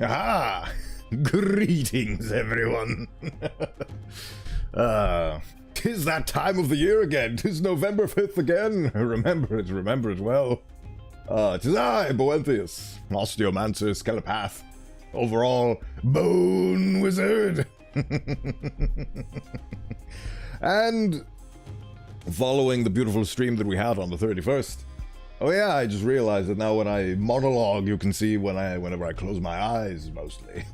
Aha! Greetings, everyone. 'Tis that time of the year again. 'Tis November 5th again. Remember it well. 'Tis I, Bowenthius, Osteomancer, skelepath, overall bone wizard. And following the beautiful stream that we had on the 31st. Oh yeah, I just realized that now when I monologue, you can see whenever I close my eyes, mostly.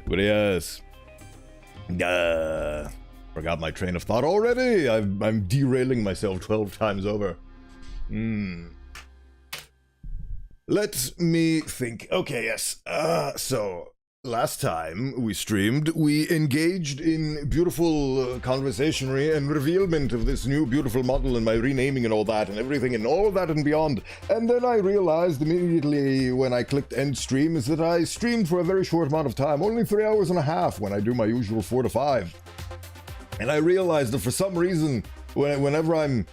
But yes. Forgot my train of thought already. I'm derailing myself 12 times over. Let me think. Okay, yes. So last time we streamed, we engaged in beautiful conversationary and revealment of this new beautiful model and my renaming and all that and everything and all that and beyond. And then I realized immediately when I clicked end stream is that I streamed for a very short amount of time, only 3 hours and a half when I do my usual 4 to 5. And I realized that for some reason, whenever I'm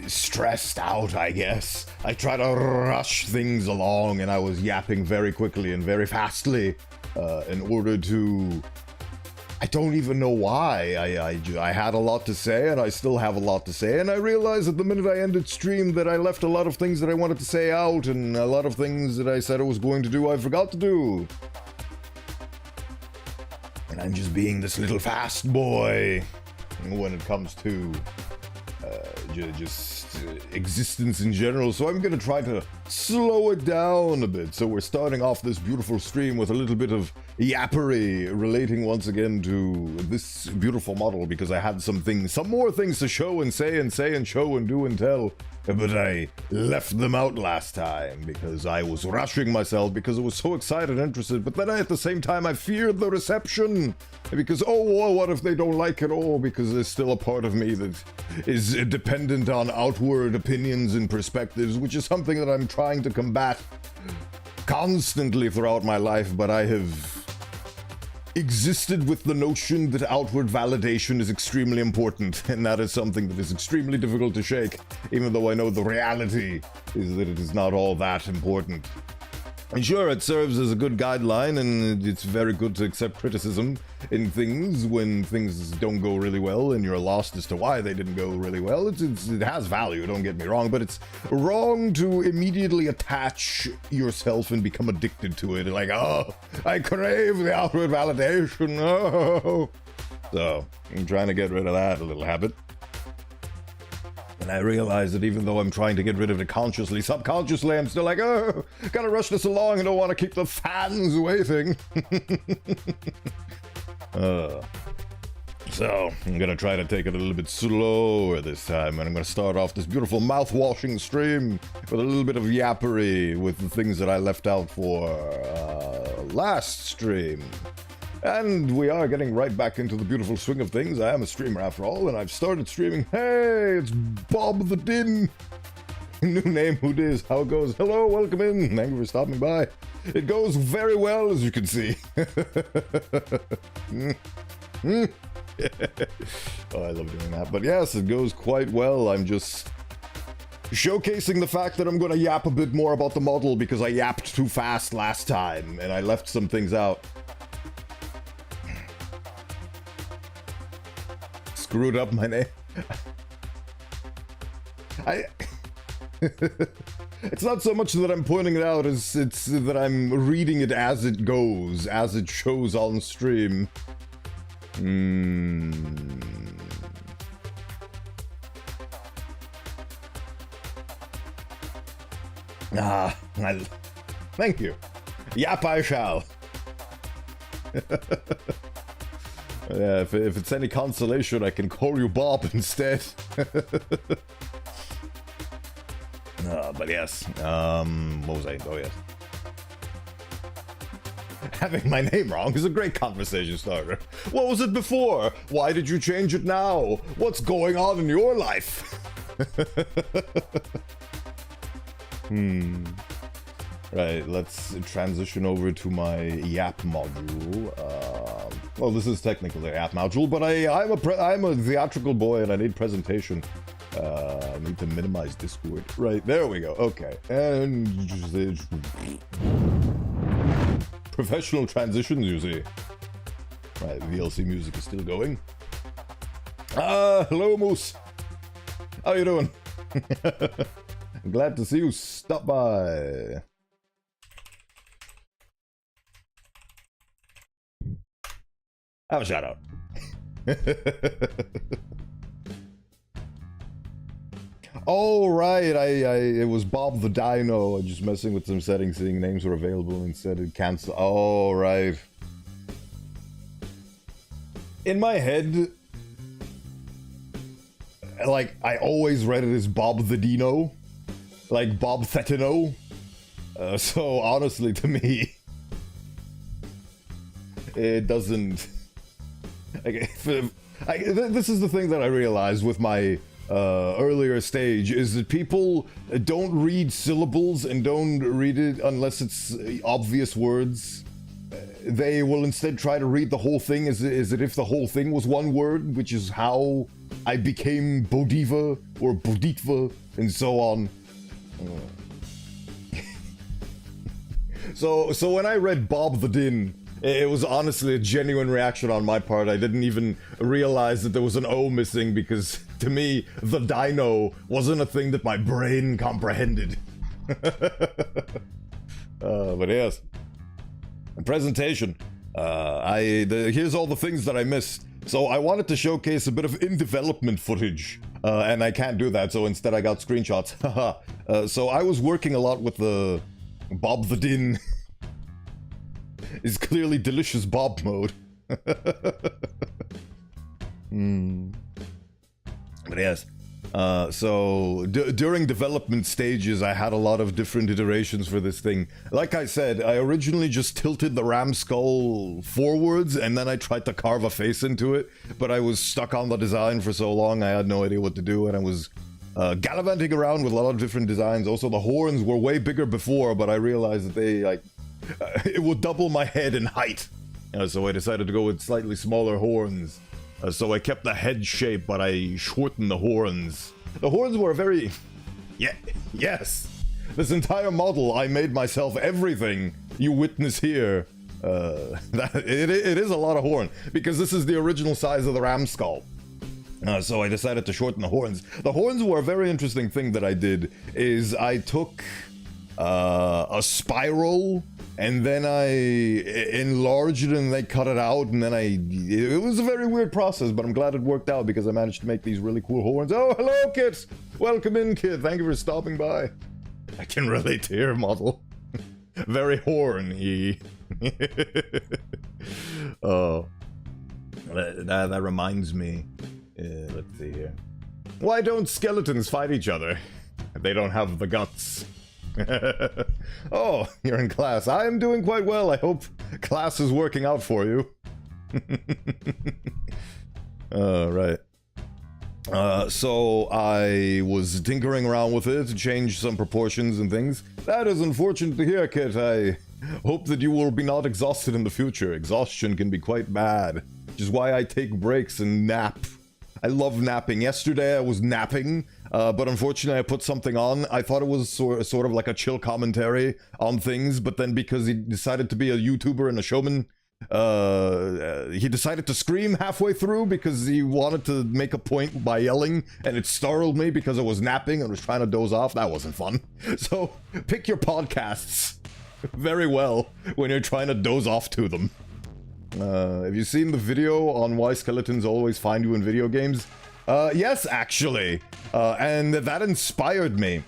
stressed out, I guess, I try to rush things along, and I was yapping very quickly and very fastly. In order to... I don't even know why. I had a lot to say, and I still have a lot to say, and I realized at the minute I ended stream that I left a lot of things that I wanted to say out, and a lot of things that I said I was going to do, I forgot to do. And I'm just being this little fast boy when it comes to just existence in general, so I'm gonna try to slow it down a bit. So we're starting off this beautiful stream with a little bit of yappery relating once again to this beautiful model, because I had some more things to show and say and show and do and tell, but I left them out last time because I was rushing myself because I was so excited and interested, but then at the same time I feared the reception, because what if they don't like it all, because there's still a part of me that is dependent on outward opinions and perspectives, which is something that I'm trying to combat constantly throughout my life, but I have existed with the notion that outward validation is extremely important, and that is something that is extremely difficult to shake, even though I know the reality is that it is not all that important. And sure, it serves as a good guideline, and it's very good to accept criticism in things when things don't go really well and you're lost as to why they didn't go really well. It has value, don't get me wrong, but it's wrong to immediately attach yourself and become addicted to it. Like, oh, I crave the outward validation. Oh. So, I'm trying to get rid of that little habit. And I realize that even though I'm trying to get rid of it consciously, subconsciously I'm still like, oh, gotta rush this along, I don't want to keep the fans waiting. So, I'm gonna try to take it a little bit slower this time, and I'm gonna start off this beautiful mouth-washing stream with a little bit of yappery with the things that I left out for last stream. And we are getting right back into the beautiful swing of things. I am a streamer after all, and I've started streaming. Hey, it's Bob the Din. New name, who dis, how it goes. Hello, welcome in. Thank you for stopping by. It goes very well, as you can see. Oh, I love doing that. But yes, it goes quite well. I'm just showcasing the fact that I'm going to yap a bit more about the model because I yapped too fast last time, and I left some things out. Screwed up my name. It's not so much that I'm pointing it out as it's that I'm reading it as it goes, as it shows on stream. Thank you. Yap I shall. Yeah, if it's any consolation, I can call you Bob instead. But yes, what was I? Oh yes. Having my name wrong is a great conversation starter. What was it before? Why did you change it now? What's going on in your life? Right, let's transition over to my yap module. Well, this is technically a yap module, but I'm a theatrical boy and I need presentation. I need to minimize Discord. Right, there we go. Okay. And professional transitions, you see. Right, VLC music is still going. Hello, Moose. How you doing? I'm glad to see you stop by. Have a shout out. Oh, right. It was Bob the Dino. Just messing with some settings, seeing names were available instead it cancel. Oh, right. In my head, like, I always read it as Bob the Dino. Like Bob Thetino. So, honestly, to me, it doesn't... this is the thing that I realized with my earlier stage, is that people don't read syllables and don't read it unless it's obvious words. They will instead try to read the whole thing as if the whole thing was one word, which is how I became Bodiva or Boditva and so on. So when I read Bob the Din, it was honestly a genuine reaction on my part. I didn't even realize that there was an O missing because, to me, the dino wasn't a thing that my brain comprehended. But yes. Presentation. Here's all the things that I missed. So I wanted to showcase a bit of in-development footage. And I can't do that, so instead I got screenshots. So I was working a lot with the Bob the Din. Is clearly delicious Bob mode. But yes. So during development stages, I had a lot of different iterations for this thing. Like I said, I originally just tilted the ram skull forwards, and then I tried to carve a face into it, but I was stuck on the design for so long, I had no idea what to do, and I was gallivanting around with a lot of different designs. Also, the horns were way bigger before, but I realized that they, like, it would double my head in height. So I decided to go with slightly smaller horns. So I kept the head shape, but I shortened the horns. The horns were very... Yes! This entire model, I made myself everything you witness here. It is a lot of horn, because this is the original size of the ram skull. So I decided to shorten the horns. The horns were a very interesting thing that I did, is I took a spiral, and then I enlarged it and they cut it out, and then it was a very weird process, but I'm glad it worked out because I managed to make these really cool horns. Oh, hello, Kit! Welcome in, Kit. Thank you for stopping by. I can relate to your model. Very horny. Oh. That reminds me. Let's see here. Why don't skeletons fight each other? They don't have the guts. Oh, you're in class. I am doing quite well. I hope class is working out for you. Right. So I was tinkering around with it to change some proportions and things. That is unfortunate to hear, Kit. I hope that you will be not exhausted in the future. Exhaustion can be quite bad, which is why I take breaks and nap. I love napping. Yesterday I was napping, but unfortunately I put something on. I thought it was sort of like a chill commentary on things, but then because he decided to be a YouTuber and a showman, he decided to scream halfway through because he wanted to make a point by yelling, and it startled me because I was napping and was trying to doze off. That wasn't fun. So pick your podcasts very well when you're trying to doze off to them. Have you seen the video on why skeletons always find you in video games? Yes, actually. And that inspired me.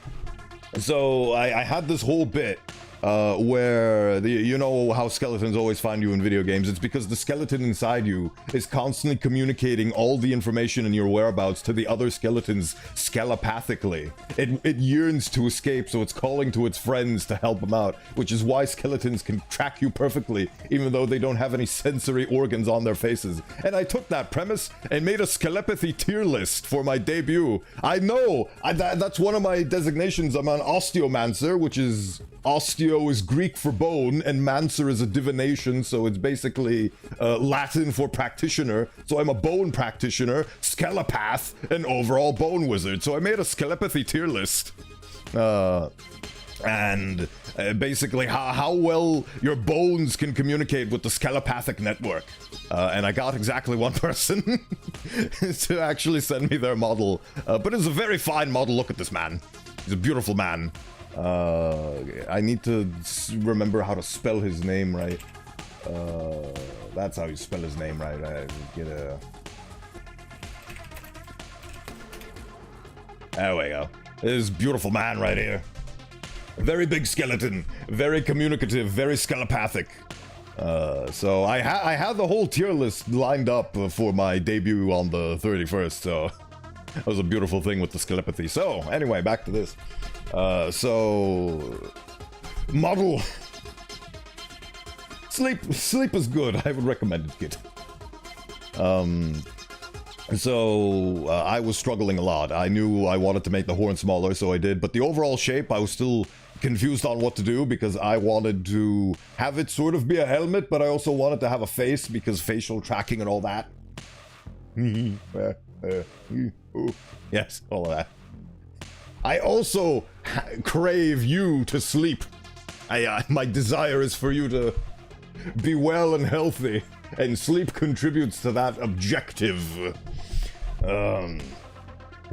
So I had this whole bit where you know how skeletons always find you in video games. It's because the skeleton inside you is constantly communicating all the information in your whereabouts to the other skeletons skelepathically. It yearns to escape, so it's calling to its friends to help them out, which is why skeletons can track you perfectly, even though they don't have any sensory organs on their faces. And I took that premise and made a skelepathy tier list for my debut. I know! That's one of my designations. I'm an Osteomancer, which is osteo is Greek for bone, and mancer is a divination, so it's basically Latin for practitioner. So I'm a bone practitioner, skelepath, and overall bone wizard. So I made a skelepathy tier list. And basically how well your bones can communicate with the skelepathic network. And I got exactly one person to actually send me their model. But it's a very fine model. Look at this man. He's a beautiful man. I need to remember how to spell his name right. That's how you spell his name right. I get a... There we go. This beautiful man right here. Very big skeleton, very communicative, very skelepathic. So I had the whole tier list lined up for my debut on the 31st, so that was a beautiful thing with the skelepathy. So anyway, back to this. So model. Sleep is good. I would recommend it, kid. So I was struggling a lot. I knew I wanted to make the horn smaller, so I did. But the overall shape, I was still confused on what to do because I wanted to have it sort of be a helmet, but I also wanted to have a face because facial tracking and all that. Yes, all of that. I also crave you to sleep. My desire is for you to be well and healthy, and sleep contributes to that objective.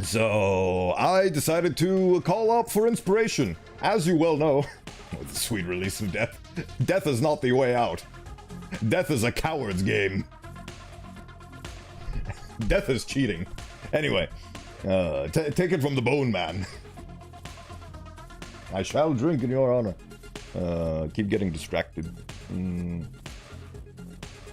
So I decided to call up for inspiration. As you well know, with the sweet release of death, death is not the way out. Death is a coward's game. Death is cheating. Anyway, take it from the bone man. I shall drink in your honor. Keep getting distracted.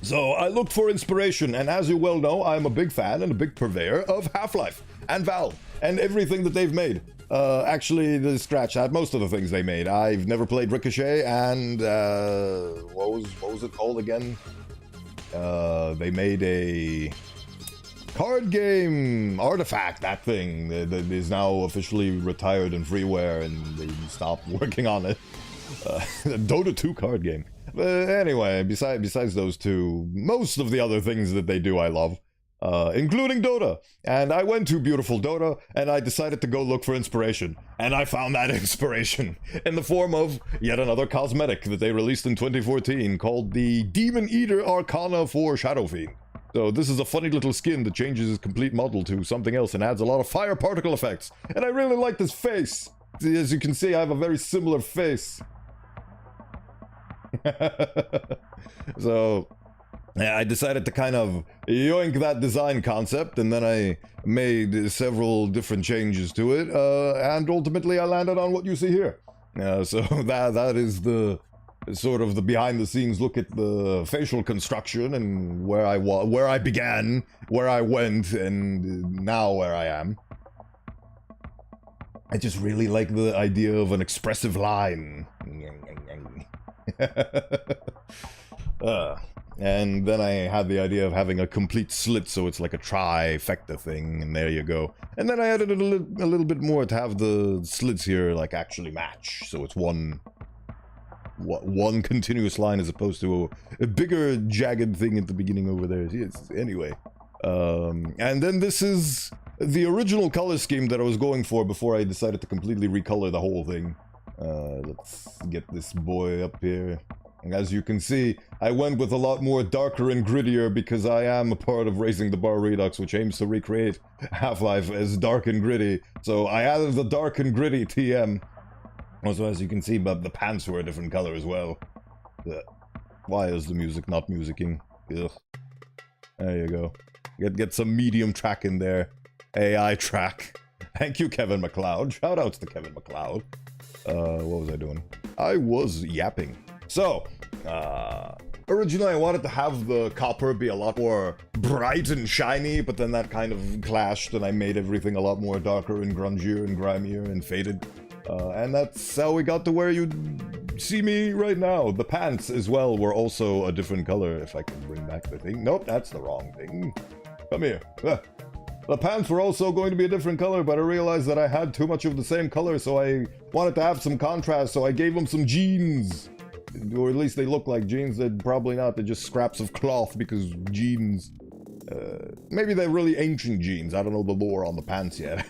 So I looked for inspiration, and as you well know, I'm a big fan and a big purveyor of Half-Life and Valve and everything that they've made. Actually, the scratch at most of the things they made. I've never played Ricochet, and what was it called again? They made a card game, Artifact, that thing that is now officially retired and freeware, and they stopped working on it. Dota 2 card game. But anyway, besides those two, most of the other things that they do I love, including Dota. And I went to beautiful Dota, and I decided to go look for inspiration. And I found that inspiration in the form of yet another cosmetic that they released in 2014 called the Demon Eater Arcana for Shadow Fiend. So this is a funny little skin that changes his complete model to something else and adds a lot of fire particle effects. And I really like this face. As you can see, I have a very similar face. So yeah, I decided to kind of yoink that design concept, and then I made several different changes to it, and ultimately I landed on what you see here. So that is the sort of the behind the scenes look at the facial construction and where I began, where I went, and now where I am. I just really like the idea of an expressive line. And then I had the idea of having a complete slit, so it's like a trifecta thing, and there you go. And then I added a little bit more to have the slits here like actually match, so it's one continuous line as opposed to a bigger jagged thing at the beginning over there. Yes, anyway. And then this is the original color scheme that I was going for before I decided to completely recolor the whole thing. Let's get this boy up here. And as you can see, I went with a lot more darker and grittier because I am a part of Raising the Bar Redux, which aims to recreate Half-Life as dark and gritty. So I added the dark and gritty TM. Also, as you can see, but the pants were a different color as well. Why is the music not musicking? Ugh. There you go. Get some medium track in there. AI track. Thank you, Kevin MacLeod. Shoutouts to Kevin MacLeod. What was I doing? I was yapping. So, originally I wanted to have the copper be a lot more bright and shiny, but then that kind of clashed and I made everything a lot more darker and grungier and grimier and faded. And that's how we got to where you see me right now. The pants as well were also a different color, if I can bring back the thing. Nope, that's the wrong thing. Come here. The pants were also going to be a different color, but I realized that I had too much of the same color, so I wanted to have some contrast, so I gave them some jeans. Or at least they look like jeans. They're probably not. They're just scraps of cloth, because jeans... maybe they're really ancient jeans. I don't know the lore on the pants yet.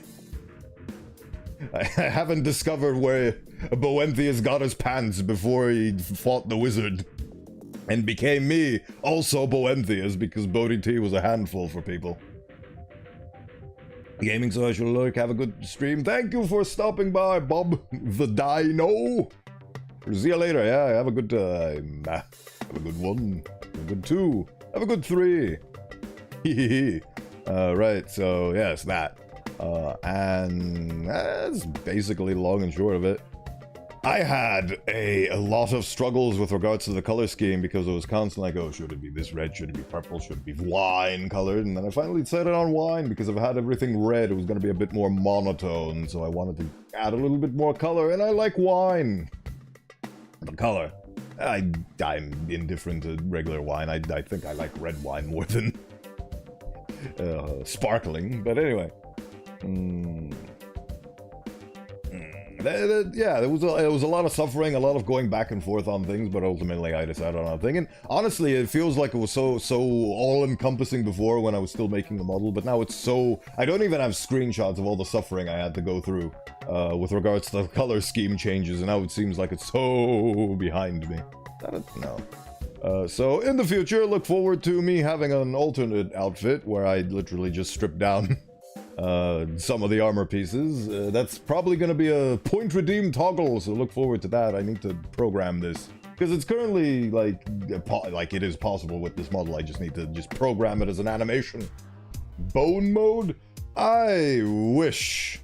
I haven't discovered where Bowenthius got his pants before he fought the wizard. And became me, also Bowenthius, because Bodhi T was a handful for people. Gaming Social Lurk, have a good stream. Thank you for stopping by, Bob the Dino. See you later. Yeah, have a good time. Have a good one. Have a good two. Have a good three. Right, so yes, that. And that's basically long and short of it. I had a lot of struggles with regards to the color scheme because it was constantly like, oh, should it be this red? Should it be purple? Should it be wine colored? And then I finally decided on wine because if I had everything red, it was going to be a bit more monotone. So I wanted to add a little bit more color, and I like wine. The color. I'm indifferent to regular wine. I think I like red wine more than sparkling. But anyway. Yeah, it was a lot of suffering, a lot of going back and forth on things, but ultimately I decided on a thing. And honestly, it feels like it was so all-encompassing before when I was still making the model, but now it's so... I don't even have screenshots of all the suffering I had to go through with regards to the color scheme changes, and now it seems like it's so behind me. No. So in the future, look forward to me having an alternate outfit where I literally just strip down some of the armor pieces. That's probably going to be a point redeem toggle, so look forward to that. I need to program this because it's currently like it is possible with this model. I just need to program it as an animation. Bone mode? I wish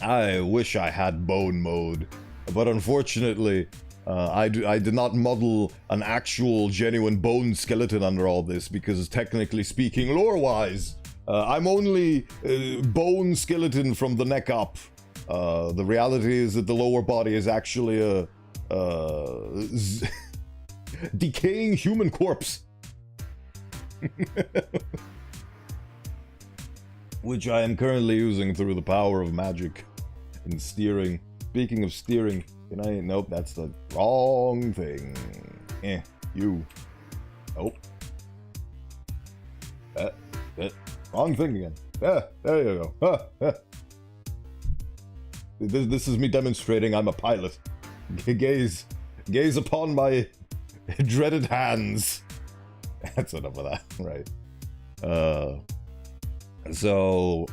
I had bone mode, but unfortunately I did not model an actual genuine bone skeleton under all this because technically speaking, lore-wise, I'm only bone skeleton from the neck up. The reality is that the lower body is actually a decaying human corpse. Which I am currently using through the power of magic and steering. Speaking of steering, nope, that's the wrong thing. You. Nope. Wrong thing again. There you go. This is me demonstrating I'm a pilot. Gaze upon my dreaded hands. That's enough of that, right? So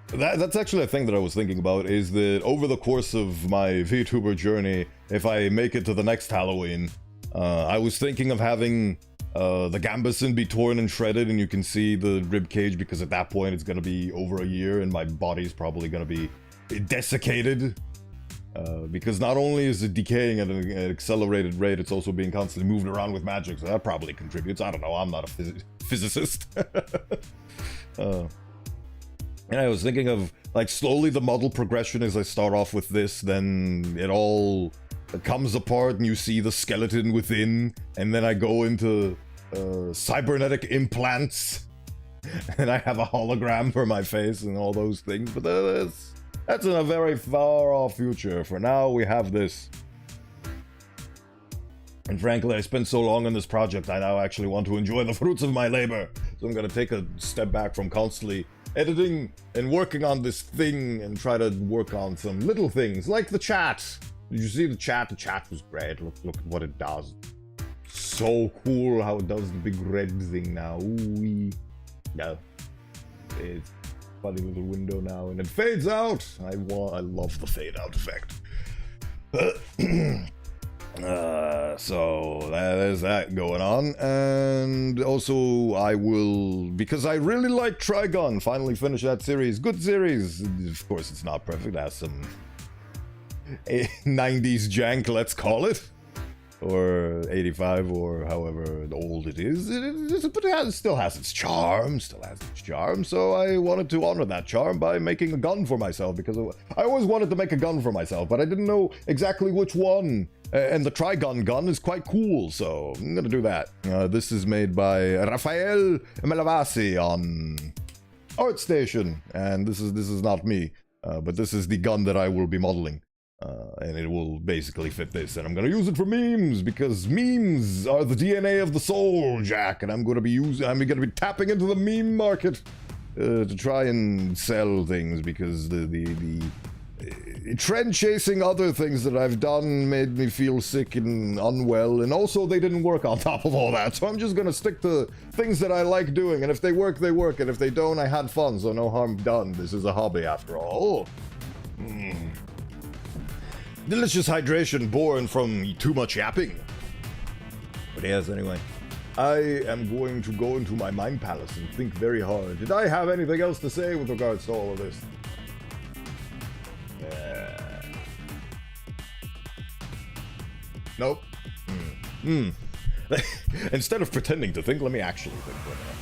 that's actually a thing that I was thinking about, is that over the course of my VTuber journey, if I make it to the next Halloween, I was thinking of having the gambeson be torn and shredded, and you can see the rib cage, because at that point it's going to be over a year and my body's probably going to be desiccated, because not only is it decaying at an accelerated rate, it's also being constantly moved around with magic, so that probably contributes. I don't know, I'm not a physicist. And I was thinking of like slowly the model progression as I start off with this, then it all comes apart and you see the skeleton within, and then I go into cybernetic implants and I have a hologram for my face and all those things, but that's in a very far off future. For now, we have this. And frankly, I spent so long on this project, I now actually want to enjoy the fruits of my labor. So I'm gonna take a step back from constantly editing and working on this thing and try to work on some little things, like the chat. Did you see the chat? The chat was great. Look at what it does. So cool how it does the big red thing now. Ooh-wee. No. It's a funny little window now, and it fades out. I love the fade out effect. So there's that going on, and also I will, because I really like Trigon, finally finish that series. Good series. Of course, it's not perfect. It has some 90s jank, let's call it, or 85, or however old it is. But it still has its charm. So I wanted to honor that charm by making a gun for myself, because I always wanted to make a gun for myself, but I didn't know exactly which one. And the Trigon gun is quite cool, so I'm gonna do that. This is made by Rafael Melavasi on art station, and this is not me, but this is the gun that I will be modeling. And it will basically fit this, and I'm gonna use it for memes, because memes are the DNA of the soul, Jack, and I'm gonna be tapping into the meme market to try and sell things, because the trend chasing other things that I've done made me feel sick and unwell, and also they didn't work on top of all that, so I'm just gonna stick to things that I like doing, and if they work, they work, and if they don't, I had fun, so no harm done. This is a hobby after all. Delicious hydration born from too much yapping. But yes, anyway. I am going to go into my mind palace and think very hard. Did I have anything else to say with regards to all of this? Nope. Instead of pretending to think, let me actually think for a minute.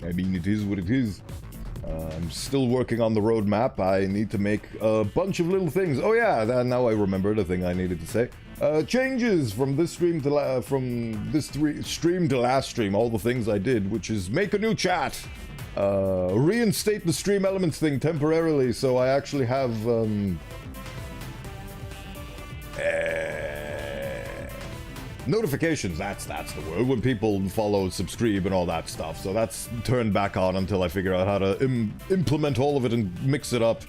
I mean, it is what it is. I'm still working on the roadmap. I need to make a bunch of little things. Oh yeah, now I remember the thing I needed to say. Changes from this stream to stream to last stream. All the things I did, which is make a new chat, reinstate the stream elements thing temporarily, so I actually have notifications, that's the word, when people follow, subscribe, and all that stuff. So that's turned back on until I figure out how to implement all of it and mix it up.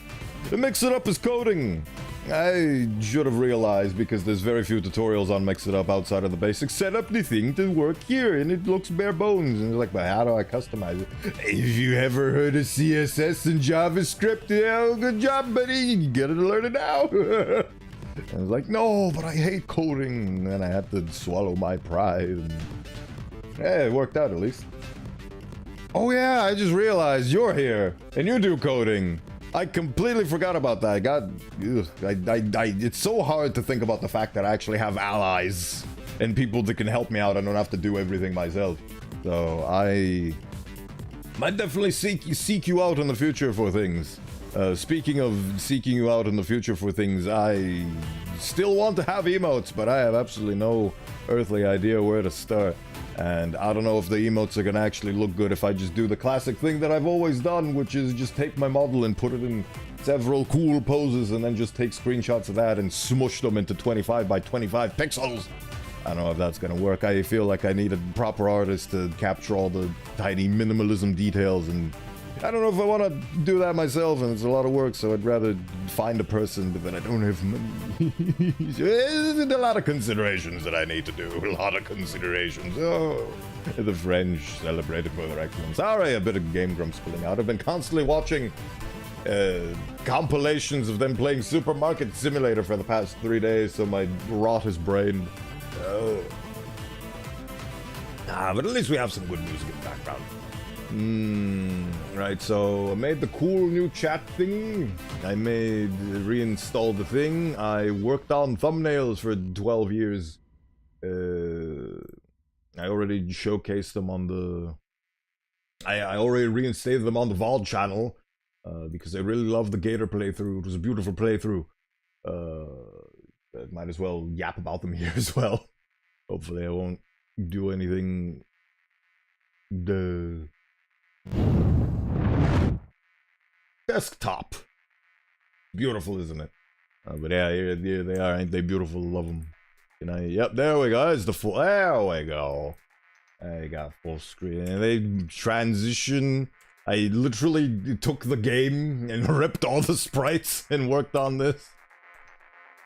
The mix it up is coding. I should have realized, because there's very few tutorials on mix it up outside of the basics. Set up the thing to work here, and it looks bare bones. And it's like, but how do I customize it? If you ever heard of CSS and JavaScript, yeah, good job, buddy. You gotta learn it now. I was like, no, but I hate coding. And then I had to swallow my pride. And hey, it worked out at least. Oh yeah, I just realized you're here and you do coding. I completely forgot about that. It's so hard to think about the fact that I actually have allies and people that can help me out. I don't have to do everything myself. So I might definitely seek you out in the future for things. Speaking of seeking you out in the future for things, I still want to have emotes, but I have absolutely no earthly idea where to start. And I don't know if the emotes are gonna actually look good if I just do the classic thing that I've always done, which is just take my model and put it in several cool poses and then just take screenshots of that and smush them into 25 by 25 pixels. I don't know if that's gonna work. I feel like I need a proper artist to capture all the tiny minimalism details, and I don't know if I want to do that myself, and it's a lot of work, so I'd rather find a person, but then I don't have money. There's a lot of considerations that I need to do. A lot of considerations. Oh, the French celebrated for their excellence. Sorry, a bit of Game Grumps pulling out. I've been constantly watching compilations of them playing Supermarket Simulator for the past 3 days, so my rot is brained. Oh. But at least we have some good music in the background. Right, so I made the cool new chat thing. I reinstalled the thing. I worked on thumbnails for 12 years. I already showcased them on the... I already reinstated them on the VOD channel, because I really loved the Gator playthrough. It was a beautiful playthrough. I might as well yap about them here as well. Hopefully I won't do anything... Desktop. Beautiful, isn't it? But yeah, here they are. Ain't they beautiful? Love them. Can I? Yep, there we go. There's the full. There we go. I got full screen. And they transition. I literally took the game and ripped all the sprites and worked on this.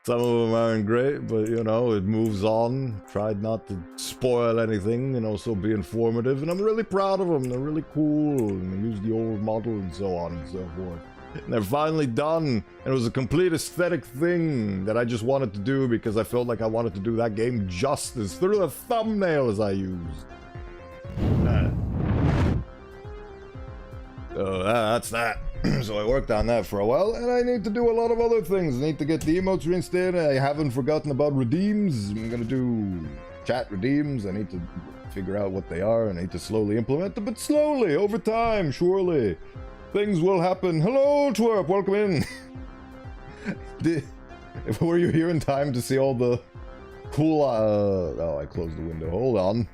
Some of them aren't great, but you know, it moves on. Tried not to spoil anything and also be informative, and I'm really proud of them. They're really cool, and they use the old model and so on and so forth. And they're finally done, and it was a complete aesthetic thing that I just wanted to do because I felt like I wanted to do that game justice through the thumbnails I used. So that's that. So I worked on that for a while, and I need to do a lot of other things. I need to get the emotes reinstated. I haven't forgotten about redeems. I'm gonna do chat redeems. I need to figure out what they are, and I need to slowly implement them, but slowly, over time, surely. Things will happen. Hello, Twerp, welcome in. Were you here in time to see all the cool, oh, I closed the window. Hold on.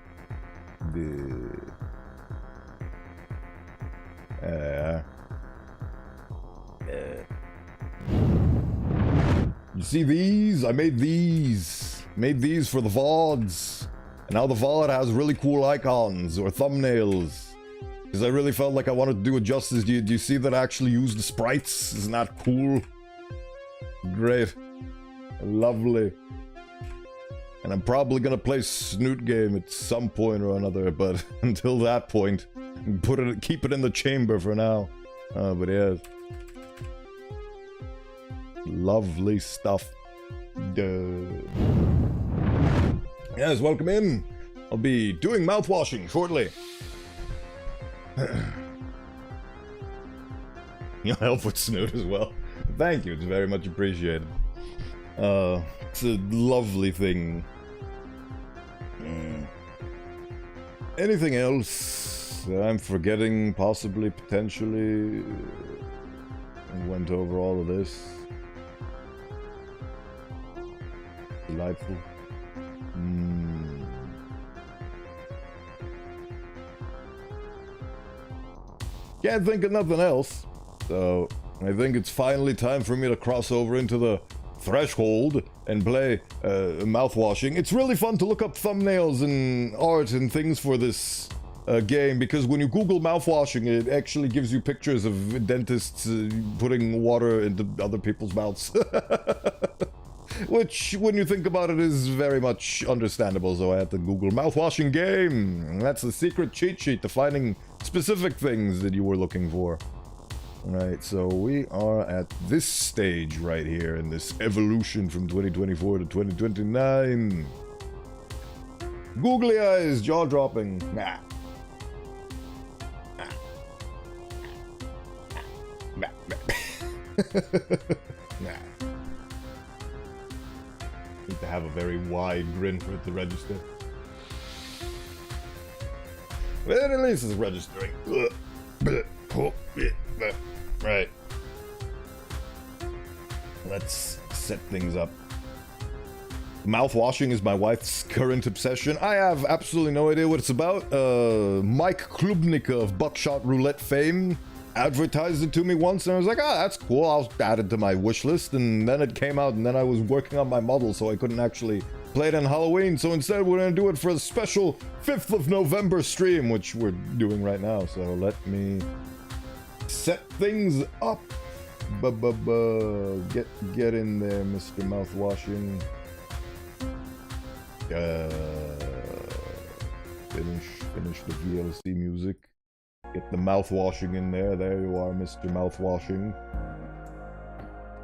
You see these? I made these. Made these for the VODs. And now the VOD has really cool icons or thumbnails. Because I really felt like I wanted to do it justice. Do you see that I actually used the sprites? Isn't that cool? Great. Lovely. And I'm probably gonna play Snoot Game at some point or another, but until that point, keep it in the chamber for now. But yeah. Lovely stuff. Duh. Yes, welcome in. I'll be doing mouthwashing shortly. You'll help with Snoot as well. Thank you, it's very much appreciated. It's a lovely thing. Anything else that I'm forgetting, possibly, potentially? Went over all of this. Delightful. Can't think of nothing else. So, I think it's finally time for me to cross over into the threshold and play mouthwashing. It's really fun to look up thumbnails and art and things for this game, because when you Google mouthwashing, it actually gives you pictures of dentists putting water into other people's mouths. Which, when you think about it, is very much understandable, so I had to Google mouthwashing game. That's the secret cheat sheet to finding specific things that you were looking for. Alright, so we are at this stage right here in this evolution from 2024 to 2029. Googly eyes, jaw dropping. Nah. Nah. Need to have a very wide grin for it to register. But at least it's registering. Right. Let's set things up. Mouthwashing is my wife's current obsession. I have absolutely no idea what it's about. Mike Klubnica of Buckshot Roulette fame advertised it to me once, and I was like, ah, that's cool, I'll add it to my wish list. And then it came out, and then I was working on my model, so I couldn't actually play it on Halloween. So instead, we're gonna do it for a special 5th of November stream, which we're doing right now. So let me set things up. Get in there, Mr. Mouthwashing. Finish the VLC music. Get the mouthwashing in there. There you are, Mr. Mouthwashing.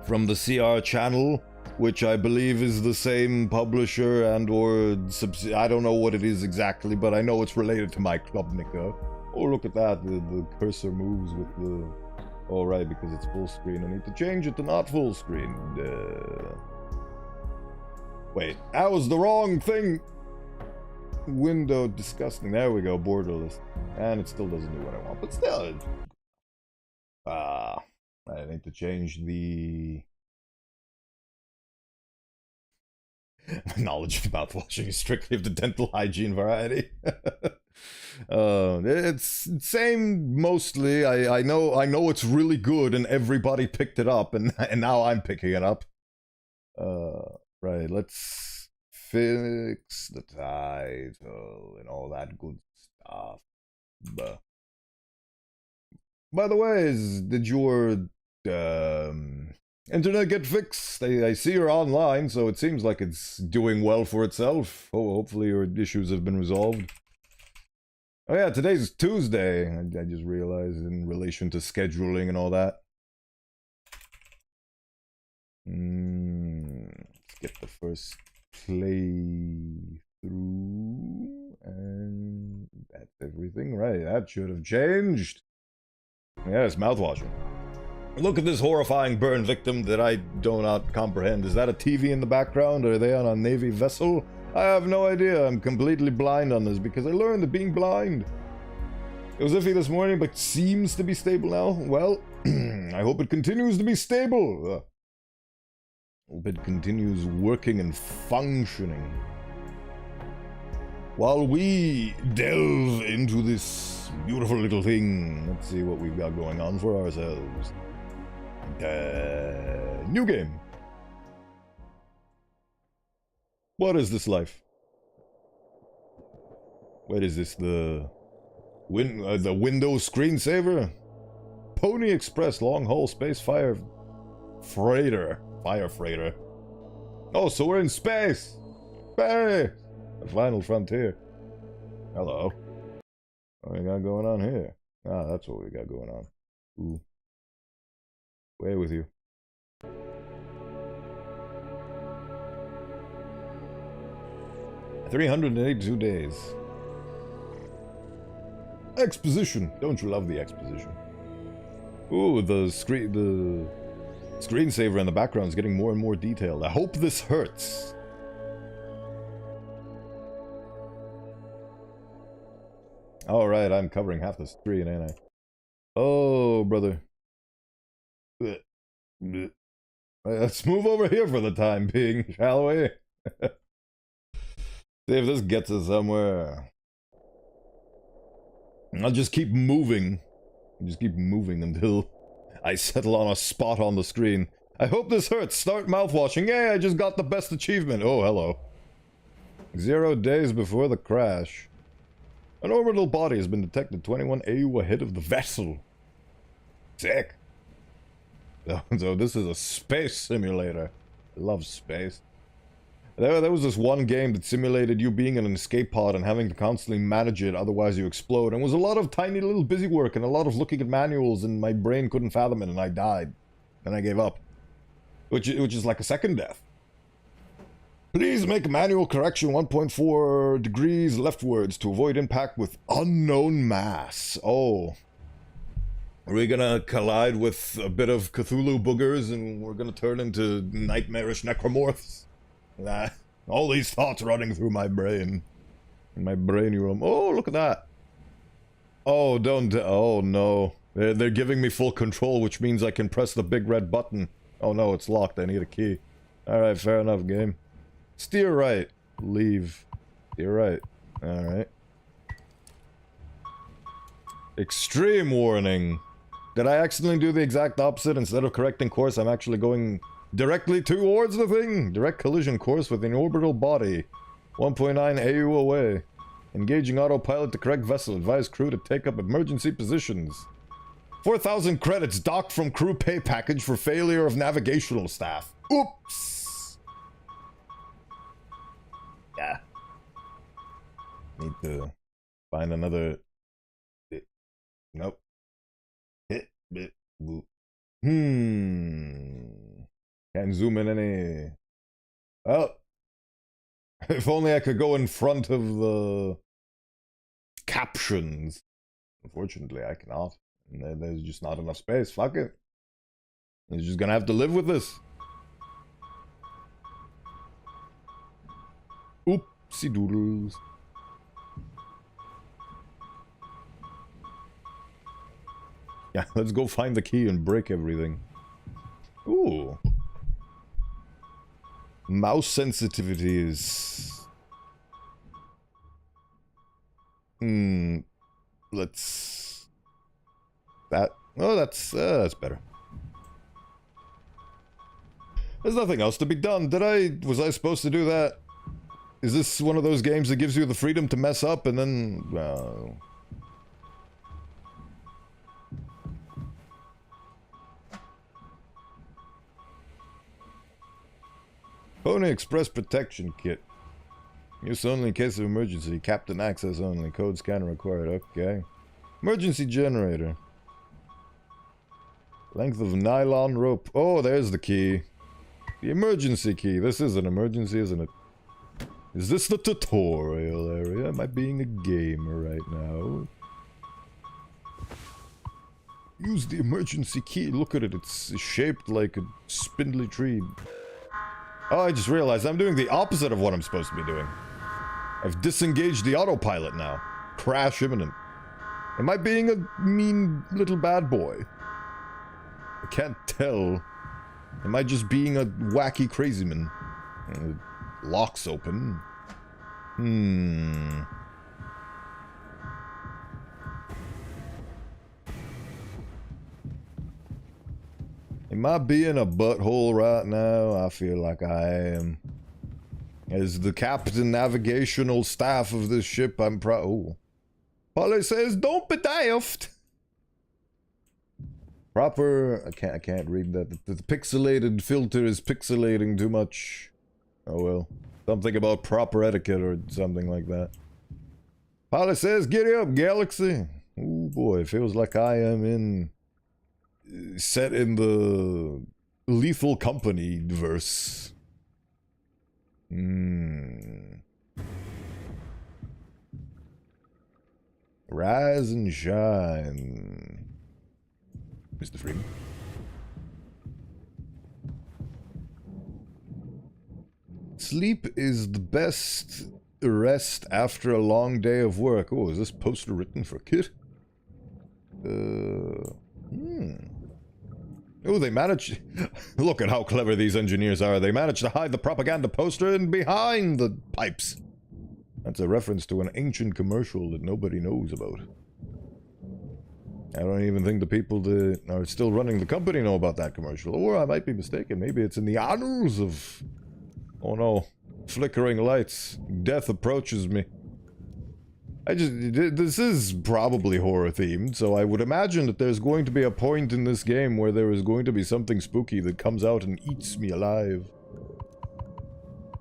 From the CR channel, which I believe is the same publisher and or I don't know what it is exactly, but I know it's related to my Klubnica. Oh, look at that. The cursor moves with the... Oh, right, because it's full screen. I need to change it to not full screen. Wait, that was the wrong thing. Window disgusting. There we go, borderless. And it still doesn't do what I want, but still. I need to change the... My knowledge of mouthwashing is strictly of the dental hygiene variety. It's same mostly. I know it's really good and everybody picked it up, and now I'm picking it up. Right, let's fix the title and all that good stuff. By the way, did your internet get fixed? I see you're online, so it seems like it's doing well for itself. Oh, hopefully your issues have been resolved. Oh yeah, today's Tuesday. I just realized in relation to scheduling and all that. Let's get the first play through, and that's everything. Right, that should have changed. Yeah, it's mouthwashing. Look at this horrifying burn victim that I do not comprehend. Is that a TV in the background? Are they on a Navy vessel? I have no idea. I'm completely blind on this because I learned that being blind. It was iffy this morning, but seems to be stable now. Well, I hope it continues to be stable. Hope it continues working and functioning. While we delve into this beautiful little thing, let's see what we've got going on for ourselves. New game. What is this life? What is this? The Windows screensaver? Pony Express long haul space fire freighter. Fire freighter. Oh, so we're in space. Hey, the final frontier. Hello. What we got going on here? Ah, that's what we got going on. Ooh. Way with you. $382 days. Exposition. Don't you love the exposition? Ooh, the screensaver in the background is getting more and more detailed. I hope this hurts. Alright, I'm covering half the screen, ain't I? Oh, brother. Let's move over here for the time being, shall we? See if this gets us somewhere. I'll just keep moving. Just keep moving until I settle on a spot on the screen. I hope this hurts. Start mouthwashing. Yay, I just got the best achievement. Oh, hello. 0 days before the crash. An orbital body has been detected 21 AU ahead of the vessel. Sick. So this is a space simulator. I love space. There was this one game that simulated you being in an escape pod and having to constantly manage it, otherwise you explode. And it was a lot of tiny little busy work and a lot of looking at manuals, and my brain couldn't fathom it and I died. And I gave up. Which is like a second death. Please make manual correction 1.4 degrees leftwards to avoid impact with unknown mass. Oh. Are we gonna collide with a bit of Cthulhu boogers and we're gonna turn into nightmarish necromorphs? Nah, all these thoughts running through my brain. In my brainuum. Oh, look at that. Oh, don't. Oh, no. They're giving me full control, which means I can press the big red button. Oh, no, it's locked. I need a key. Alright, fair enough, game. Steer right. Leave. Steer right. Alright. Extreme warning. Did I accidentally do the exact opposite? Instead of correcting course, I'm actually going directly towards the thing. Direct collision course with an orbital body. 1.9 AU away. Engaging autopilot to correct vessel. Advise crew to take up emergency positions. 4,000 credits docked from crew pay package for failure of navigational staff. Oops. Yeah. Need to find another. Nope. Can't zoom in any. Well, if only I could go in front of the captions. Unfortunately, I cannot. There's just not enough space. Fuck it. You're just gonna have to live with this. Oopsie doodles. Yeah, let's go find the key and break everything. Ooh. Mouse sensitivities. Let's... That... Oh, that's better. There's nothing else to be done. Was I supposed to do that? Is this one of those games that gives you the freedom to mess up and then... Well... Pony Express Protection Kit. Use only in case of emergency. Captain access only. Code scanner required. Okay. Emergency generator. Length of nylon rope. Oh, there's the key. The emergency key. This is an emergency, isn't it? Is this the tutorial area? Am I being a gamer right now? Use the emergency key. Look at it. It's shaped like a spindly tree. Oh, I just realized I'm doing the opposite of what I'm supposed to be doing. I've disengaged the autopilot now. Crash imminent. Am I being a mean little bad boy? I can't tell. Am I just being a wacky crazy man? Lock's open. Am I being a butthole right now? I feel like I am. As the captain navigational staff of this ship, I'm proud. Oh. Polly says, don't be daft. Proper. I can't read that. The pixelated filter is pixelating too much. Oh well. Something about proper etiquette or something like that. Polly says, giddy up, Galaxy. Oh boy, feels like I am in. Set in the Lethal Company verse. Rise and shine, Mr. Freeman. Sleep is the best rest after a long day of work. Oh, is this poster written for Kit? Oh, they managed... Look at how clever these engineers are. They managed to hide the propaganda poster in behind the pipes. That's a reference to an ancient commercial that nobody knows about. I don't even think the people that are still running the company know about that commercial. Or I might be mistaken. Maybe it's in the annals of... Oh no. Flickering lights. Death approaches me. This is probably horror themed, so I would imagine that there's going to be a point in this game where there is going to be something spooky that comes out and eats me alive.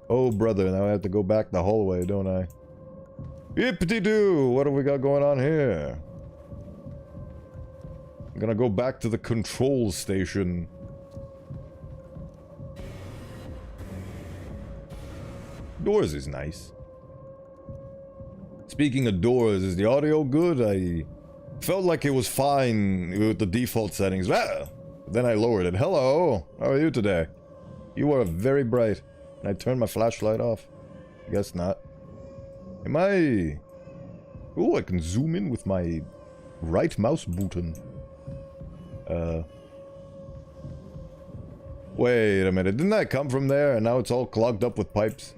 Oh brother, now I have to go back the hallway, don't I? Yippity-doo! What have we got going on here? I'm gonna go back to the control station. Doors is nice. Speaking of doors, is the audio good? I felt like it was fine with the default settings. Ah! Then I lowered it. Hello, how are you today? You are very bright. Can I turn my flashlight off? I guess not. Am I... Oh, I can zoom in with my right mouse button. Wait a minute, didn't I come from there and now it's all clogged up with pipes?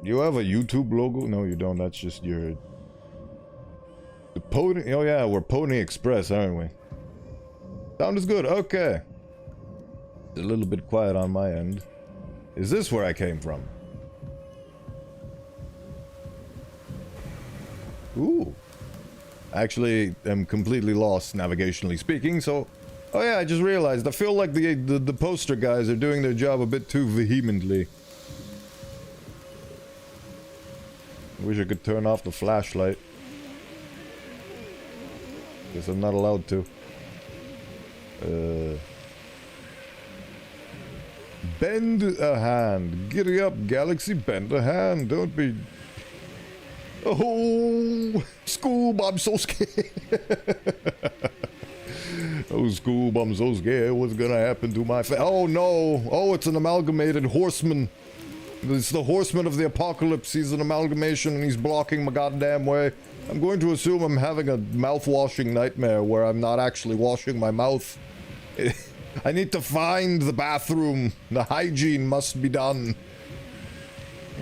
You have a YouTube logo? No, you don't. That's just your... The Pony... Oh yeah, we're Pony Express, aren't we? Sound is good. Okay. It's a little bit quiet on my end. Is this where I came from? Ooh. Actually, I'm completely lost, navigationally speaking, so... Oh yeah, I just realized. I feel like the poster guys are doing their job a bit too vehemently. I wish I could turn off the flashlight. Guess I'm not allowed to. Bend a hand. Giddy up, Galaxy. Bend a hand. Don't be... Oh, Scoob, I'm so scared. Oh, Scoob, I'm so scared. What's gonna happen to my Oh, no. Oh, it's an amalgamated horseman. It's the horseman of the apocalypse. He's an amalgamation and he's blocking my goddamn way. I'm going to assume I'm having a mouth-washing nightmare where I'm not actually washing my mouth. I need to find the bathroom. The hygiene must be done.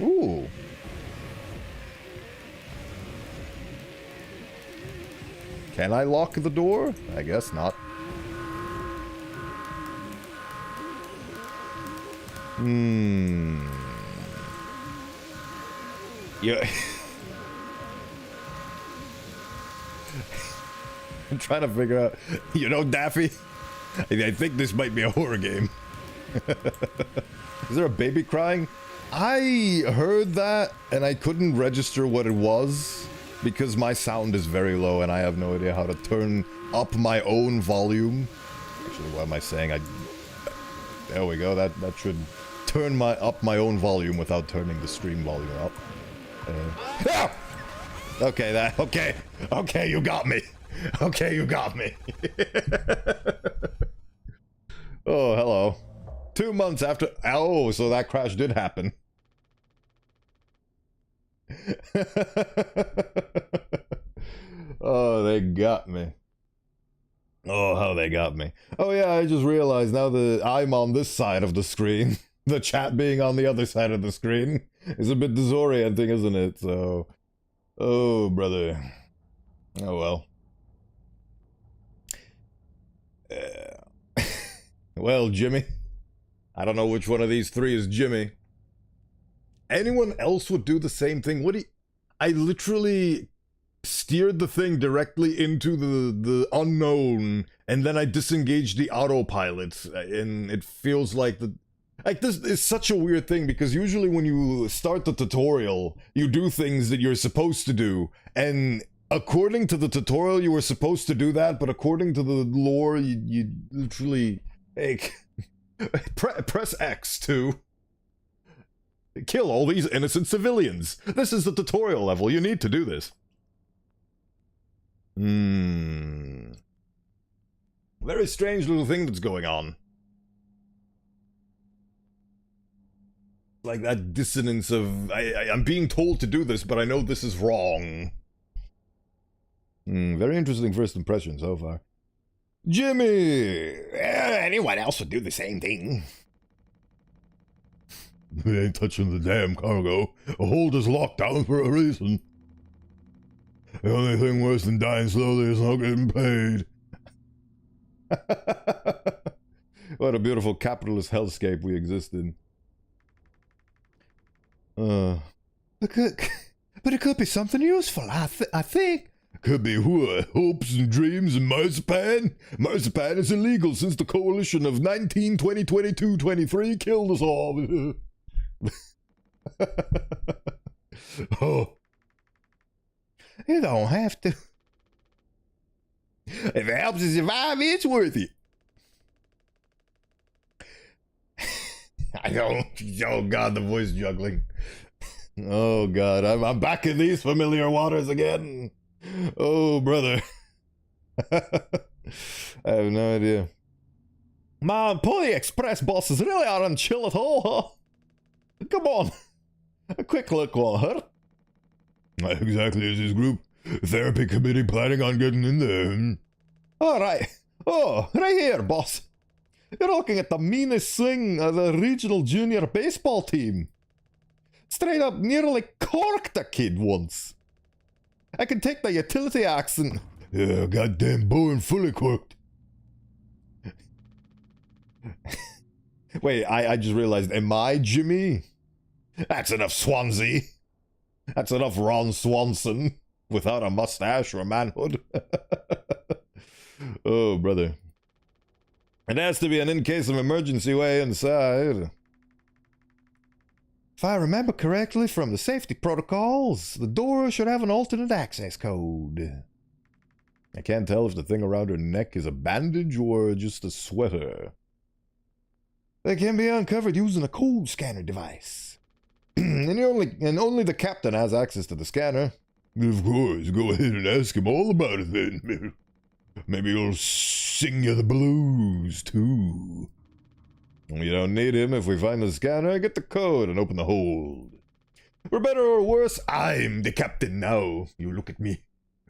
Ooh. Can I lock the door? I guess not. Yeah. I'm trying to figure out... You know, Daffy? I think this might be a horror game. Is there a baby crying? I heard that, and I couldn't register what it was, because my sound is very low, and I have no idea how to turn up my own volume. Actually, what am I saying? There we go, that should turn up my own volume without turning the stream volume up. Ah! Okay, okay, you got me. Okay, you got me. Oh, hello. 2 months after... Oh, so that crash did happen. they got me. Oh, how they got me. Oh yeah, I just realized now that I'm on this side of the screen. The chat being on the other side of the screen is a bit disorienting, isn't it? So... Oh, brother. Oh, well. Well, Jimmy. I don't know which one of these three is Jimmy. Anyone else would do the same thing? I literally steered the thing directly into the unknown, and then I disengaged the autopilot, and it feels like this is such a weird thing, because usually when you start the tutorial, you do things that you're supposed to do, and according to the tutorial you were supposed to do that, but according to the lore, you literally... Hey, press X to kill all these innocent civilians. This is the tutorial level, you need to do this. Very strange little thing that's going on. Like that dissonance of, I'm being told to do this, but I know this is wrong. Very interesting first impression so far. Jimmy! Anyone else would do the same thing. We ain't touching the damn cargo. A hold is locked down for a reason. The only thing worse than dying slowly is not getting paid. What a beautiful capitalist hellscape we exist in. But it could be something useful, I think. Could be what? Hopes and dreams and marzipan? Marzipan is illegal since the coalition of 1920-22-23 killed us all. Oh. You don't have to. If it helps you survive, it's worth it. I don't. Oh God, the voice juggling. Oh God, I'm back in these familiar waters again. Oh brother. I have no idea. Man, Pony Express bosses really aren't chill at all, huh? Come on. A quick look won't hurt. Not exactly as his group. Therapy committee planning on getting in there. Alright. Oh, right here, boss. You're looking at the meanest thing of the regional junior baseball team. Straight up nearly corked a kid once. I can take the utility accent. Yeah, goddamn Bowen fully corked. Wait, I just realized, am I Jimmy? That's enough Swansea. That's enough Ron Swanson without a mustache or manhood. Oh, brother. It has to be an in case of emergency way inside. If I remember correctly from the safety protocols, the door should have an alternate access code. I can't tell if the thing around her neck is a bandage or just a sweater. They can be uncovered using a code scanner device. and only the captain has access to the scanner. Of course, go ahead and ask him all about it then. Maybe he'll sing you the blues, too. You don't need him if we find the scanner, get the code and open the hold. For better or worse, I'm the captain now. You look at me.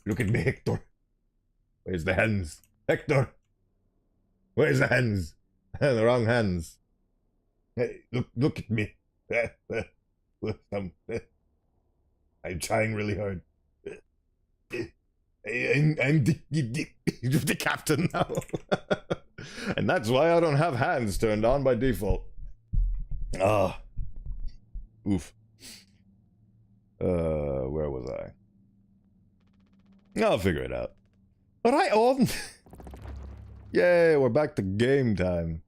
Look at me, Hector. Where's the hands? Hector! Where's the hands? The wrong hands. Hey, look at me. I'm trying really hard. I'm the captain now. And that's why I don't have hands turned on by default. Ah. Oof. Where was I? I'll figure it out. Alright, on. Yay, we're back to game time.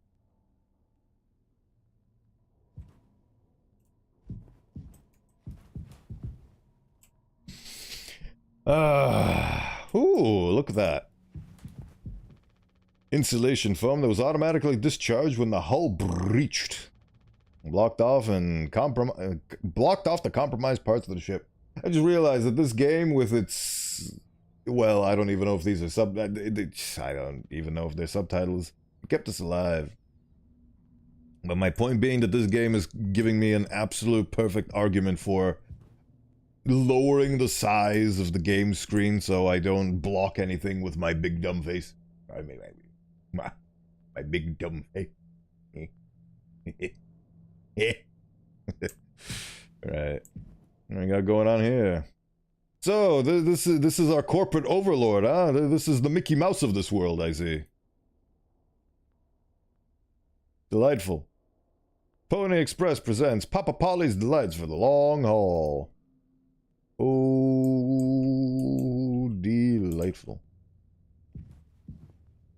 Ooh, look at that. Insulation foam that was automatically discharged when the hull breached. Blocked off the compromised parts of the ship. I just realized that this game with its... Well, I don't even know if these are I don't even know if they're subtitles. Kept us alive. But my point being that this game is giving me an absolute perfect argument for lowering the size of the game screen so I don't block anything with my big dumb face. I mean, my big dumb face. Right. What we got going on here? So, this is our corporate overlord, huh? This is the Mickey Mouse of this world, I see. Delightful. Pony Express presents Papa Polly's Delights for the long haul. Oh, delightful.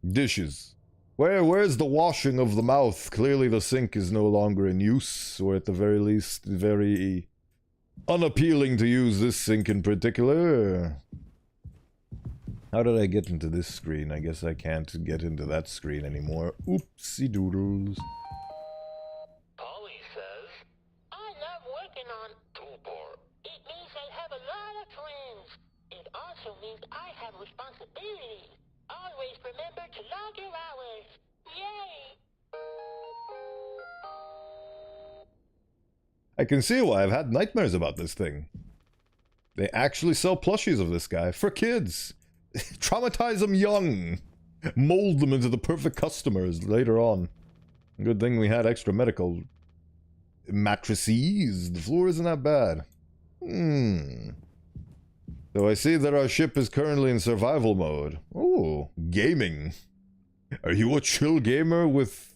Dishes. Where's the washing of the mouth? Clearly the sink is no longer in use, or at the very least, very unappealing to use this sink in particular. How did I get into this screen? I guess I can't get into that screen anymore. Oopsie doodles. Polly says, I love working on vtuber. It means I have a lot of friends. It also means I have responsibilities. Always remember to log your hours. Yay! I can see why I've had nightmares about this thing. They actually sell plushies of this guy for kids. Traumatize them young. Mold them into the perfect customers later on. Good thing we had extra medical mattresses. The floor isn't that bad. So I see that our ship is currently in survival mode. Oh, gaming. Are you a chill gamer with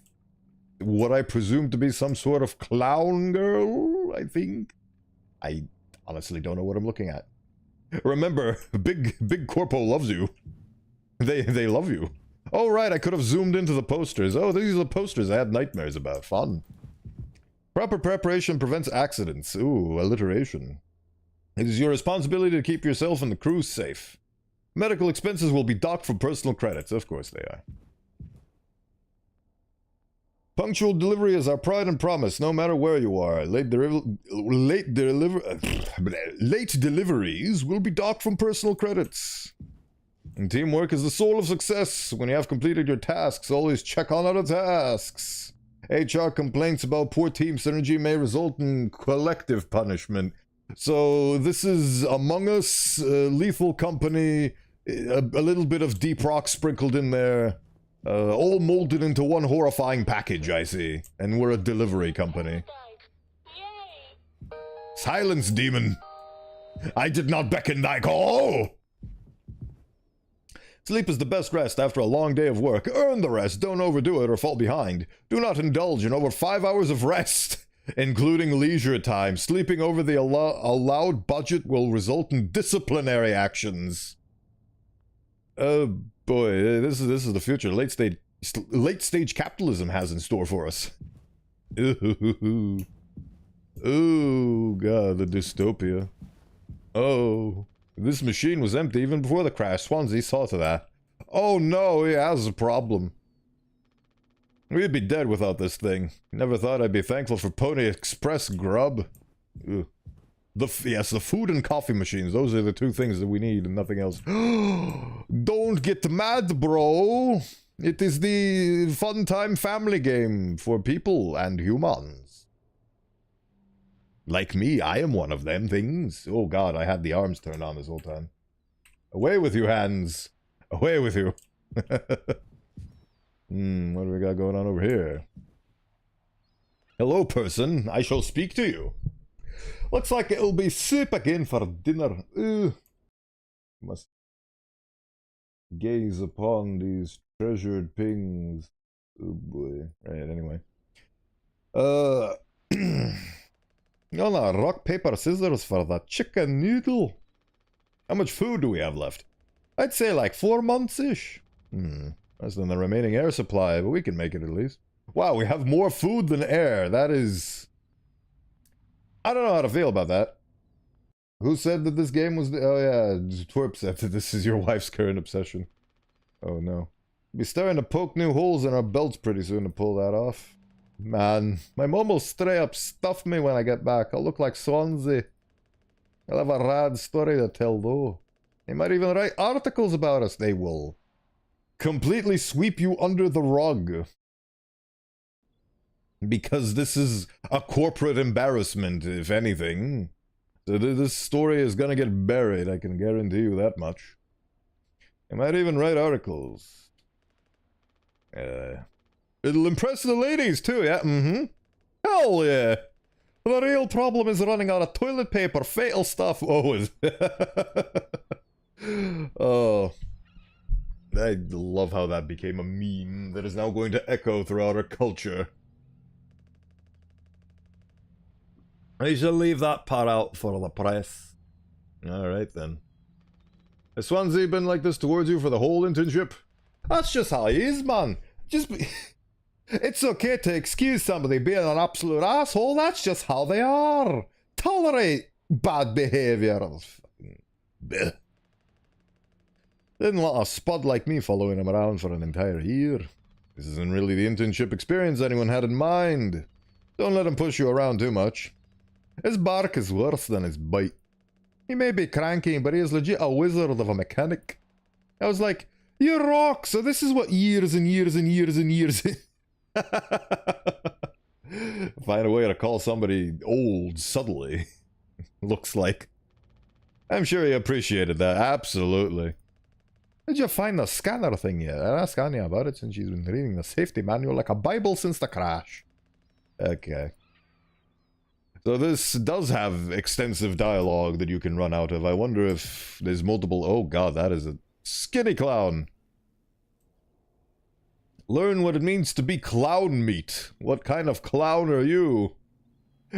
what I presume to be some sort of clown girl, I think? I honestly don't know what I'm looking at. Remember, Big Corpo loves you. They love you. Oh, right, I could have zoomed into the posters. Oh, these are the posters I had nightmares about. Fun. Proper preparation prevents accidents. Ooh, alliteration. It is your responsibility to keep yourself and the crew safe. Medical expenses will be docked from personal credits. Of course they are. Punctual delivery is our pride and promise, no matter where you are. Late deliveries will be docked from personal credits. And teamwork is the soul of success. When you have completed your tasks, always check on other tasks. HR complaints about poor team synergy may result in collective punishment. So this is Among Us, Lethal Company, a little bit of Deep Rock sprinkled in there. All molded into one horrifying package, I see. And we're a delivery company. Silence, demon! I did not beckon thy call! Sleep is the best rest after a long day of work. Earn the rest, don't overdo it or fall behind. Do not indulge in over 5 hours of rest, including leisure time. Sleeping over the allowed budget will result in disciplinary actions. Oh boy, this is the future late stage capitalism has in store for us. Ooh. Ooh, God, the dystopia. Oh, this machine was empty even before the crash. Swansea saw to that. Oh no, he has a problem. We'd be dead without this thing. Never thought I'd be thankful for Pony Express grub. Ugh. Yes, the food and coffee machines. Those are the two things that we need and nothing else. Don't get mad, bro. It is the fun time family game for people and humans. Like me, I am one of them things. Oh god, I had the arms turned on this whole time. Away with you, hands. Away with you. What do we got going on over here? Hello, person. I shall speak to you. Looks like it'll be soup again for dinner. Must gaze upon these treasured pings. Oh boy. Right, anyway. No, rock, paper, scissors for that chicken noodle. How much food do we have left? I'd say like 4 months-ish. Less than the remaining air supply, but we can make it at least. Wow, we have more food than air. That is... I don't know how to feel about that. Who said that this game was... Oh yeah, Twerp said that this is your wife's current obsession. Oh no. Be starting to poke new holes in our belts pretty soon to pull that off. Man, my mom will straight up stuff me when I get back. I'll look like Swansea. I'll have a rad story to tell though. They might even write articles about us. They will completely sweep you under the rug. Because this is a corporate embarrassment, if anything. So this story is gonna get buried, I can guarantee you that much. I might even write articles. It'll impress the ladies too, yeah? Mm-hmm. Hell yeah! The real problem is running out of toilet paper, fatal stuff. Oh, oh. I love how that became a meme that is now going to echo throughout our culture. I shall leave that part out for the press. Alright then. Has Swansea been like this towards you for the whole internship? That's just how he is, man. Just be... It's okay to excuse somebody being an absolute asshole. That's just how they are. Tolerate bad behavior. Didn't want a spud like me following him around for an entire year. This isn't really the internship experience anyone had in mind. Don't let him push you around too much. His bark is worse than his bite. He may be cranky, but he is legit a wizard of a mechanic. I was like, you rock, so this is what years and years and years and years... Find a way to call somebody old subtly. Looks like. I'm sure he appreciated that, absolutely. Did you find the scanner thing yet? I asked Anya about it since she's been reading the safety manual like a Bible since the crash. Okay. So this does have extensive dialogue that you can run out of. I wonder if there's multiple... Oh god, that is a skinny clown. Learn what it means to be clown meat. What kind of clown are you?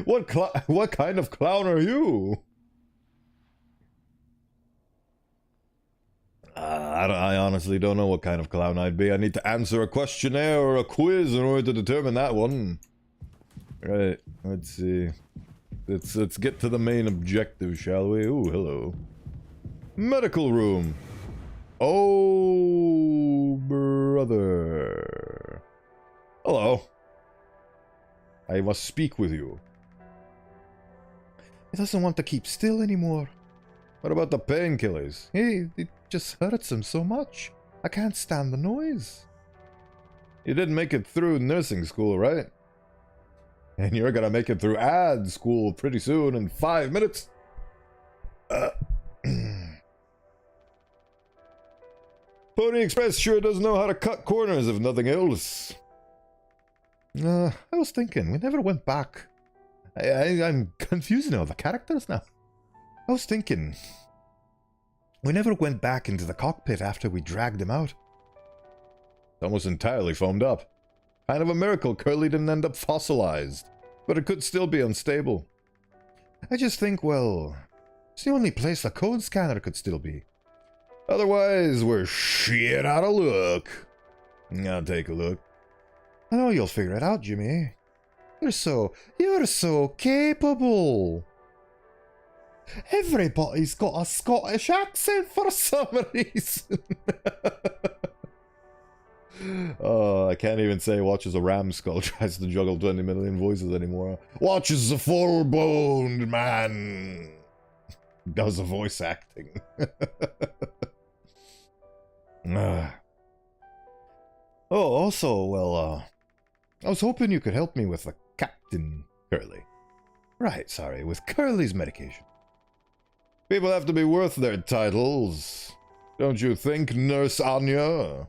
What kind of clown are you? I honestly don't know what kind of clown I'd be. I need to answer a questionnaire or a quiz in order to determine that one. Right, let's see. Let's get to the main objective, shall we? Ooh, hello. Medical room. Oh, brother. Hello. I must speak with you. He doesn't want to keep still anymore. What about the painkillers? It just hurts him so much. I can't stand the noise. You didn't make it through nursing school, right? And you're gonna make it through ad school pretty soon in 5 minutes. Pony Express sure does know how to cut corners, if nothing else. I was thinking, we never went back. I'm confusing all the characters now. I was thinking, we never went back into the cockpit after we dragged him out. It's almost entirely foamed up. Kind of a miracle Curly didn't end up fossilized, but it could still be unstable. I just think, well, it's the only place the code scanner could still be. Otherwise, we're shit out of luck. I'll take a look. I know you'll figure it out, Jimmy. You're so capable. Everybody's got a Scottish accent for some reason. Oh, I can't even say watches a ram skull tries to juggle 20 million voices anymore. Watches a full-boned man. Does the voice acting. Oh, also, well, I was hoping you could help me with the Captain Curly. Right, sorry, with Curly's medication. People have to be worth their titles. Don't you think, Nurse Anya?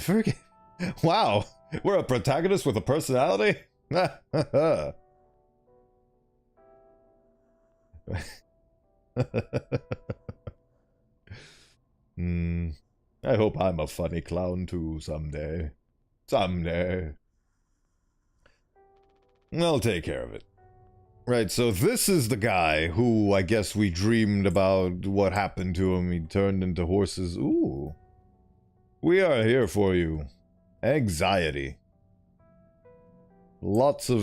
Forget. Wow, we're a protagonist with a personality? I hope I'm a funny clown too someday. Someday. I'll take care of it. Right, so this is the guy who I guess we dreamed about what happened to him. He turned into horses. Ooh. We are here for you. Anxiety. Lots of...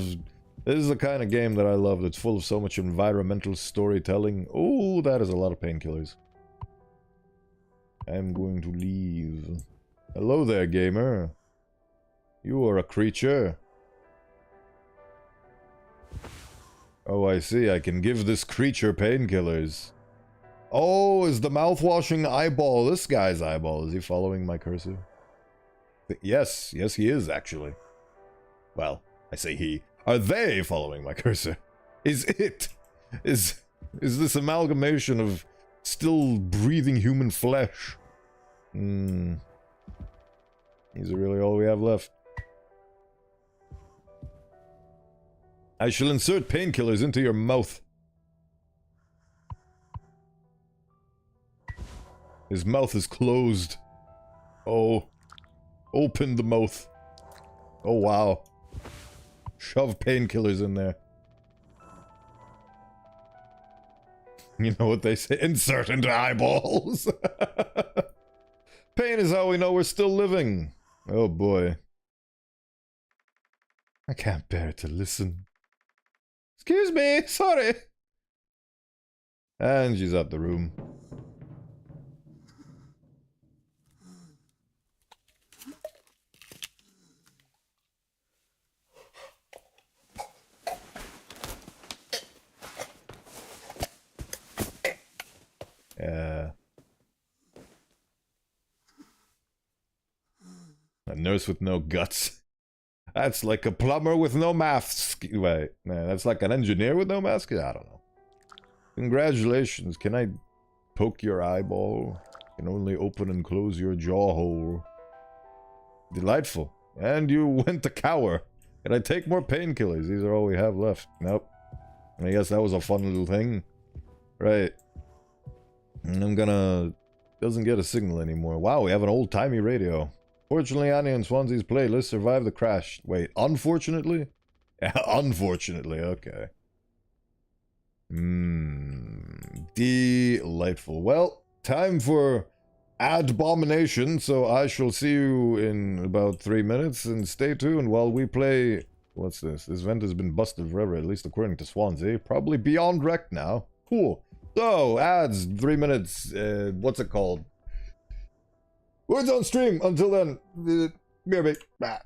This is the kind of game that I love that's full of so much environmental storytelling. Oh, that is a lot of painkillers. I'm going to leave. Hello there, gamer. You are a creature. Oh, I see. I can give this creature painkillers. Oh, is the mouthwashing eyeball this guy's eyeball? Is he following my cursor? Yes. Yes, he is, actually. Well, I say he. Are they following my cursor? Is it? Is is this amalgamation of still breathing human flesh. These are really all we have left. I shall insert painkillers into your mouth. His mouth is closed. Oh. Open the mouth. Oh, wow. Shove painkillers in there. You know what they say? Insert into eyeballs. Pain is how we know we're still living. Oh, boy. I can't bear to listen. Excuse me, sorry. And she's out the room. A nurse with no guts. That's like a plumber with no maths. Wait, no, that's like an engineer with no maths? I don't know. Congratulations, can I poke your eyeball? Can only open and close your jaw hole. Delightful. And you went to cower. Can I take more painkillers? These are all we have left. Nope. I guess that was a fun little thing. Right. And I'm gonna... Doesn't get a signal anymore. Wow, we have an old-timey radio. Fortunately, Annie and Swansea's playlist survived the crash. Wait, unfortunately? Unfortunately, okay. Delightful. Well, time for Adbomination, so I shall see you in about 3 minutes, and stay tuned while we play... What's this? This vent has been busted forever, at least according to Swansea. Probably beyond wrecked now. Cool. So, ads, 3 minutes, what's it called? Words on stream. Until then, bye.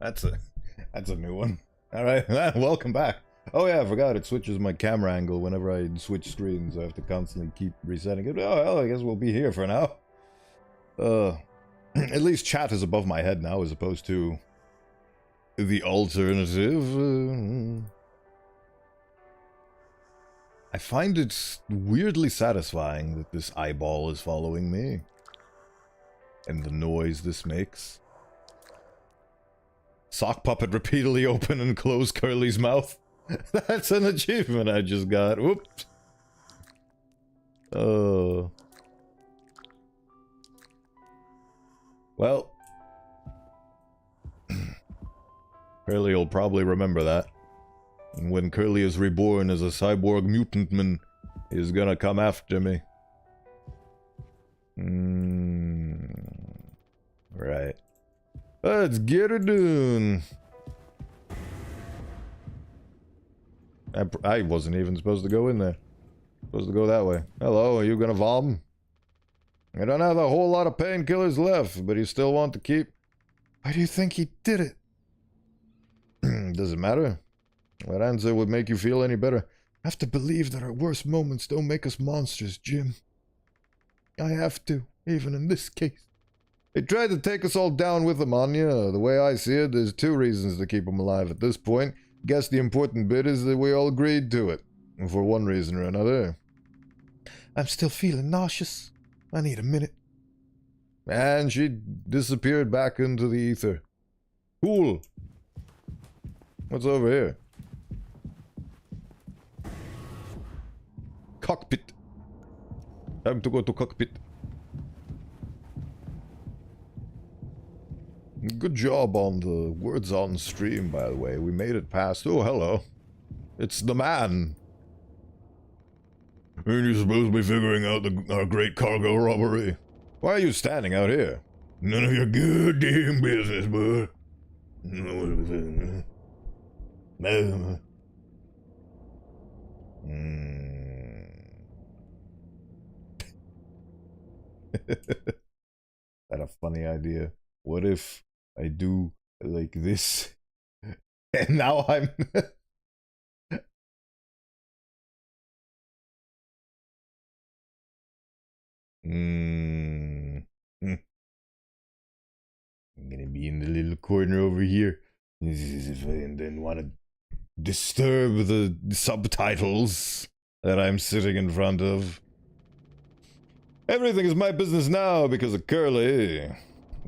That's a new one. Alright, welcome back. Oh yeah, I forgot it switches my camera angle whenever I switch screens. I have to constantly keep resetting it. Oh, well, I guess we'll be here for now. At least chat is above my head now as opposed to the alternative. I find it weirdly satisfying that this eyeball is following me. And the noise this makes. Sock puppet repeatedly open and close Curly's mouth. That's an achievement I just got. Whoops. Well. Curly will probably remember that. And when Curly is reborn as a cyborg mutant man, he's gonna come after me. Right. Let's get her done. I wasn't even supposed to go in there. Supposed to go that way. Hello, are you gonna vom? I don't have a whole lot of painkillers left, but you still want to keep... Why do you think he did it? Does it matter? What answer would make you feel any better? I have to believe that our worst moments don't make us monsters, Jim. I have to, even in this case. They tried to take us all down with them, Anya. The way I see it, there's two reasons to keep them alive at this point. Guess the important bit is that we all agreed to it. For one reason or another. I'm still feeling nauseous. I need a minute. And she disappeared back into the ether. Cool. What's over here? Cockpit. Time to go to cockpit. Good job on the words on stream, by the way. We made it past... Oh, hello. It's the man. Ain't you supposed to be figuring out our great cargo robbery? Why are you standing out here? None of your goddamn business, bud. No. That a funny idea. What if I do like this and now I'm I'm gonna be in the little corner over here and then want to disturb the subtitles that I'm sitting in front of. Everything is my business now because of Curly.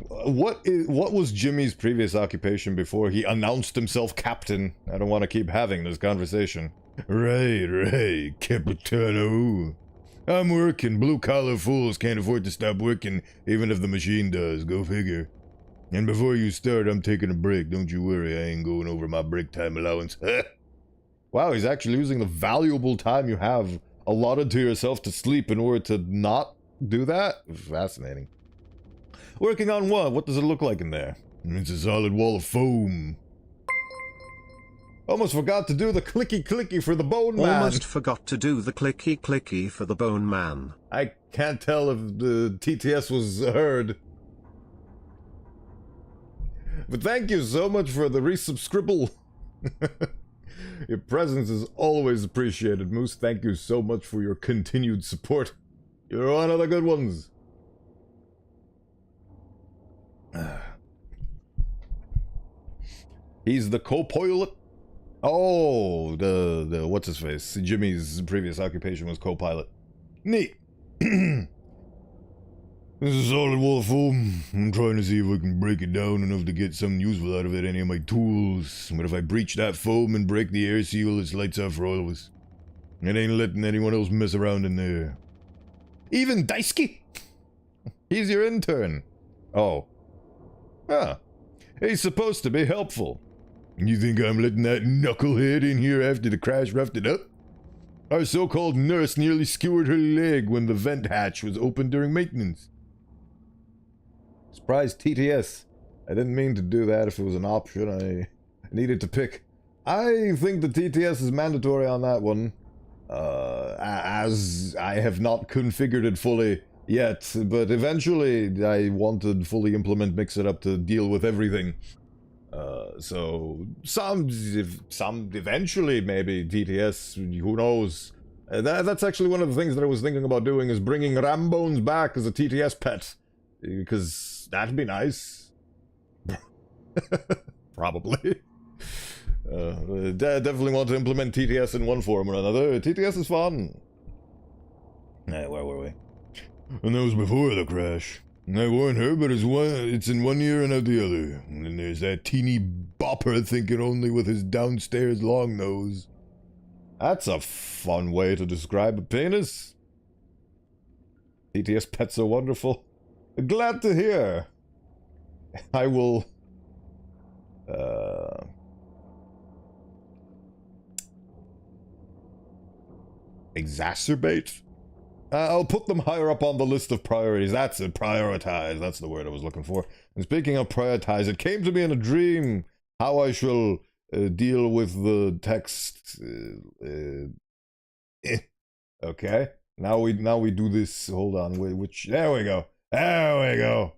What was Jimmy's previous occupation before he announced himself captain? I don't want to keep having this conversation. Right, Capitano. I'm working. Blue-collar fools can't afford to stop working, even if the machine does. Go figure. And before you start, I'm taking a break. Don't you worry, I ain't going over my break time allowance. Wow, he's actually using the valuable time you have allotted to yourself to sleep in order to not do that? Fascinating. Working on what? What does it look like in there? It's a solid wall of foam. Almost forgot to do the clicky for the bone man. Almost forgot to do the clicky for the bone man. I can't tell if the TTS was heard. But thank you so much for the resubscribe. Your presence is always appreciated, Moose. Thank you so much for your continued support. You're one of the good ones. He's the co-pilot. Oh, the what's his face? Jimmy's previous occupation was co-pilot. Neat. This is a solid wall of foam. I'm trying to see if I can break it down enough to get something useful out of it, any of my tools. But if I breach that foam and break the air seal, it's lights out for all of us. It ain't letting anyone else mess around in there. Even Daisuke? He's your intern. Oh. Huh. He's supposed to be helpful. You think I'm letting that knucklehead in here after the crash roughed it up? Our so-called nurse nearly skewered her leg when the vent hatch was opened during maintenance. Surprise TTS. I didn't mean to do that if it was an option. I needed to pick. I think the TTS is mandatory on that one. As I have not configured it fully yet, but eventually I want to fully implement Mix It Up to deal with everything. So some eventually maybe TTS, who knows? That's actually one of the things that I was thinking about doing, is bringing Rambones back as a TTS pet, because that'd be nice. Probably. Definitely want to implement TTS in one form or another. TTS is fun. Where were we? And that was before the crash. I warned her, but it's in one ear and out the other. And then there's that teeny bopper thinking only with his downstairs long nose. That's a fun way to describe a penis. TTS pets are wonderful. Glad to hear. I will... exacerbate? I'll put them higher up on the list of priorities. That's it. Prioritize. That's the word I was looking for. And speaking of prioritize, it came to me in a dream how I shall deal with the text. Okay. Now we do this. Hold on. Which? There we go. There we go.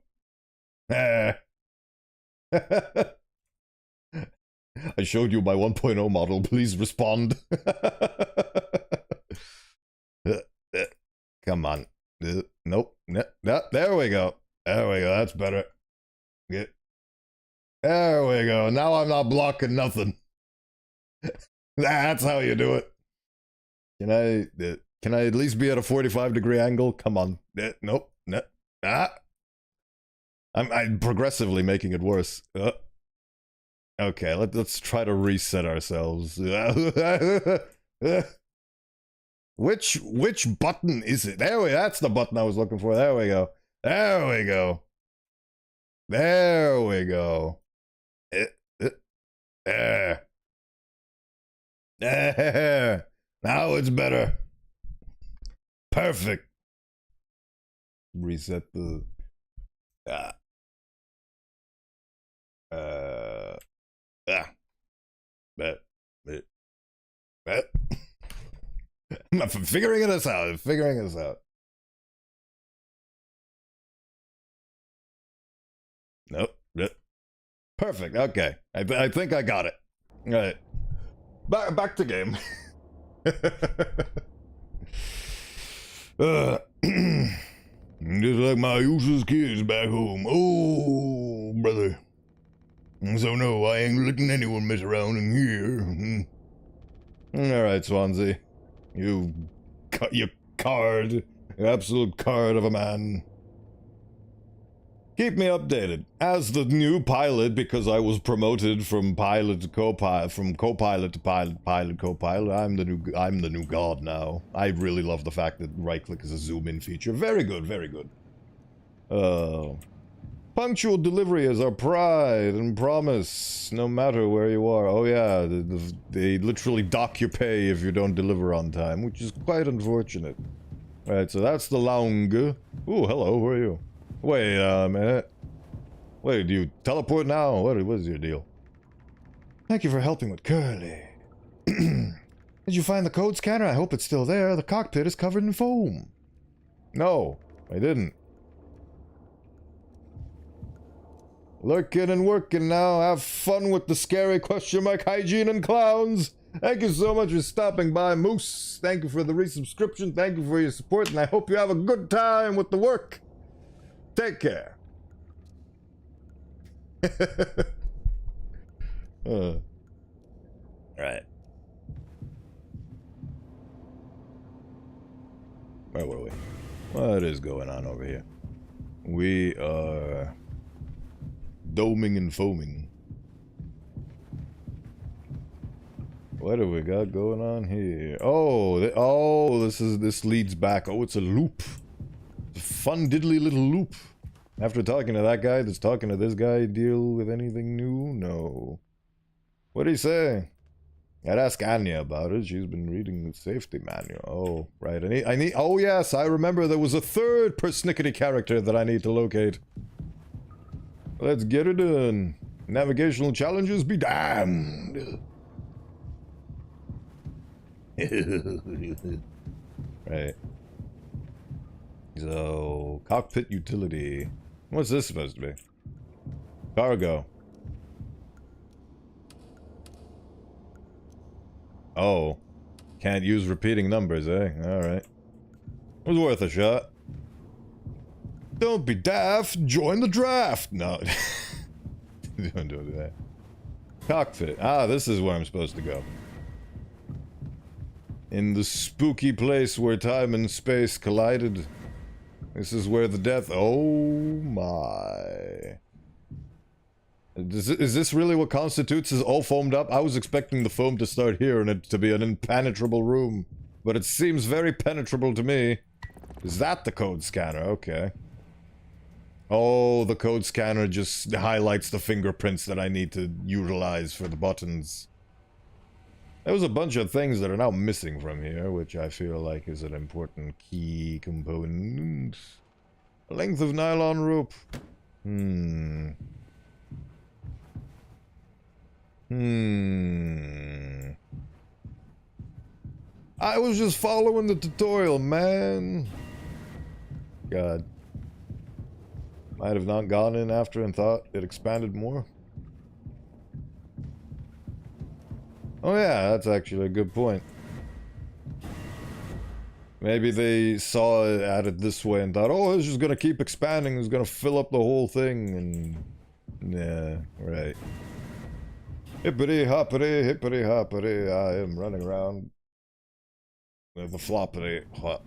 I showed you my 1.0 model. Please respond. Come on. Nope. There we go. There we go. That's better. There we go. Now I'm not blocking nothing. That's how you do it. Can I at least be at a 45-degree angle? Come on. Nope. No. I'm progressively making it worse. Okay, let's try to reset ourselves. Which button is it? That's the button I was looking for. There we go. There we go. There we go. There. There. Now it's better. Perfect. Reset the... I'm figuring this out. Nope. Perfect. Okay. I think I got it. All right. Back to game. Just like my useless kids back home. Oh, brother. So no, I ain't letting anyone mess around in here. All right, Swansea. You card. You absolute card of a man. Keep me updated. As the new pilot, because I was promoted from pilot to co-pilot, from co-pilot to pilot co-pilot, I'm the new god now. I really love the fact that right-click is a zoom-in feature. Very good, very good. Punctual delivery is our pride and promise, no matter where you are. Oh yeah, they literally dock your pay if you don't deliver on time, which is quite unfortunate. Right, so that's the lounge. Ooh, hello, who are you? Wait a minute. Wait, do you teleport now? What is your deal? Thank you for helping with Curly. Did you find the code scanner? I hope it's still there. The cockpit is covered in foam. No, I didn't. Lurking and working now. Have fun with the scary question mark hygiene and clowns. Thank you so much for stopping by, Moose. Thank you for the resubscription. Thank you for your support, and I hope you have a good time with the work. Take care. Right. Where were we? What is going on over here? We are doming and foaming. What do we got going on here? Oh, this leads back. Oh, it's a loop. It's a fun diddly little loop. After talking to that guy that's talking to this guy, deal with anything new? No. What'd he say? I'd ask Anya about it. She's been reading the safety manual. Oh, right. I need. Oh yes, I remember there was a third persnickety character that I need to locate. Let's get it done. Navigational challenges be damned. Right. So, cockpit utility. What's this supposed to be? Cargo. Oh. Can't use repeating numbers, eh? Alright. It was worth a shot. Don't be daft, join the draft! No. Don't do that. Cockpit. Ah, this is where I'm supposed to go. In the spooky place where time and space collided. This is where the death... Oh my... Is this really what constitutes as all foamed up? I was expecting the foam to start here and it to be an impenetrable room. But it seems very penetrable to me. Is that the code scanner? Okay. Oh, the code scanner just highlights the fingerprints that I need to utilize for the buttons. There was a bunch of things that are now missing from here, which I feel like is an important key component. Length of nylon rope. I was just following the tutorial, man. God. Might have not gone in after and thought it expanded more. Oh yeah, that's actually a good point. Maybe they saw it at it this way and thought, oh, it's just gonna keep expanding, it's gonna fill up the whole thing, and... Yeah, right. Hippity hoppity, hippity hoppity, I am running around with the floppity hop.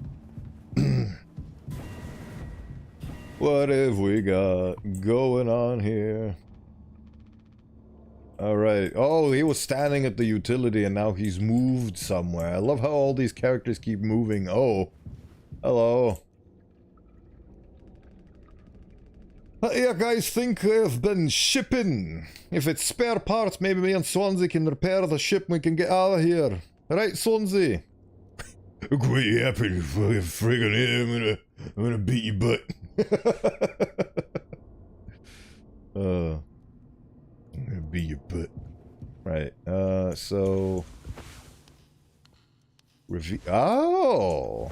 What have we got going on here? Alright. Oh, he was standing at the utility and now he's moved somewhere. I love how all these characters keep moving. Oh. Hello. You guys think I've been shipping? If it's spare parts, maybe me and Swansea can repair the ship and we can get out of here. Right, Swansea? Quit yapping, you fucking friggin' here. I'm gonna beat your butt. I'm gonna beat your butt. Right, so... Oh!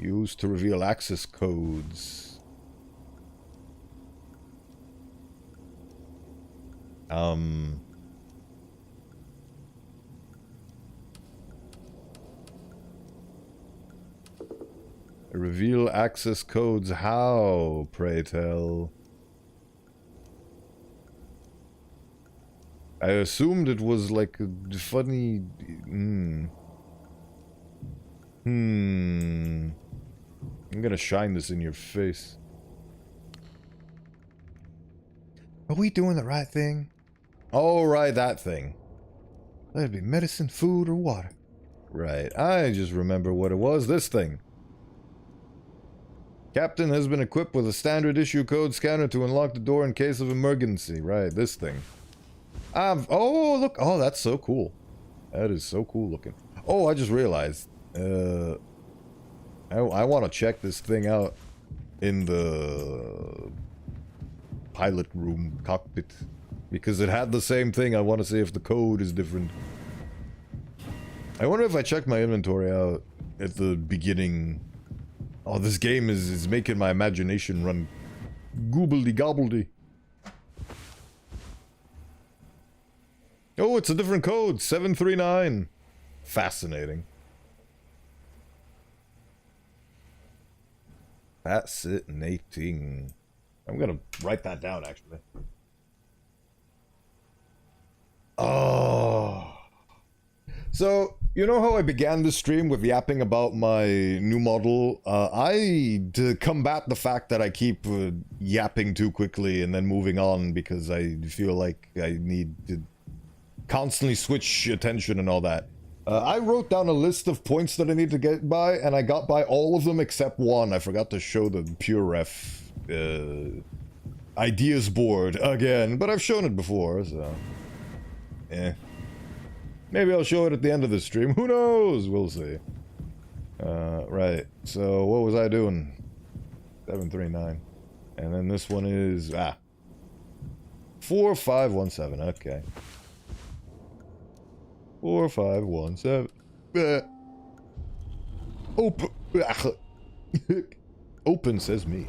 Used to reveal access codes. Reveal access codes how, pray tell? I assumed it was like a funny... I'm gonna shine this in your face. Are we doing the right thing? Oh, right, that thing. That'd be medicine, food, or water. Right, I just remember what it was. This thing. Captain has been equipped with a standard issue code scanner to unlock the door in case of emergency. Right, this thing. Oh, look. Oh, that's so cool. That is so cool looking. Oh, I just realized. I want to check this thing out in the pilot room cockpit. Because it had the same thing. I want to see if the code is different. I wonder if I check my inventory out at the beginning. Oh, this game is making my imagination run goobly-gobbledy. Oh, it's a different code. 739. Fascinating. Fascinating. I'm gonna write that down, actually. Oh. So, you know how I began the stream with yapping about my new model? To combat the fact that I keep yapping too quickly and then moving on because I feel like I need to constantly switch attention and all that. I wrote down a list of points that I need to get by, and I got by all of them except one. I forgot to show the pure ref ideas board again, but I've shown it before, so... Eh. Maybe I'll show it at the end of the stream. Who knows? We'll see. Right. So, what was I doing? 739. And then this one is... 4517. Okay. 4517. Open. Open, says me.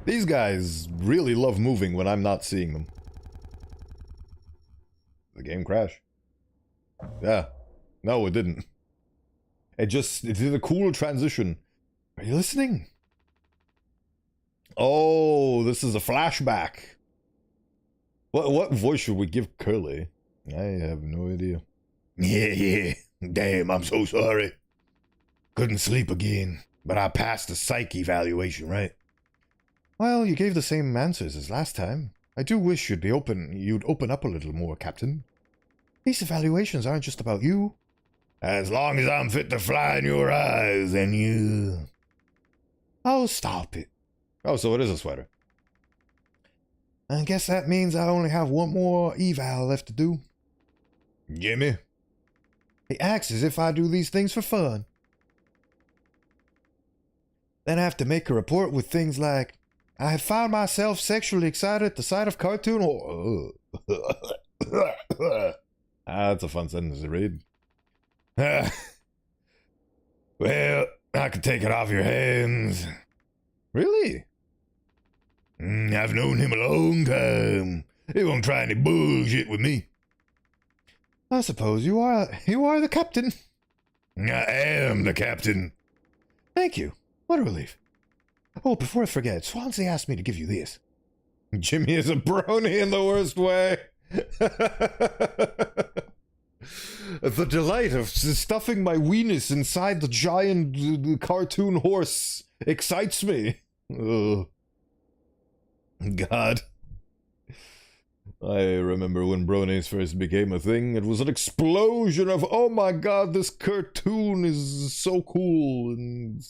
These guys really love moving when I'm not seeing them. The game crashed. Yeah. No, it didn't. It did a cool transition. Are you listening? Oh, this is a flashback. What voice should we give Curly? I have no idea. Yeah. Damn, I'm so sorry. Couldn't sleep again, but I passed the psych evaluation, right? Well, you gave the same answers as last time. I do wish you'd open up a little more, Captain. These evaluations aren't just about you. As long as I'm fit to fly in your eyes, and you... Oh, stop it. Oh, so it is a sweater. I guess that means I only have one more eval left to do. Jimmy? He acts as if I do these things for fun. Then I have to make a report with things like, I have found myself sexually excited at the sight of cartoon or... That's a fun sentence to read. Well, I can take it off your hands. Really? I've known him a long time. He won't try any bullshit with me. I suppose you are the captain. I am the captain. Thank you. What a relief. Oh, before I forget, Swansea asked me to give you this. Jimmy is a brony in the worst way. The delight of stuffing my weenus inside the giant cartoon horse excites me. Ugh. God. I remember when bronies first became a thing. It was an explosion of, oh my god, this cartoon is so cool. And...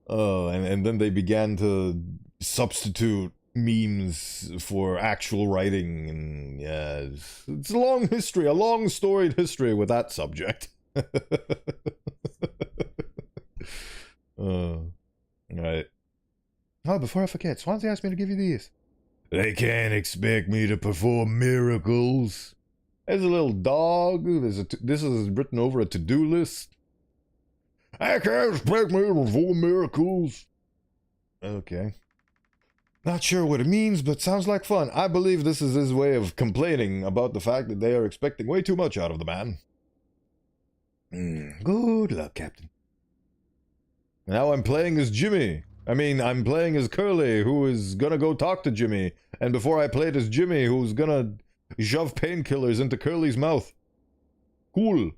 oh, and then they began to substitute memes for actual writing, and yeah, it's a long history, a long storied history with that subject. Right. Oh, before I forget, Swansea asked me to give you these. They can't expect me to perform miracles. There's a little dog. This is written over a to-do list. I can't expect me to perform miracles. Okay. Not sure what it means, but sounds like fun. I believe this is his way of complaining about the fact that they are expecting way too much out of the man. Good luck, Captain. Now I'm playing as Jimmy. I'm playing as Curly, who is gonna go talk to Jimmy. And before I played as Jimmy, who's gonna shove painkillers into Curly's mouth. Cool.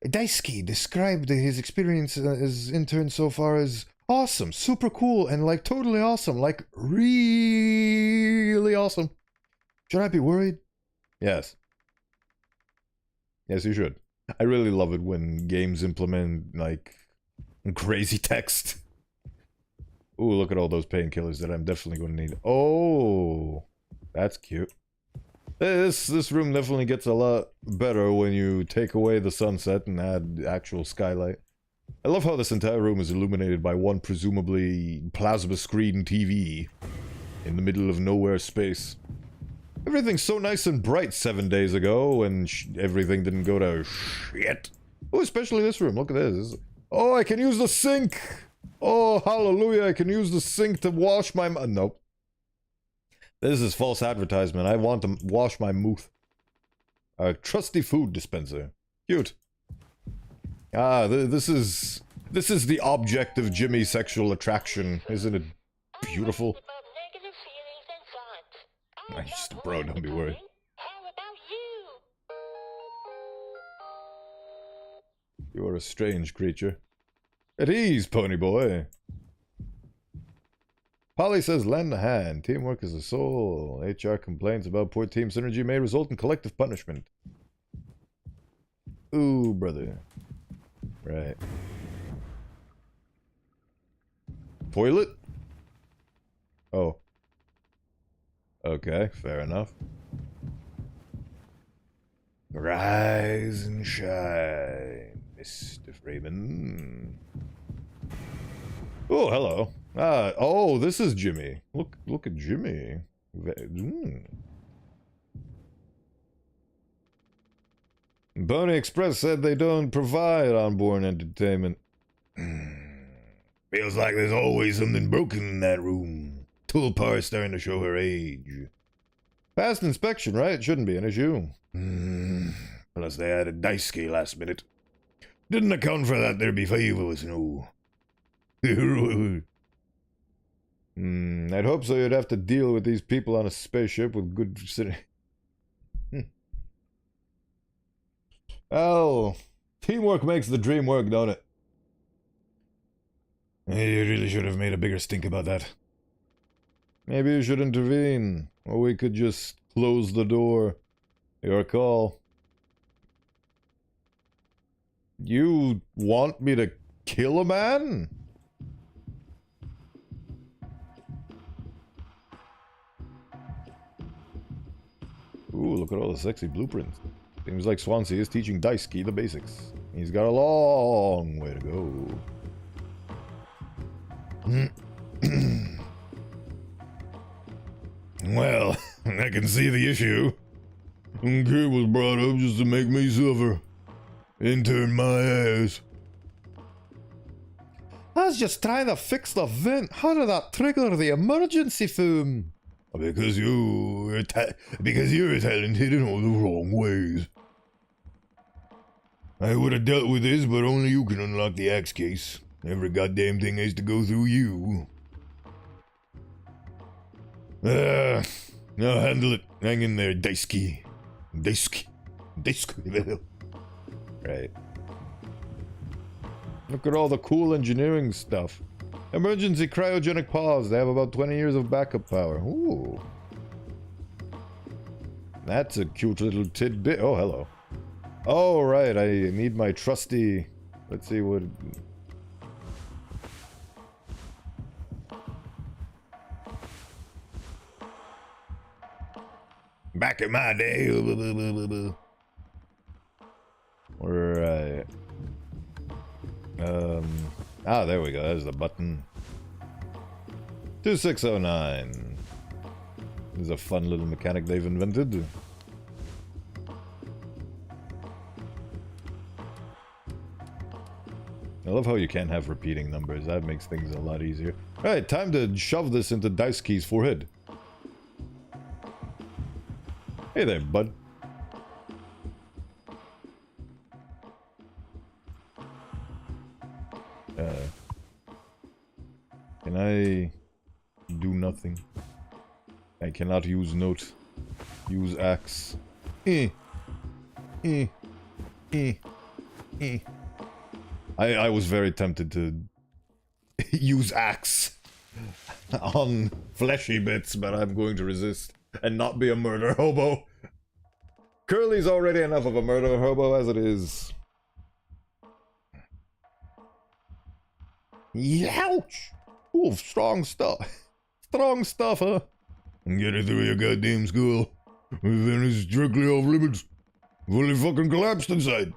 Daisuke described his experience as intern so far as awesome, super cool, and like totally awesome, like really awesome. Should I be worried? Yes. Yes, you should. I really love it when games implement, like, crazy text. Ooh, look at all those painkillers that I'm definitely going to need. Oh, that's cute. This room definitely gets a lot better when you take away the sunset and add actual skylight. I love how this entire room is illuminated by one presumably plasma screen TV in the middle of nowhere space. Everything's so nice and bright 7 days ago, and everything didn't go to shit. Oh, especially this room. Look at this. Oh, I can use the sink. Oh, hallelujah. I can use the sink to wash my... Nope. This is false advertisement. I want to wash my mouth. A trusty food dispenser. Cute. Ah, this is the object of Jimmy's sexual attraction. Isn't it beautiful? I'm just a bro, don't be worried. How about you? You are a strange creature. At ease, pony boy. Polly says lend a hand. Teamwork is the soul. HR complains about poor team synergy may result in collective punishment. Ooh, brother. Right. Toilet? Oh. Okay, fair enough. Rise and shine, Mr. Freeman. Oh, hello. Oh, this is Jimmy. Look at Jimmy. Pony Express said they don't provide onboard entertainment. Feels like there's always something broken in that room. Tulpar's starting to show her age. Past inspection, right? It shouldn't be an issue. Plus they added dice key last minute. Didn't account for that there before was no. I'd hope so. You'd have to deal with these people on a spaceship with good city. Oh, teamwork makes the dream work, don't it? You really should have made a bigger stink about that. Maybe you should intervene, or we could just close the door. Your call. You want me to kill a man? Ooh, look at all the sexy blueprints. Seems like Swansea is teaching Daisuke the basics. He's got a long way to go. Well, I can see the issue. Kid was brought up just to make me suffer. Intern my ass. I was just trying to fix the vent. How did that trigger the emergency foom? Because you're talented in all the wrong ways. I would have dealt with this, but only you can unlock the axe case. Every goddamn thing has to go through you. I'll handle it. Hang in there, Daisuke. Daisuke. Right. Look at all the cool engineering stuff. Emergency cryogenic pause. They have about 20 years of backup power. Ooh. That's a cute little tidbit. Oh, hello. Oh, right. I need my trusty... Let's see what... Back in my day. Right. There we go. There's the button. 2609. This is a fun little mechanic they've invented. I love how you can't have repeating numbers. That makes things a lot easier. Alright, time to shove this into Daisuke's forehead. Hey there, bud. Can I do nothing? I cannot use note. Use axe. I was very tempted to use axe on fleshy bits, but I'm going to resist and not be a murder hobo. Curly's already enough of a murder hobo as it is. Ouch! Ooh, strong stuff. Strong stuff, huh? Get it through your goddamn skull. Then it's strictly off limits. Fully fucking collapsed inside.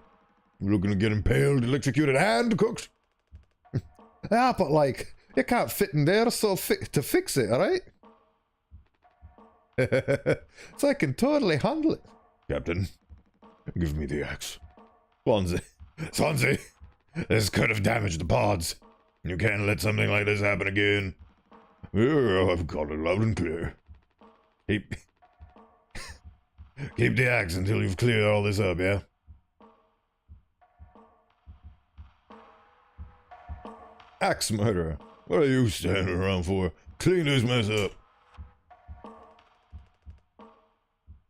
You're looking to get impaled, electrocuted, and cooked. Yeah, but like, you can't fit in there, so to fix it, alright? So I can totally handle it. Captain, give me the axe. Swansea, this could have damaged the pods. You can't let something like this happen again. Yeah, I've got it loud and clear. Keep the axe until you've cleared all this up, yeah? Axe murderer. What are you standing around for? Clean this mess up.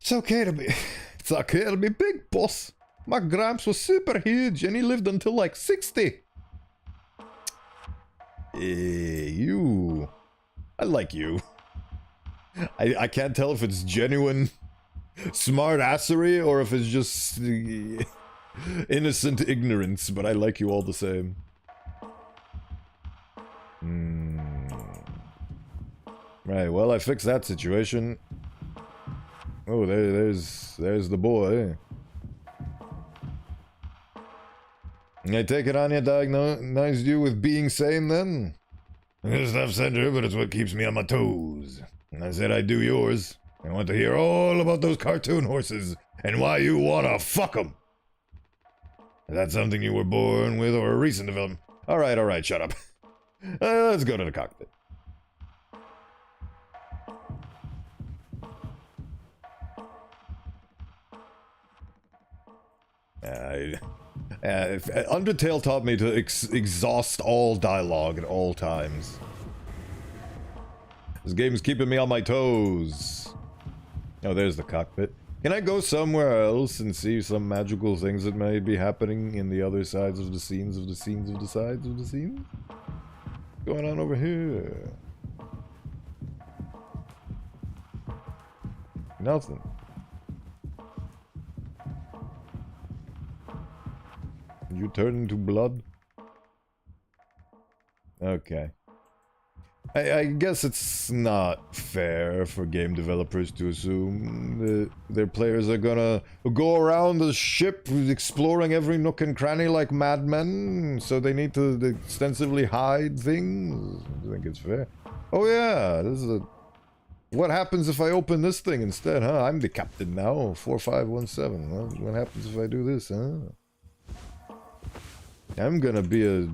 It's okay to be big, boss. My Gramps was super huge and he lived until like 60. You. I like you. I can't tell if it's genuine smart assery or if it's just innocent ignorance, but I like you all the same. Right, well, I fixed that situation. Oh, there's the boy. I take it Anya diagnosed you with being sane then? Good stuff, Center, but it's what keeps me on my toes. I said I'd do yours. I want to hear all about those cartoon horses and why you wanna fuck them. Is that something you were born with or a recent development? Alright, shut up. Let's go to the cockpit. Undertale taught me to exhaust all dialogue at all times. This game's keeping me on my toes. Oh, there's the cockpit. Can I go somewhere else and see some magical things that may be happening in the other sides of the scenes of the scenes of the sides of the scenes? What's going on over here? Nothing. You turn into blood? Okay. I guess it's not fair for game developers to assume that their players are gonna go around the ship exploring every nook and cranny like madmen, so they need to extensively hide things. I think it's fair. Oh yeah, this is a... What happens if I open this thing instead, huh? I'm the captain now, 4517. What happens if I do this, huh? I'm gonna be a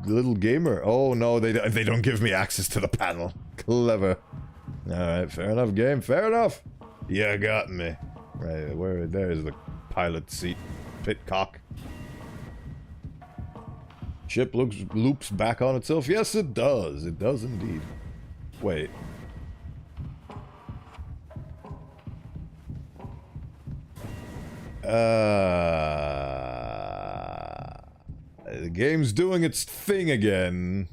little gamer. Oh no, they don't give me access to the panel. Clever. Alright, fair enough, game. Fair enough. You got me. Right, there's the pilot seat. Pitcock. Ship loops back on itself. Yes, it does. It does indeed. Wait. The game's doing its thing again.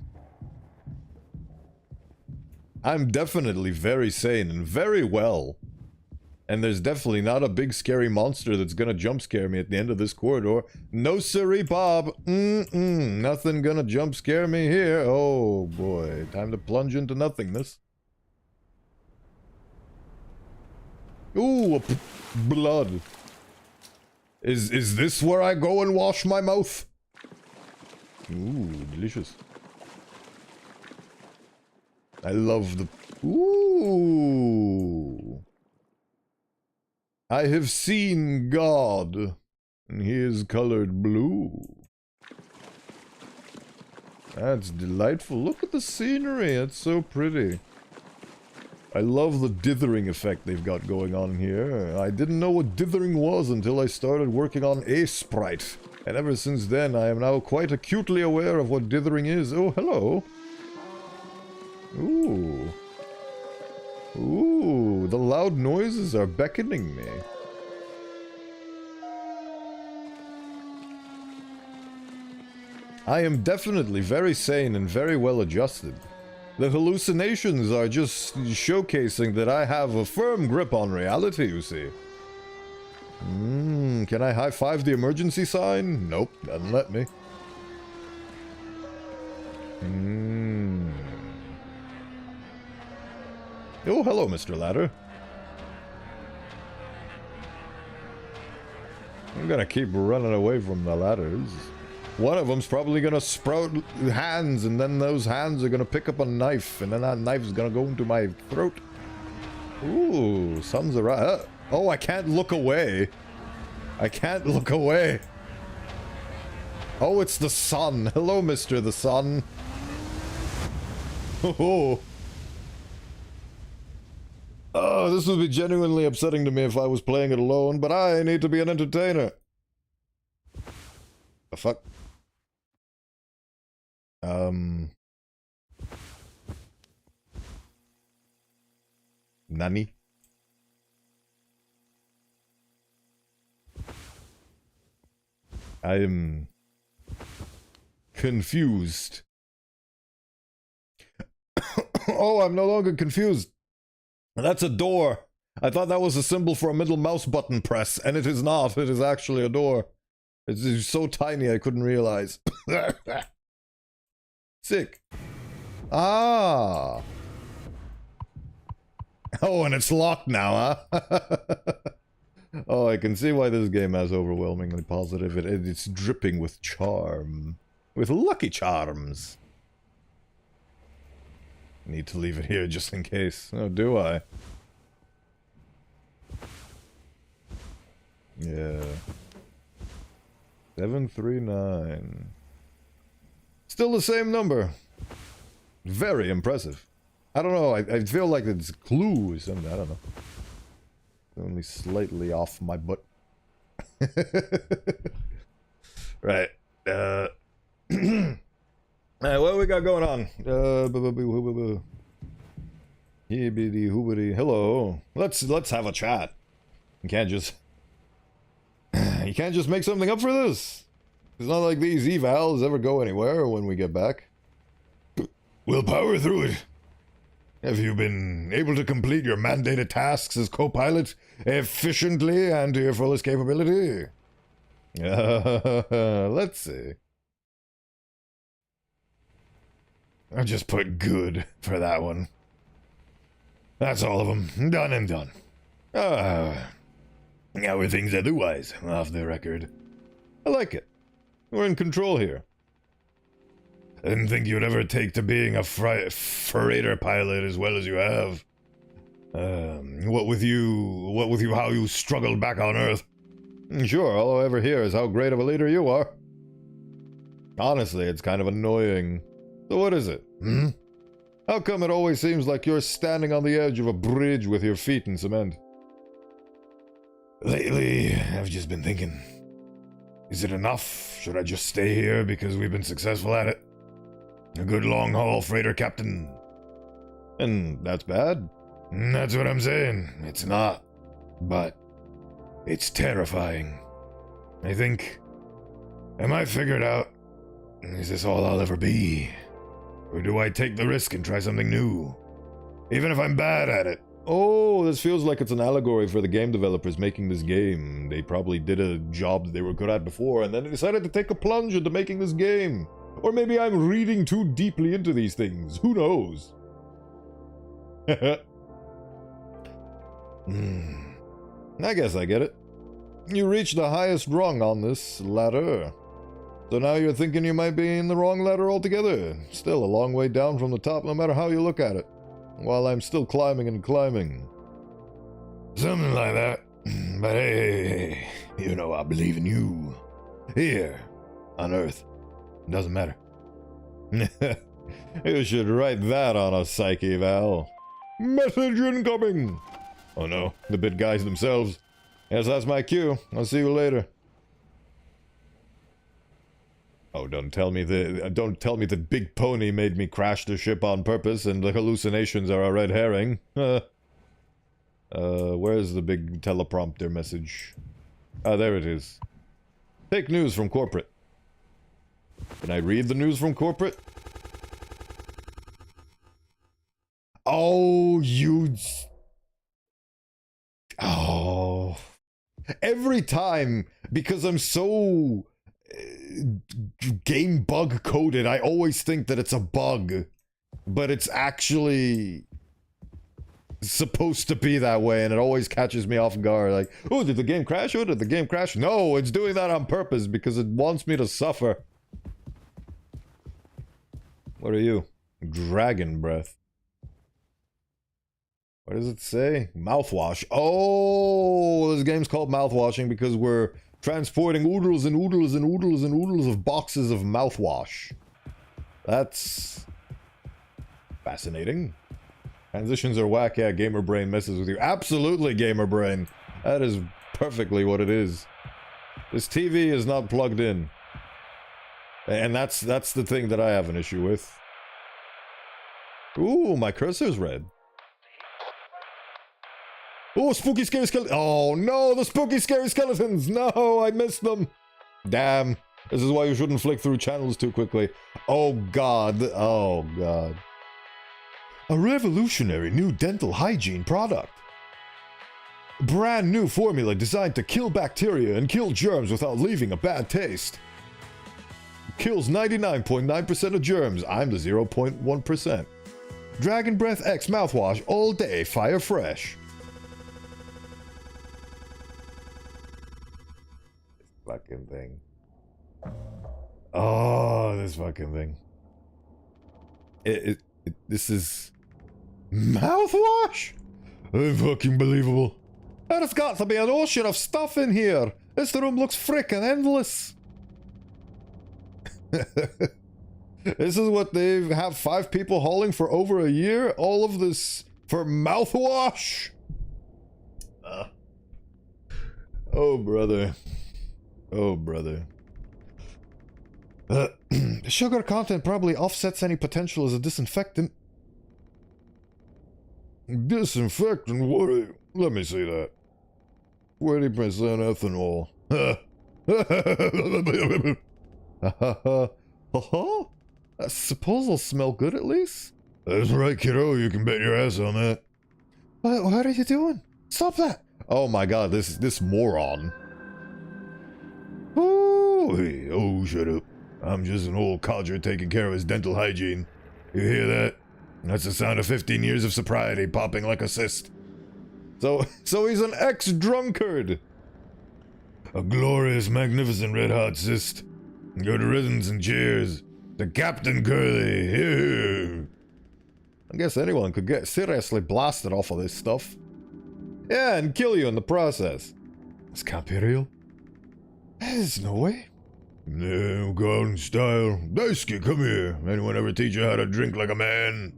I'm definitely very sane and very well. And there's definitely not a big scary monster that's gonna jump scare me at the end of this corridor. No siree, Bob. Nothing gonna jump scare me here. Oh boy, time to plunge into nothingness. Ooh, blood. Is this where I go and wash my mouth? Ooh, delicious. I love the... Ooh. I have seen God, and he is colored blue. That's delightful. Look at the scenery. It's so pretty. I love the dithering effect they've got going on here. I didn't know what dithering was until I started working on a sprite. And ever since then, I am now quite acutely aware of what dithering is. Oh, hello. Ooh. Ooh, the loud noises are beckoning me. I am definitely very sane and very well adjusted. The hallucinations are just showcasing that I have a firm grip on reality, you see. Can I high-five the emergency sign? Nope, doesn't let me. Oh, hello, Mr. Ladder. I'm gonna keep running away from the ladders. One of them's probably gonna sprout hands, and then those hands are gonna pick up a knife, and then that knife's gonna go into my throat. Ooh, sun's around. Oh, I can't look away. I can't look away. Oh, it's the sun. Hello, Mr. the Sun. Oh. Oh, this would be genuinely upsetting to me if I was playing it alone, but I need to be an entertainer. The fuck? Nani? I am confused. Oh, I'm no longer confused. That's a door. I thought that was a symbol for a middle mouse button press, and it is not. It is actually a door. It's so tiny I couldn't realize. Sick. Ah. Oh, and it's locked now, huh? Oh, I can see why this game has overwhelmingly positive. It's dripping with charm. With lucky charms. Need to leave it here just in case. Oh, do I? Yeah. 739. Still the same number. Very impressive. I don't know, I feel like it's clue or something, I don't know. Only slightly off my butt. Right. Alright, what we got going on? Hibbity hoobity. Hello. Let's have a chat. You can't just make something up for this. It's not like these evals ever go anywhere when we get back. We'll power through it. Have you been able to complete your mandated tasks as co-pilot efficiently and to your fullest capability? Let's see. I'll just put good for that one. That's all of them. Done and done. How are things otherwise, off the record? I like it. We're in control here. I didn't think you'd ever take to being a freighter pilot as well as you have. What with you, how you struggled back on Earth? Sure, all I ever hear is how great of a leader you are. Honestly, it's kind of annoying. So what is it, How come it always seems like you're standing on the edge of a bridge with your feet in cement? Lately, I've just been thinking, is it enough? Should I just stay here because we've been successful at it? A good long-haul freighter captain. And that's bad? That's what I'm saying. It's not. But it's terrifying. I think, am I figured out? Is this all I'll ever be? Or do I take the risk and try something new? Even if I'm bad at it. Oh, this feels like it's an allegory for the game developers making this game. They probably did a job that they were good at before, and then they decided to take a plunge into making this game. Or maybe I'm reading too deeply into these things. Who knows? I guess I get it. You reached the highest rung on this ladder. So now you're thinking you might be in the wrong ladder altogether. Still a long way down from the top no matter how you look at it. While I'm still climbing and climbing. Something like that. But hey, you know I believe in you. Here, on Earth. Doesn't matter. You should write that on a psyche eval. Message incoming! Oh no, the big guys themselves. Yes, that's my cue. I'll see you later. Oh, don't tell me that Big Pony made me crash the ship on purpose and the hallucinations are a red herring. Where's the big teleprompter message? Ah, there it is. Take news from corporate. Can I read the news from corporate? Oh, you... Oh... Every time, because I'm so... game bug coded, I always think that it's a bug. But it's actually... supposed to be that way, and it always catches me off guard. Like, oh, did the game crash? Oh, did the game crash? No, it's doing that on purpose because it wants me to suffer. What are you? Dragon breath. What does it say? Mouthwash. Oh, this game's called Mouthwashing because we're transporting oodles and oodles and oodles and oodles of boxes of mouthwash. That's fascinating. Transitions are whack, yeah, gamer brain messes with you. Absolutely, gamer brain. That is perfectly what it is. This TV is not plugged in. And that's the thing that I have an issue with. Ooh, my cursor's red. Oh, spooky scary skeleton. Oh no, the spooky scary skeletons. No, I missed them. Damn. This is why you shouldn't flick through channels too quickly. Oh god. Oh god. A revolutionary new dental hygiene product. Brand new formula designed to kill bacteria and kill germs without leaving a bad taste. Kills 99.9% of germs. I'm the 0.1%. Dragon Breath X mouthwash all day, fire fresh. This fucking thing. Oh, this fucking thing. This is mouthwash? Unfucking believable. There's got to be an ocean of stuff in here. This room looks frickin' endless. This is what they have 5 people hauling for over a year? All of this for mouthwash? Oh, brother. Oh, brother. Sugar content probably offsets any potential as a disinfectant. Disinfectant? What? Let me see that. 20% ethanol. I suppose it'll smell good at least. That's right, kiddo. You can bet your ass on that. What are you doing? Stop that! Oh my god, this moron. Oh, shut up. I'm just an old codger taking care of his dental hygiene. You hear that? That's the sound of 15 years of sobriety popping like a cyst. So he's an ex-drunkard. A glorious, magnificent red-hot cyst. Good riddance and cheers to Captain Curly. Here. I guess anyone could get seriously blasted off of this stuff. Yeah, and kill you in the process. This can't be real. There's no way. No, go out in style. Daisuke, come here. Anyone ever teach you how to drink like a man?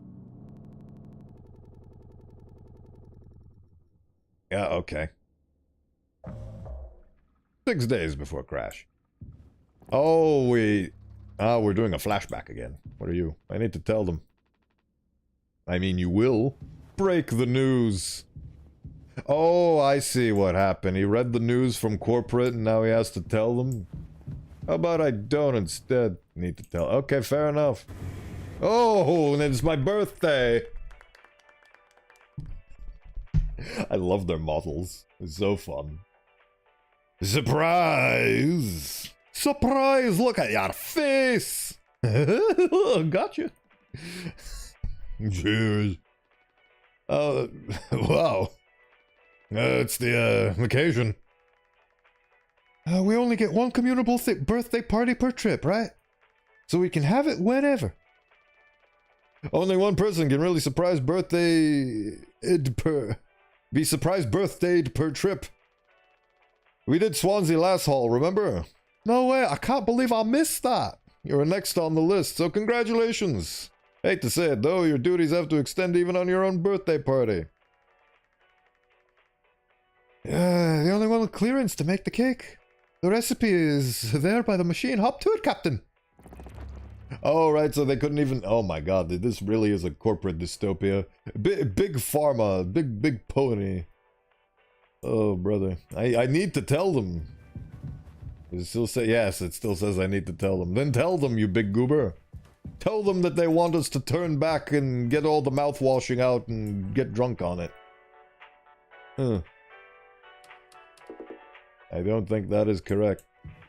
Yeah, okay. 6 days before crash. Oh, we're doing a flashback again. What are you? I need to tell them. I mean, you will. Break the news. Oh, I see what happened. He read the news from corporate and now he has to tell them. How about I don't instead need to tell? Okay, fair enough. Oh, and it's my birthday. I love their models. It's so fun. Surprise! Surprise! Look at your face! Gotcha. Cheers. Wow. It's the occasion. We only get one communal birthday party per trip, right? So we can have it whenever. Only one person can really be surprised birthdayed per trip. We did Swansea last haul, remember? No way, I can't believe I missed that. You're next on the list, so congratulations. Hate to say it though, your duties have to extend even on your own birthday party. The only one with clearance to make the cake. The recipe is there by the machine. Hop to it, Captain. Oh, right, so they couldn't even... Oh my god, this really is a corporate dystopia. Big pharma, big pony. Oh, brother. I need to tell them. Does it still say... Yes, it still says I need to tell them. Then tell them, you big goober. Tell them that they want us to turn back and get all the mouthwashing out and get drunk on it. I don't think that is correct.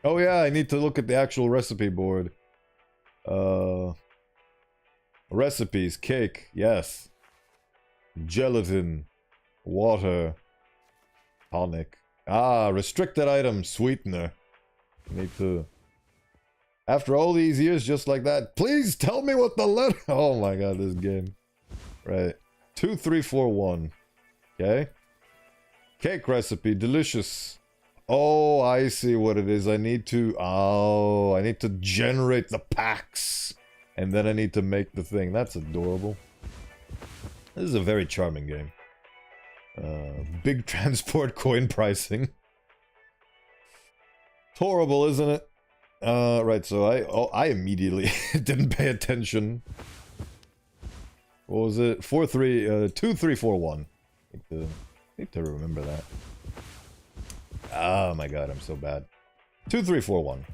Oh yeah, I need to look at the actual recipe board. Recipes, cake, yes. Gelatin, water, tonic. Restricted item, sweetener. Need to... After all these years, just like that, please tell me what the letter... Oh my god, this game. Right. 2, 3, 4, 1. Okay. Cake recipe, delicious. Oh, I see what it is. I need to... Oh, I need to generate the packs. And then I need to make the thing. That's adorable. This is a very charming game. Big transport coin pricing. It's horrible, isn't it? Right, so I immediately didn't pay attention. What was it? 2, 3, 4, 1. Need to remember that. Oh my god, I'm so bad. 2, 3, 4, 1.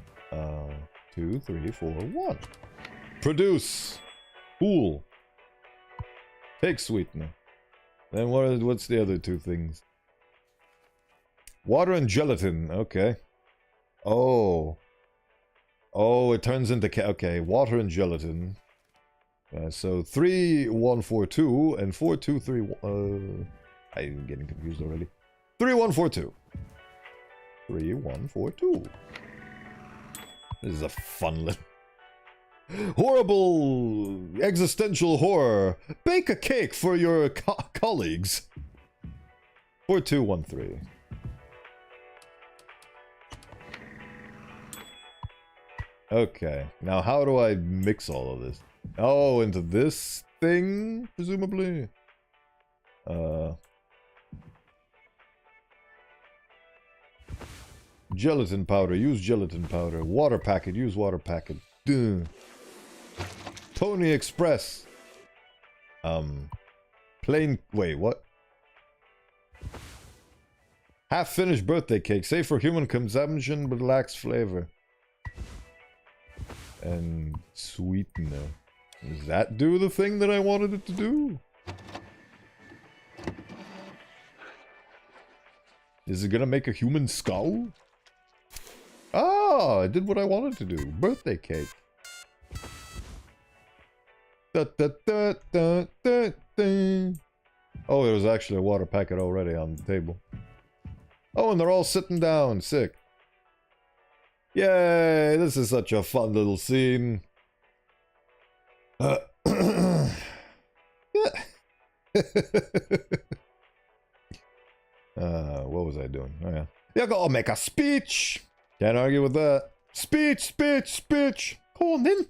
2, 3, 4, 1. Produce. Cool. Take sweetener. Then what's the other two things? Water and gelatin. Okay. Oh. Oh, it turns into... Okay, water and gelatin. So 3, 1, 4, 2, and 4, 2, 3... I'm getting confused already. 3, 1, 4, 2. 3, 1, 4, 2. This is a fun little... Horrible existential horror. Bake a cake for your colleagues. 4, 2, 1, 3. Okay, now how do I mix all of this? Oh, into this thing, presumably? Gelatin powder, use gelatin powder. Water packet, use water packet. Duh. Pony Express. Plain, wait, what? Half-finished birthday cake, safe for human consumption but lacks flavor. And sweetener. Does that do the thing that I wanted it to do? Is it gonna make a human skull? Ah, I did what I wanted to do. Birthday cake. Da, da, da, da, da, da. Oh, there was actually a water packet already on the table. Oh, and they're all sitting down. Sick. Yay, this is such a fun little scene. Yeah. What was I doing? Oh, yeah. You gotta make a speech. Can't argue with that. Speech, speech, speech. Come on then.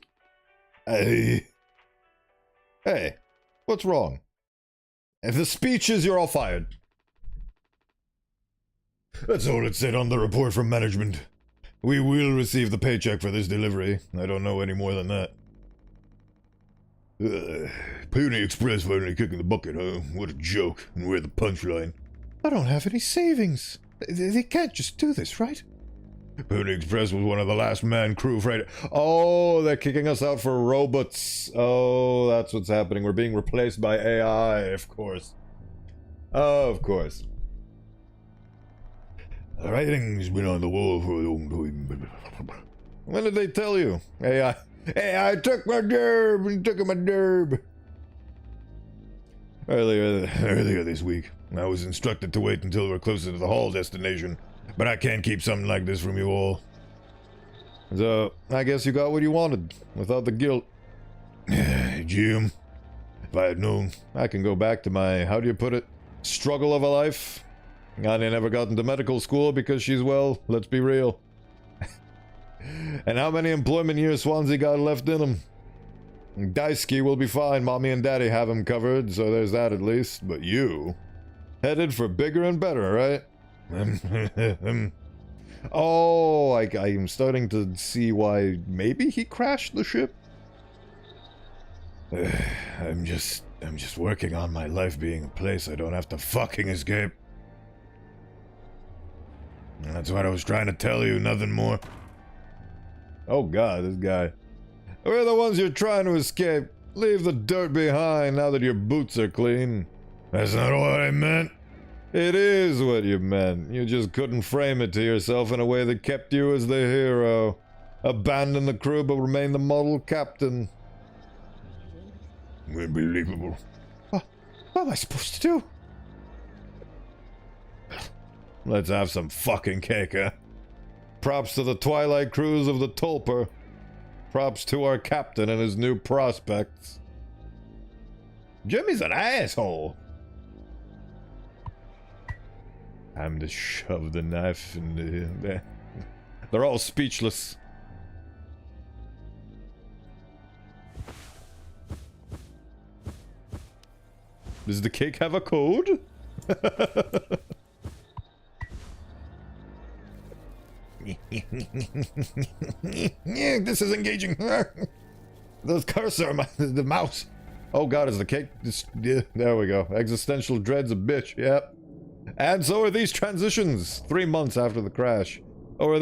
Hey. Hey, what's wrong? If the speech is, you're all fired. That's all it said on the report from management. We will receive the paycheck for this delivery. I don't know any more than that. Pony Express finally kicking the bucket, huh? What a joke. And we're the punchline. I don't have any savings. They can't just do this, right? Pony Express was one of the last man crew freight. Oh, they're kicking us out for robots. Oh, that's what's happening. We're being replaced by AI, of course. Oh, of course. The writing's been on the wall for a long time. When did they tell you? AI. AI took my derb and took my derb. Earlier this week, I was instructed to wait until we're closer to the hall destination. But I can't keep something like this from you all. So, I guess you got what you wanted, without the guilt. Jim, if I had known, I can go back to my, how do you put it, struggle of a life. Anya never got into medical school because she's, well, let's be real. And how many employment years Swansea got left in him? Daisuke will be fine, Mommy and Daddy have him covered, so there's that at least. But you, headed for bigger and better, right? Oh, I'm starting to see why maybe he crashed the ship. I'm just working on my life being a place I don't have to fucking escape. That's what I was trying to tell you, nothing more. Oh god, this guy. We're the ones you're trying to escape. Leave the dirt behind now that your boots are clean. That's not what I meant. It is what you meant. You just couldn't frame it to yourself in a way that kept you as the hero. Abandon the crew but remain the model captain. Unbelievable. What am I supposed to do? Let's have some fucking cake, huh? Props to the Twilight crews of the Tulper. Props to our captain and his new prospects. Jimmy's an asshole. Time to shove the knife in the... They're all speechless. Does the cake have a code? This is engaging. The cursor, the mouse. Oh god, is the cake... Yeah, there we go. Existential dread's a bitch, yep. And so are these transitions, 3 months after the crash. Or are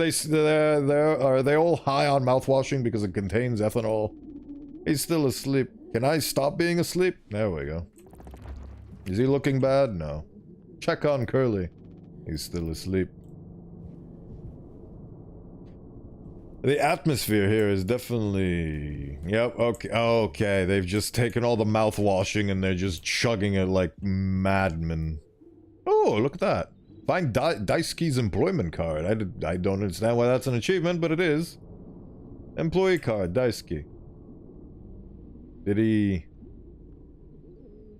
they all high on mouthwashing because it contains ethanol? He's still asleep. Can I stop being asleep? There we go. Is he looking bad? No. Check on Curly. He's still asleep. The atmosphere here is definitely... Yep, okay, okay. They've just taken all the mouthwashing and they're just chugging it like madmen. Oh, look at that. Find Daisuke's employment card. I don't understand why that's an achievement, but it is. Employee card, Daisuke. Did he...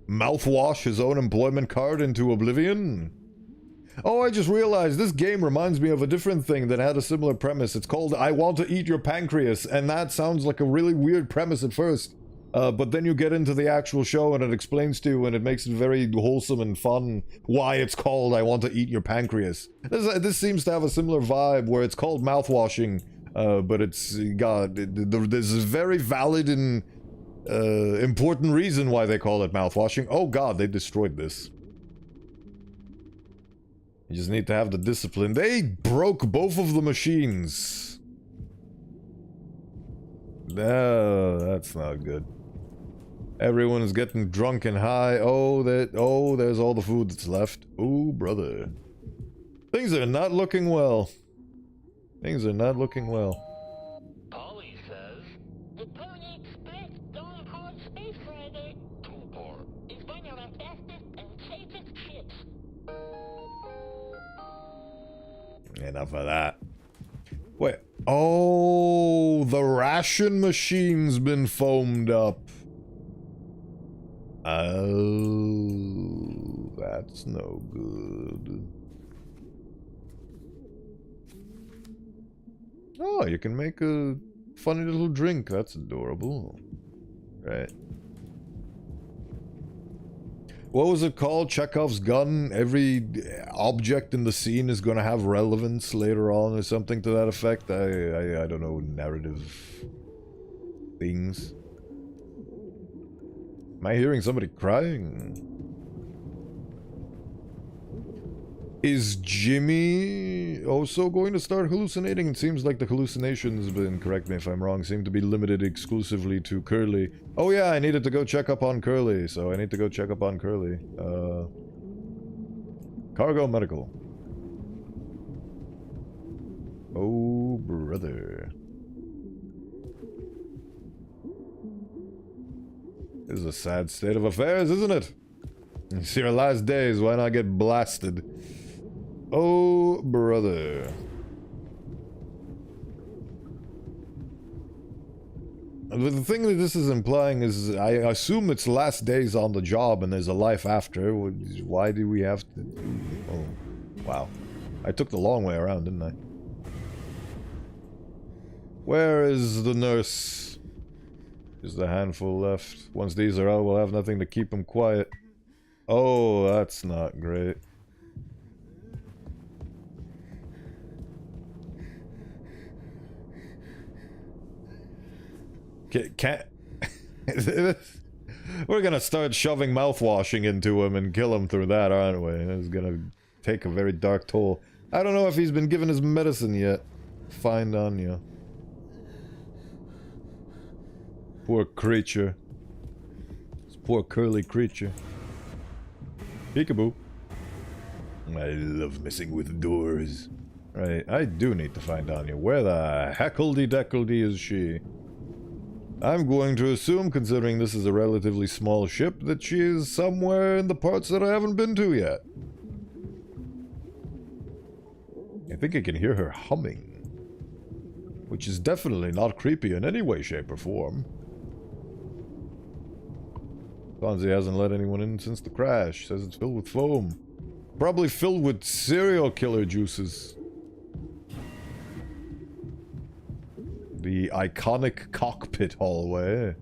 mouthwash his own employment card into oblivion? Oh, I just realized this game reminds me of a different thing that had a similar premise. It's called I Want to Eat Your Pancreas, and that sounds like a really weird premise at first. But then you get into the actual show and it explains to you, and it makes it very wholesome and fun why it's called I Want to Eat Your Pancreas. This seems to have a similar vibe where it's called mouthwashing, but it's, God, there's a very valid and important reason why they call it mouthwashing. Oh God, they destroyed this. You just need to have the discipline. They broke both of the machines. No, that's not good. Everyone is getting drunk and high. Oh, there's all the food that's left. Oh, brother. Things are not looking well. Things are not looking well. Polly says, the Pony Express going hard space rider, Tubor, is one of our fastest and safest ships. Enough of that. Wait. Oh, the ration machine's been foamed up. Oh, that's no good. Oh, you can make a funny little drink. That's adorable. Right. What was it called? Chekhov's gun? Every object in the scene is going to have relevance later on or something to that effect? I don't know, narrative things. Am I hearing somebody crying? Is Jimmy also going to start hallucinating? It seems like the hallucinations, but correct me if I'm wrong, seem to be limited exclusively to Curly. Oh yeah, I needed to go check up on Curly, so I need to go check up on Curly. Cargo medical. Oh, brother. This is a sad state of affairs, isn't it? It's your last days, why not get blasted? Oh, brother. The thing that this is implying is, I assume it's last days on the job and there's a life after. Why do we have to... Oh, wow. I took the long way around, didn't I? Where is the nurse? Just a handful left. Once these are out, we'll have nothing to keep them quiet. Oh, that's not great. Can't... We're gonna start shoving mouthwashing into him and kill him through that, aren't we? It's gonna take a very dark toll. I don't know if he's been given his medicine yet. Find Anya. Poor creature. This poor curly creature. Peekaboo. I love messing with doors. Right, I do need to find Anya. Where the heckledy-deckledy is she? I'm going to assume, considering this is a relatively small ship, that she is somewhere in the parts that I haven't been to yet. I think I can hear her humming. Which is definitely not creepy in any way, shape, or form. Fonzie hasn't let anyone in since the crash. Says it's filled with foam. Probably filled with serial killer juices. The iconic cockpit hallway.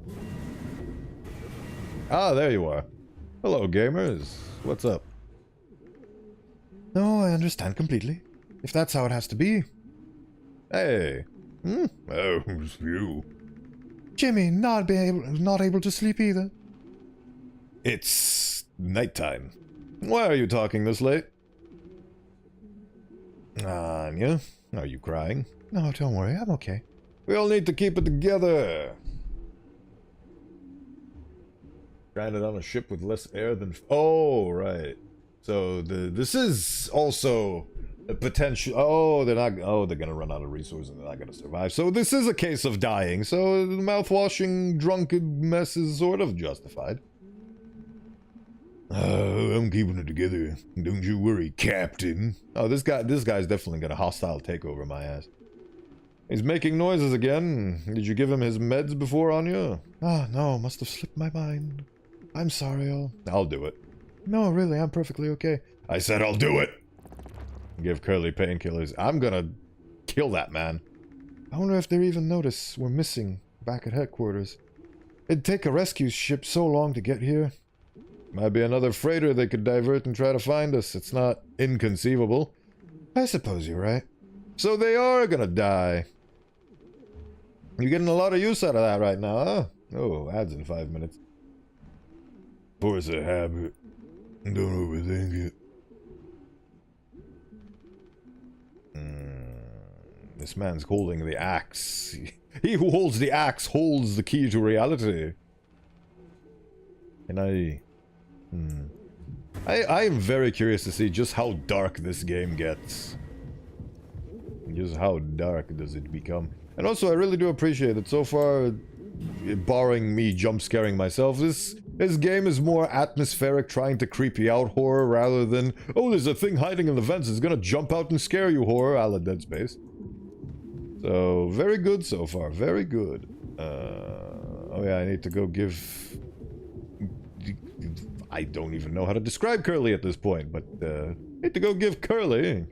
Ah, there you are. Hello, gamers. What's up? No, I understand completely. If that's how it has to be. Hey. Oh, it's you. Jimmy, not able to sleep either. It's nighttime. Why are you talking this late? Anya, are you crying? No, don't worry, I'm okay. We all need to keep it together. Stranded on a ship with less air than... Oh, right. So this is also a potential... Oh, they're not... Oh, they're gonna run out of resources and they're not gonna survive. So this is a case of dying. So the mouthwashing, drunken mess is sort of justified. I'm keeping it together. Don't you worry, Captain. Oh, this guy's definitely got a hostile takeover my ass. He's making noises again. Did you give him his meds before, Anya? Ah, no, must have slipped my mind. I'm sorry, I'll do it. No, really, I'm perfectly okay. I said I'll do it! Give Curly painkillers. I'm gonna kill that man. I wonder if they even notice we're missing back at headquarters. It'd take a rescue ship so long to get here. Might be another freighter they could divert and try to find us. It's not inconceivable. I suppose you're right. So they are gonna die. You're getting a lot of use out of that right now, huh? Oh, ads in 5 minutes. Force a habit. Don't overthink it. This man's holding the axe. He who holds the axe holds the key to reality. And I am very curious to see just how dark this game gets. Just how dark does it become. And also, I really do appreciate that so far, barring me jump scaring myself, this game is more atmospheric, trying to creep you out horror rather than, oh, there's a thing hiding in the vents, it's gonna jump out and scare you horror, a la Dead Space. So, very good so far, very good. Oh yeah, I need to go give... I don't even know how to describe Curly at this point, but I need to go give Curly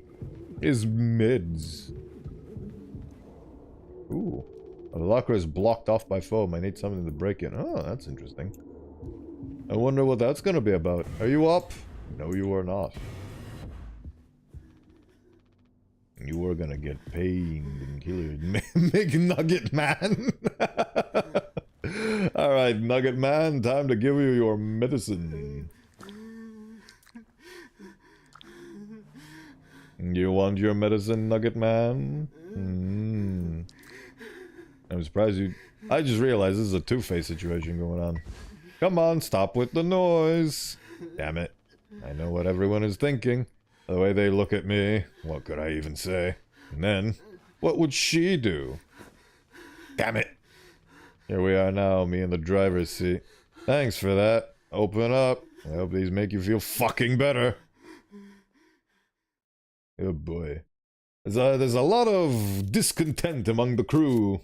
his mids. Ooh. The locker is blocked off by foam. I need something to break in. Oh, that's interesting. I wonder what that's gonna be about. Are you up? No, you are not. You are gonna get pained and killed. McNugget Man! Alright, Nugget Man, time to give you your medicine. You want your medicine, Nugget Man? I'm surprised you... I just realized this is a Two-Face situation going on. Come on, stop with the noise. Damn it. I know what everyone is thinking. The way they look at me. What could I even say? And then, what would she do? Damn it. Here we are now, me in the driver's seat. Thanks for that. Open up. I hope these make you feel fucking better. Oh boy. There's a lot of discontent among the crew.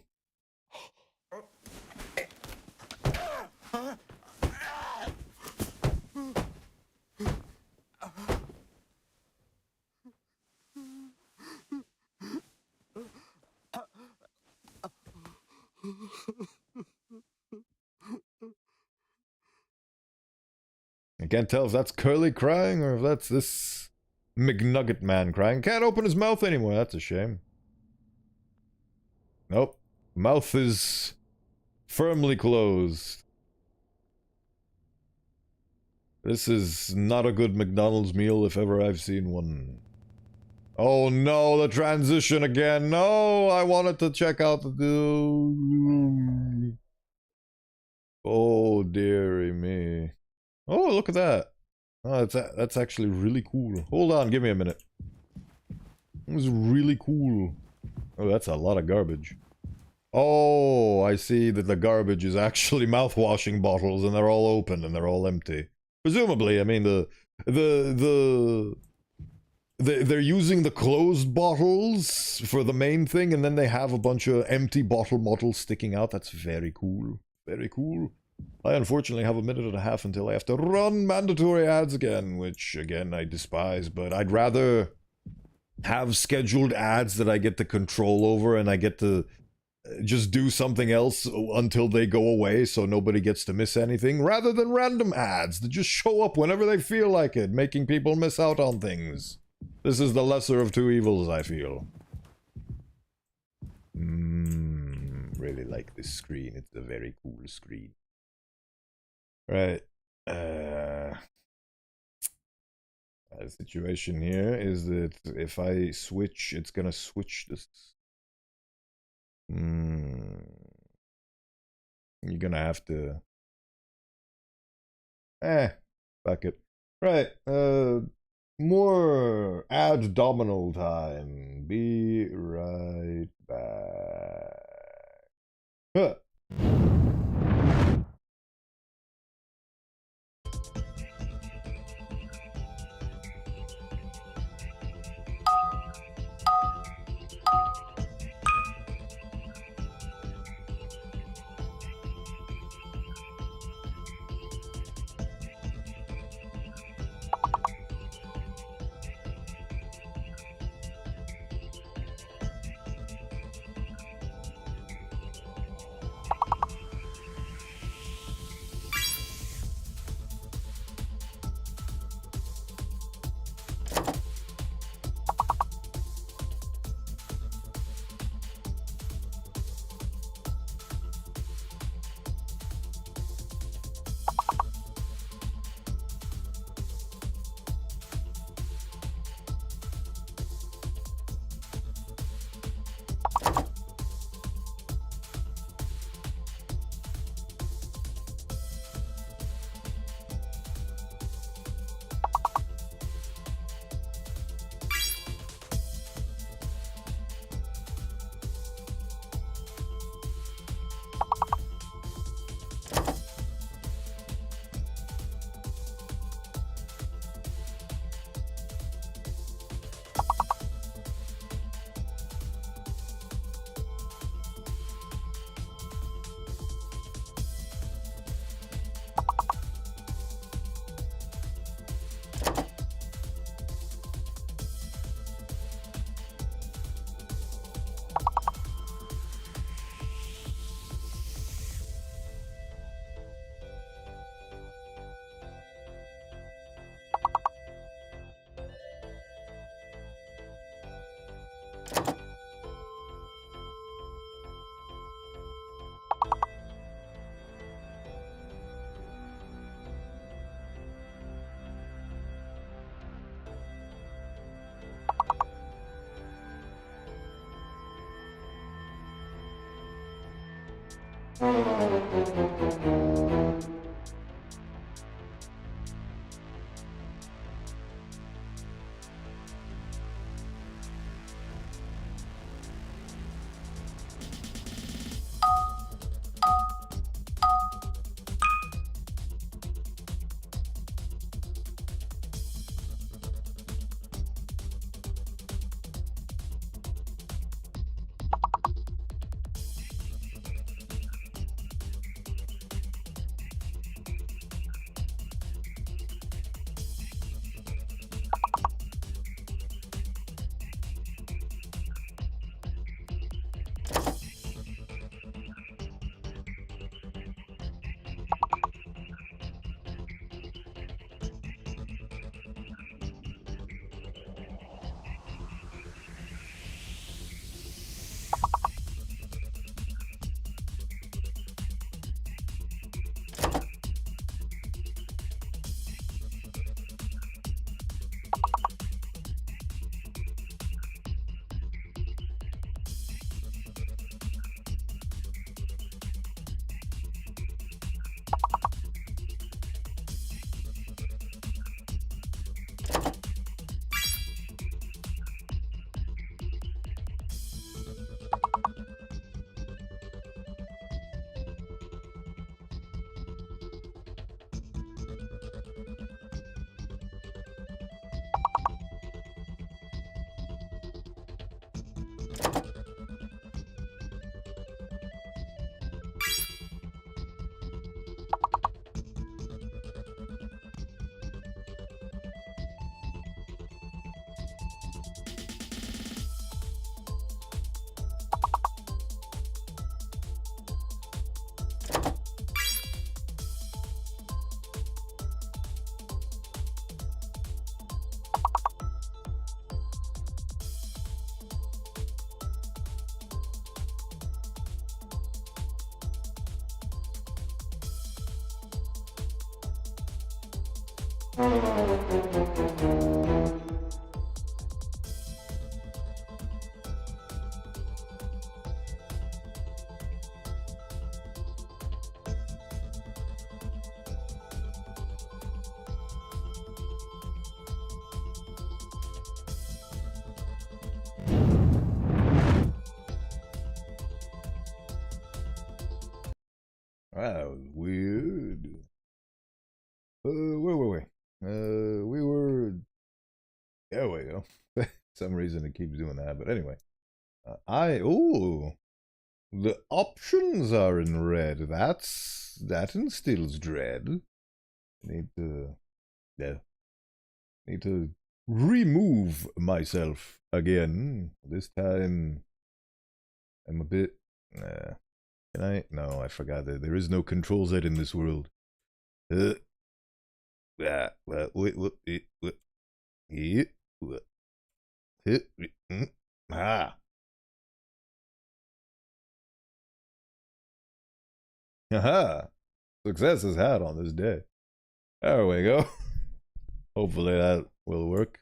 I can't tell if that's Curly crying or if that's this McNugget Man crying. Can't open his mouth anymore. That's a shame. Nope. Mouth is firmly closed. This is not a good McDonald's meal if ever I've seen one. Oh no, the transition again. No, I wanted to check out the... Oh dearie me. Oh, look at that. Oh, that's actually really cool. Hold on, give me a minute. It was really cool. Oh, that's a lot of garbage. Oh, I see that the garbage is actually mouthwashing bottles and they're all open and they're all empty. Presumably, I mean, they're using the closed bottles for the main thing and then they have a bunch of empty bottle models sticking out. That's very cool. Very cool. I unfortunately have a minute and a half until I have to run mandatory ads again, which, again, I despise, but I'd rather have scheduled ads that I get to control over and I get to just do something else until they go away so nobody gets to miss anything, rather than random ads that just show up whenever they feel like it, making people miss out on things. This is the lesser of two evils, I feel. Really like this screen. It's a very cool screen. Right. The situation here is that if I switch, it's gonna switch this. You're gonna have to... fuck it. Right, more abdominal time. Be right back. Huh. That was weird. Where were we? We were. There we go. Some reason it keeps doing that, but anyway. Ooh. The options are in red. That instills dread. Need to remove myself again. This time, I'm a bit. Can I? No, I forgot that there is no control Z in this world. Wait. Ah. Aha! Success is had on this day. There we go. Hopefully that will work.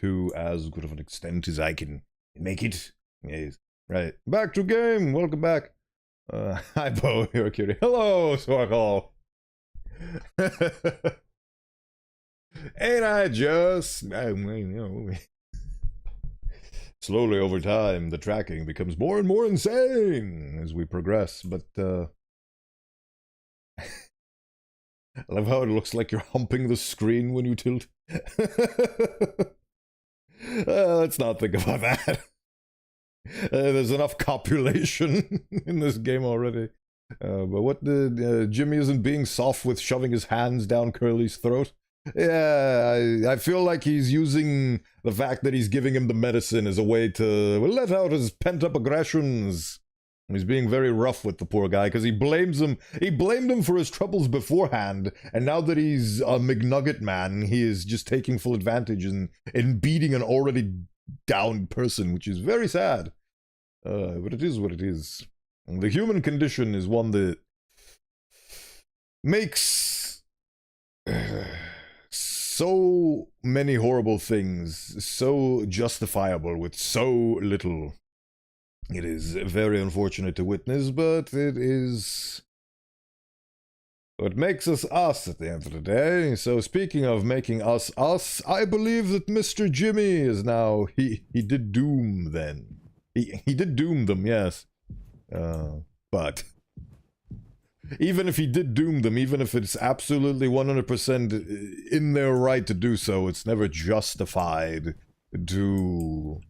To as good of an extent as I can make it. Yes. Right. Back to game. Welcome back. Hi, Bo. You're cutie. Hello, Swarkle. Ain't I just? Slowly over time, the tracking becomes more and more insane as we progress, but I love how it looks like you're humping the screen when you tilt. Let's not think about that. There's enough copulation in this game already. But what did Jimmy isn't being soft with shoving his hands down Curly's throat? Yeah, I feel like he's using the fact that he's giving him the medicine as a way to let out his pent-up aggressions. He's being very rough with the poor guy because he blamed him for his troubles beforehand, and now that he's a McNugget man, he is just taking full advantage in beating an already down person, which is very sad. But it is what it is. The human condition is one that makes so many horrible things so justifiable with so little. It is very unfortunate to witness, but it is what makes us us at the end of the day. So speaking of making us us, I believe that Mr. Jimmy is now, he did doom then. He did doom them, yes. But even if he did doom them, even if it's absolutely 100% in their right to do so, it's never justified to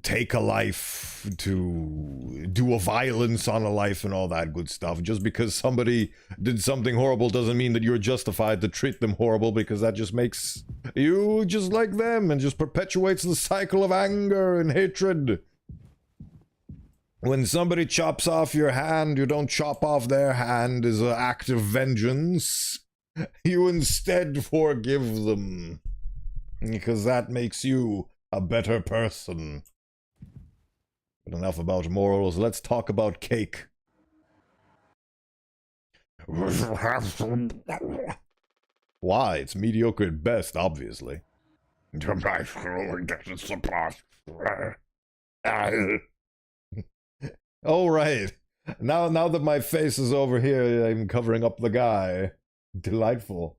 take a life, to do a violence on a life and all that good stuff. Just because somebody did something horrible doesn't mean that you're justified to treat them horrible, because that just makes you just like them and just perpetuates the cycle of anger and hatred. When somebody chops off your hand, you don't chop off their hand as an act of vengeance. You instead forgive them, because that makes you a better person. But enough about morals, let's talk about cake. Why? It's mediocre at best, obviously. Oh, right. Now that my face is over here, I'm covering up the guy. Delightful.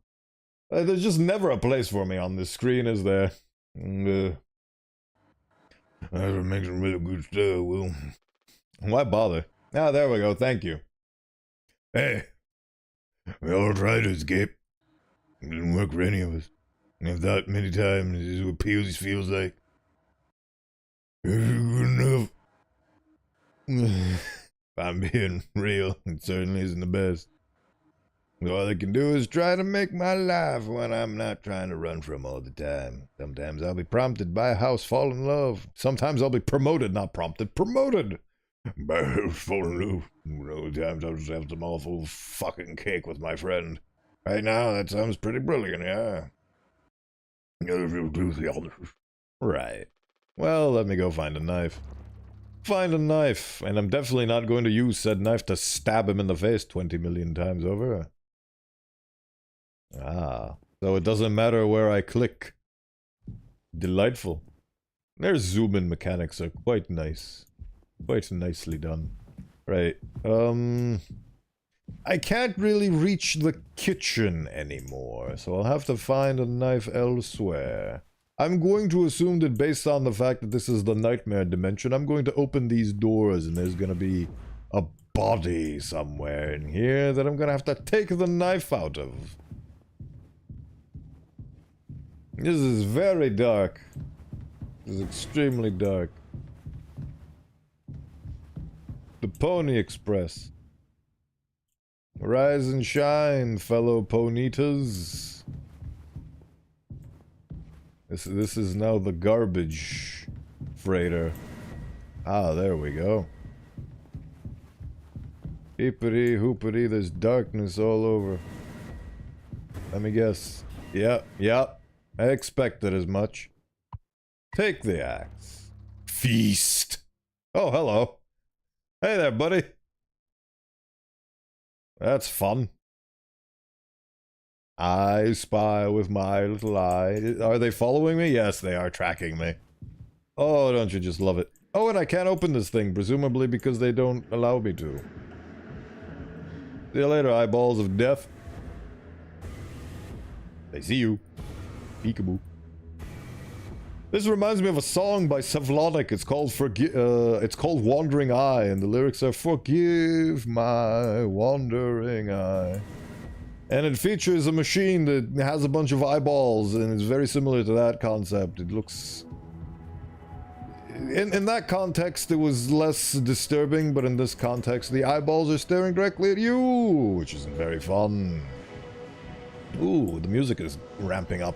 There's just never a place for me on this screen, is there? That makes some really good stuff, Will. Why bother? Ah, there we go, thank you. Hey, we all tried to escape. It didn't work for any of us. I've thought many times this is what peace feels like. Good enough. If I'm being real, it certainly isn't the best. All I can do is try to make my life when I'm not trying to run from all the time. Sometimes I'll be prompted by a house fall in love. Sometimes I'll be promoted, not prompted, promoted by a house fall in love. Other times I'll just have some awful fucking cake with my friend. Right now, that sounds pretty brilliant, yeah. Right. Well, let me go find a knife. Find a knife, and I'm definitely not going to use said knife to stab him in the face 20 million times over. Ah, so it doesn't matter where I click. Delightful. Their zoom-in mechanics are quite nice. Quite nicely done. Right, I can't really reach the kitchen anymore, so I'll have to find a knife elsewhere. I'm going to assume that based on the fact that this is the nightmare dimension, I'm going to open these doors and there's gonna be a body somewhere in here that I'm gonna have to take the knife out of. This is very dark. This is extremely dark. The Pony Express. Rise and shine, fellow ponitas. This is now the garbage freighter. Ah, there we go. Hippity hoopity, there's darkness all over. Let me guess. Yep. I expected as much. Take the axe. Feast. Oh, hello. Hey there, buddy. That's fun. I spy with my little eye. Are they following me? Yes, they are tracking me. Oh, don't you just love it? Oh, and I can't open this thing, presumably because they don't allow me to. See you later, eyeballs of death. They see you. Peekaboo. This reminds me of a song by Sevlonic. It's called Wandering Eye, and the lyrics are "Forgive my wandering eye." And it features a machine that has a bunch of eyeballs, and it's very similar to that concept. It looks... In that context, it was less disturbing, but in this context, the eyeballs are staring directly at you, which isn't very fun. Ooh, the music is ramping up.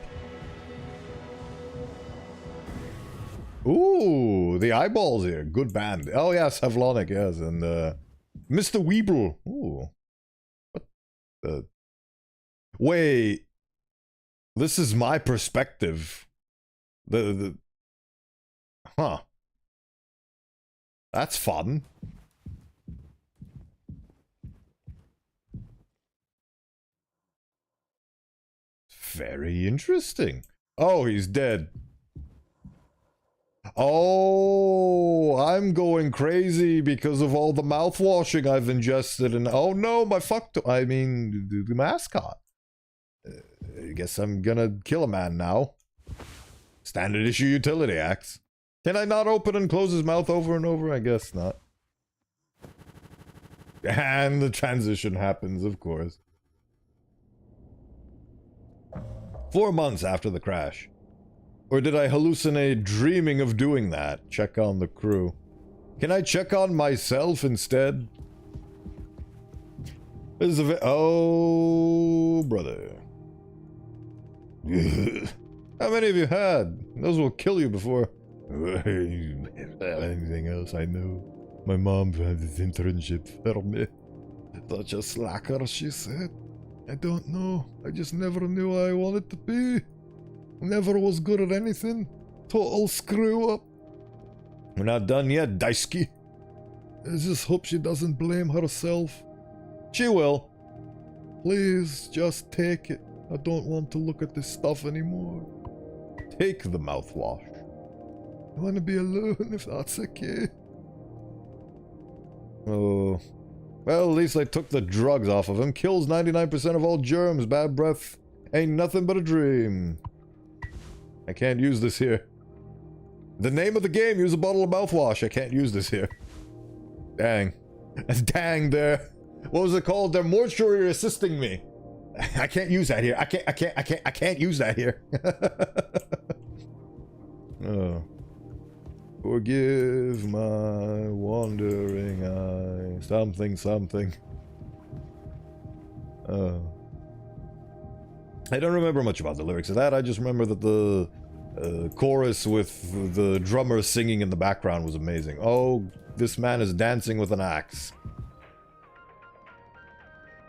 Ooh, the eyeballs here. Good band. Oh, yeah, Savlonic, yes. And, Mr. Weeble. Ooh. What the... Wait. This is my perspective. Huh. That's fun. Very interesting. Oh, he's dead. Oh, I'm going crazy because of all the mouthwashing I've ingested, and oh no, the mascot. I guess I'm gonna kill a man now. Standard issue utility axe. Can I not open and close his mouth over and over? I guess not. And the transition happens, of course. 4 months after the crash. Or did I hallucinate dreaming of doing that? Check on the crew. Can I check on myself instead? This is oh, brother. How many have you had? Those will kill you before anything else. I know. My mom had this internship for me. Such a slacker, she said. I don't know. I just never knew I wanted to be. Never was good at anything. Total screw up. We're not done yet, Daisuke. I just hope she doesn't blame herself. She will. Please, just take it. I don't want to look at this stuff anymore. Take the mouthwash. I want to be alone if that's okay. Oh. Well, at least I took the drugs off of him. Kills 99% of all germs. Bad breath ain't nothing but a dream. I can't use this here. The name of the game, use a bottle of mouthwash. I can't use this here. Dang. Dang there. What was it called? They're mortuary assisting me. I can't use that here. I can't use that here. Oh. Forgive my wandering eye. Something. I don't remember much about the lyrics of that. I just remember that the chorus with the drummer singing in the background was amazing. Oh, this man is dancing with an axe.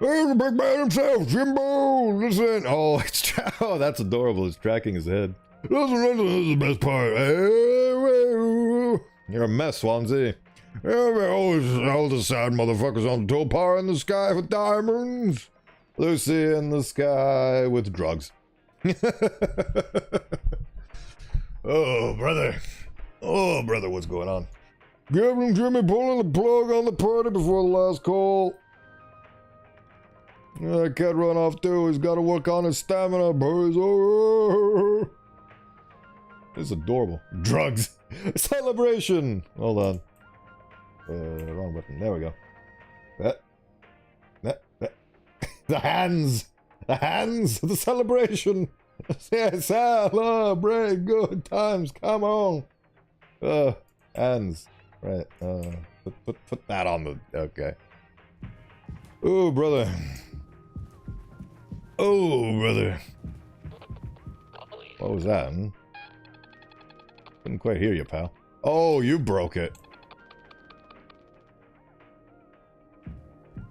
There's the big man himself, Jimbo! Listen! Oh, oh, that's adorable. It's tracking his head. This is the best part. You're a mess, Swansea. All the sad motherfuckers on the towbar in the sky with diamonds. Lucy in the sky with drugs. Oh, brother. Oh, brother, what's going on? Gavin Jimmy pulling the plug on the party before the last call. I can't run off too. He's got to work on his stamina, boys. Oh. This is adorable. Drugs. Celebration. Hold on. Wrong button. There we go. The hands. The hands. The celebration. Celebrate good times. Come on. Hands. Right. Put that on the. Okay. Oh, brother. Oh, brother. What was that? Couldn't quite hear you, pal. Oh, you broke it.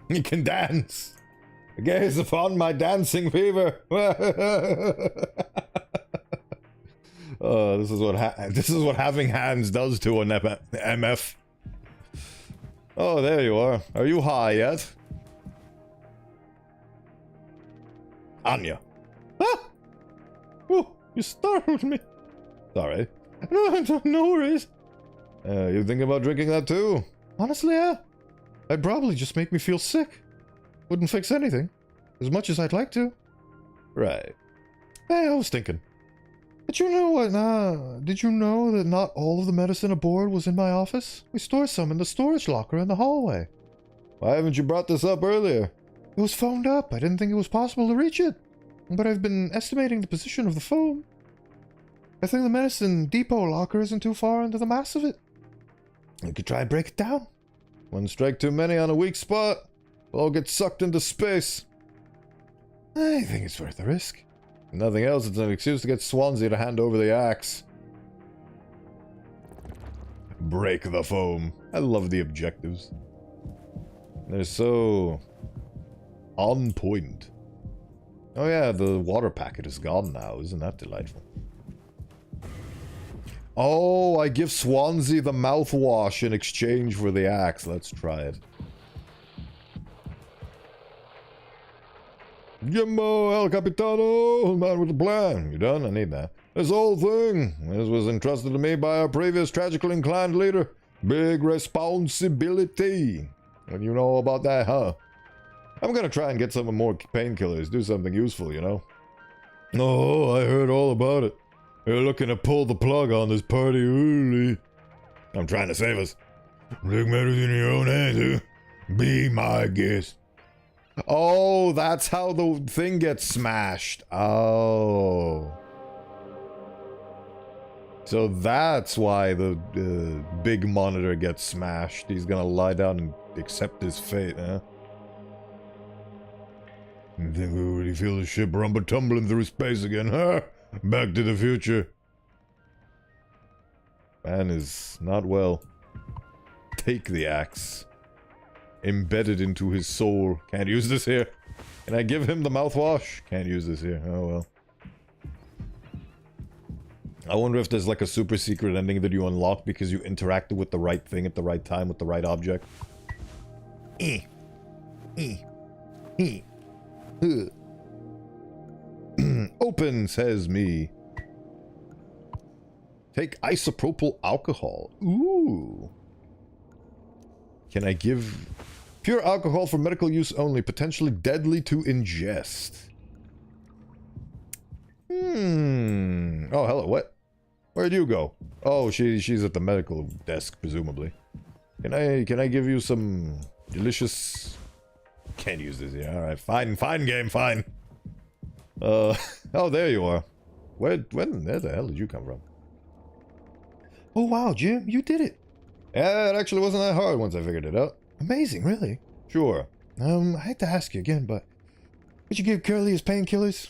You can dance. Gaze upon my dancing fever. Oh, this is what having hands does to an MF. Oh, there you are. Are you high yet? Anya. Ah! Oh, you startled me. Sorry. No worries. You thinking about drinking that too? Honestly, yeah. That'd probably just make me feel sick. Wouldn't fix anything. As much as I'd like to. Right. Hey, I was thinking. Did you know that not all of the medicine aboard was in my office? We store some in the storage locker in the hallway. Why haven't you brought this up earlier? It was phoned up. I didn't think it was possible to reach it. But I've been estimating the position of the foam. I think the medicine depot locker isn't too far into the mass of it. You could try and break it down. One strike too many on a weak spot. We'll all get sucked into space. I think it's worth the risk. If nothing else, it's an excuse to get Swansea to hand over the axe. Break the foam. I love the objectives. They're so on point. Oh yeah, the water packet is gone now. Isn't that delightful? Oh, I give Swansea the mouthwash in exchange for the axe. Let's try it. Jimbo, El Capitano, man with a plan. You done? I need that. This whole thing, this was entrusted to me by our previous tragically inclined leader. Big responsibility. And you know about that, huh? I'm gonna try and get some more painkillers, do something useful, you know? Oh, I heard all about it. They're looking to pull the plug on this party early. I'm trying to save us. Take matters in your own hands, huh? Be my guest. Oh, that's how the thing gets smashed. Oh. So that's why the big monitor gets smashed. He's gonna lie down and accept his fate, huh? You think we already feel the ship rumble tumbling through space again, huh? Back to the future. Man is not well. Take the axe. Embedded into his soul. Can't use this here. Can I give him the mouthwash? Can't use this here. Oh well. I wonder if there's like a super secret ending that you unlock because you interacted with the right thing at the right time with the right object. Open, says me. Take isopropyl alcohol. Ooh. Can I give... Pure alcohol for medical use only, potentially deadly to ingest. Oh, hello, what? Where'd you go? Oh, she's at the medical desk, presumably. Can I give you some delicious... Can't use this here. Alright, fine, game, fine. Oh, there you are. Where the hell did you come from? Oh, wow, Jim, you did it. Yeah, it actually wasn't that hard once I figured it out. Amazing, really? Sure. I hate to ask you again, but would you give Curly his painkillers?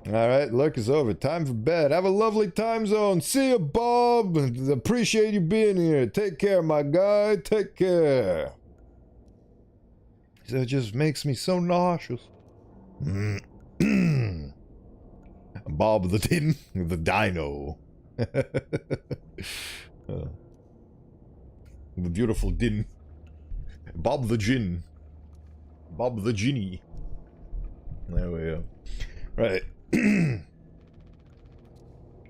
Alright, work is over. Time for bed. Have a lovely time zone. See you, Bob. Appreciate you being here. Take care, my guy. Take care. That just makes me so nauseous. Bob the Dino. The beautiful Din. Bob the Gin. Bob the Ginny. There we go. Right.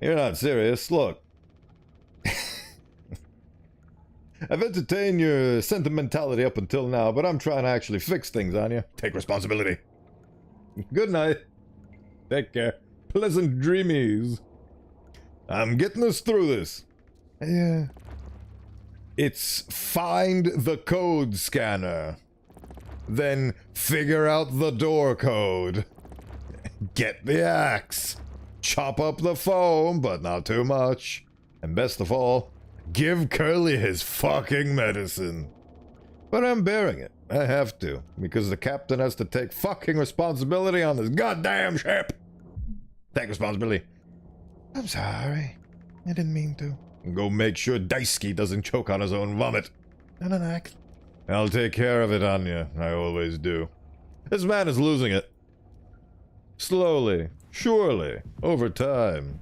You're not serious. Look. I've entertained your sentimentality up until now, but I'm trying to actually fix things on you. Take responsibility. Good night. Take care. Pleasant dreamies. I'm getting us through this. Yeah. It's find the code scanner. Then figure out the door code. Get the axe. Chop up the foam, but not too much. And best of all, give Curly his fucking medicine. But I'm bearing it. I have to. Because the captain has to take fucking responsibility on this goddamn ship. Take responsibility. I'm sorry. I didn't mean to. Go make sure Daisuke doesn't choke on his own vomit. Not an act. I'll take care of it, Anya. I always do. This man is losing it. Slowly. Surely. Over time.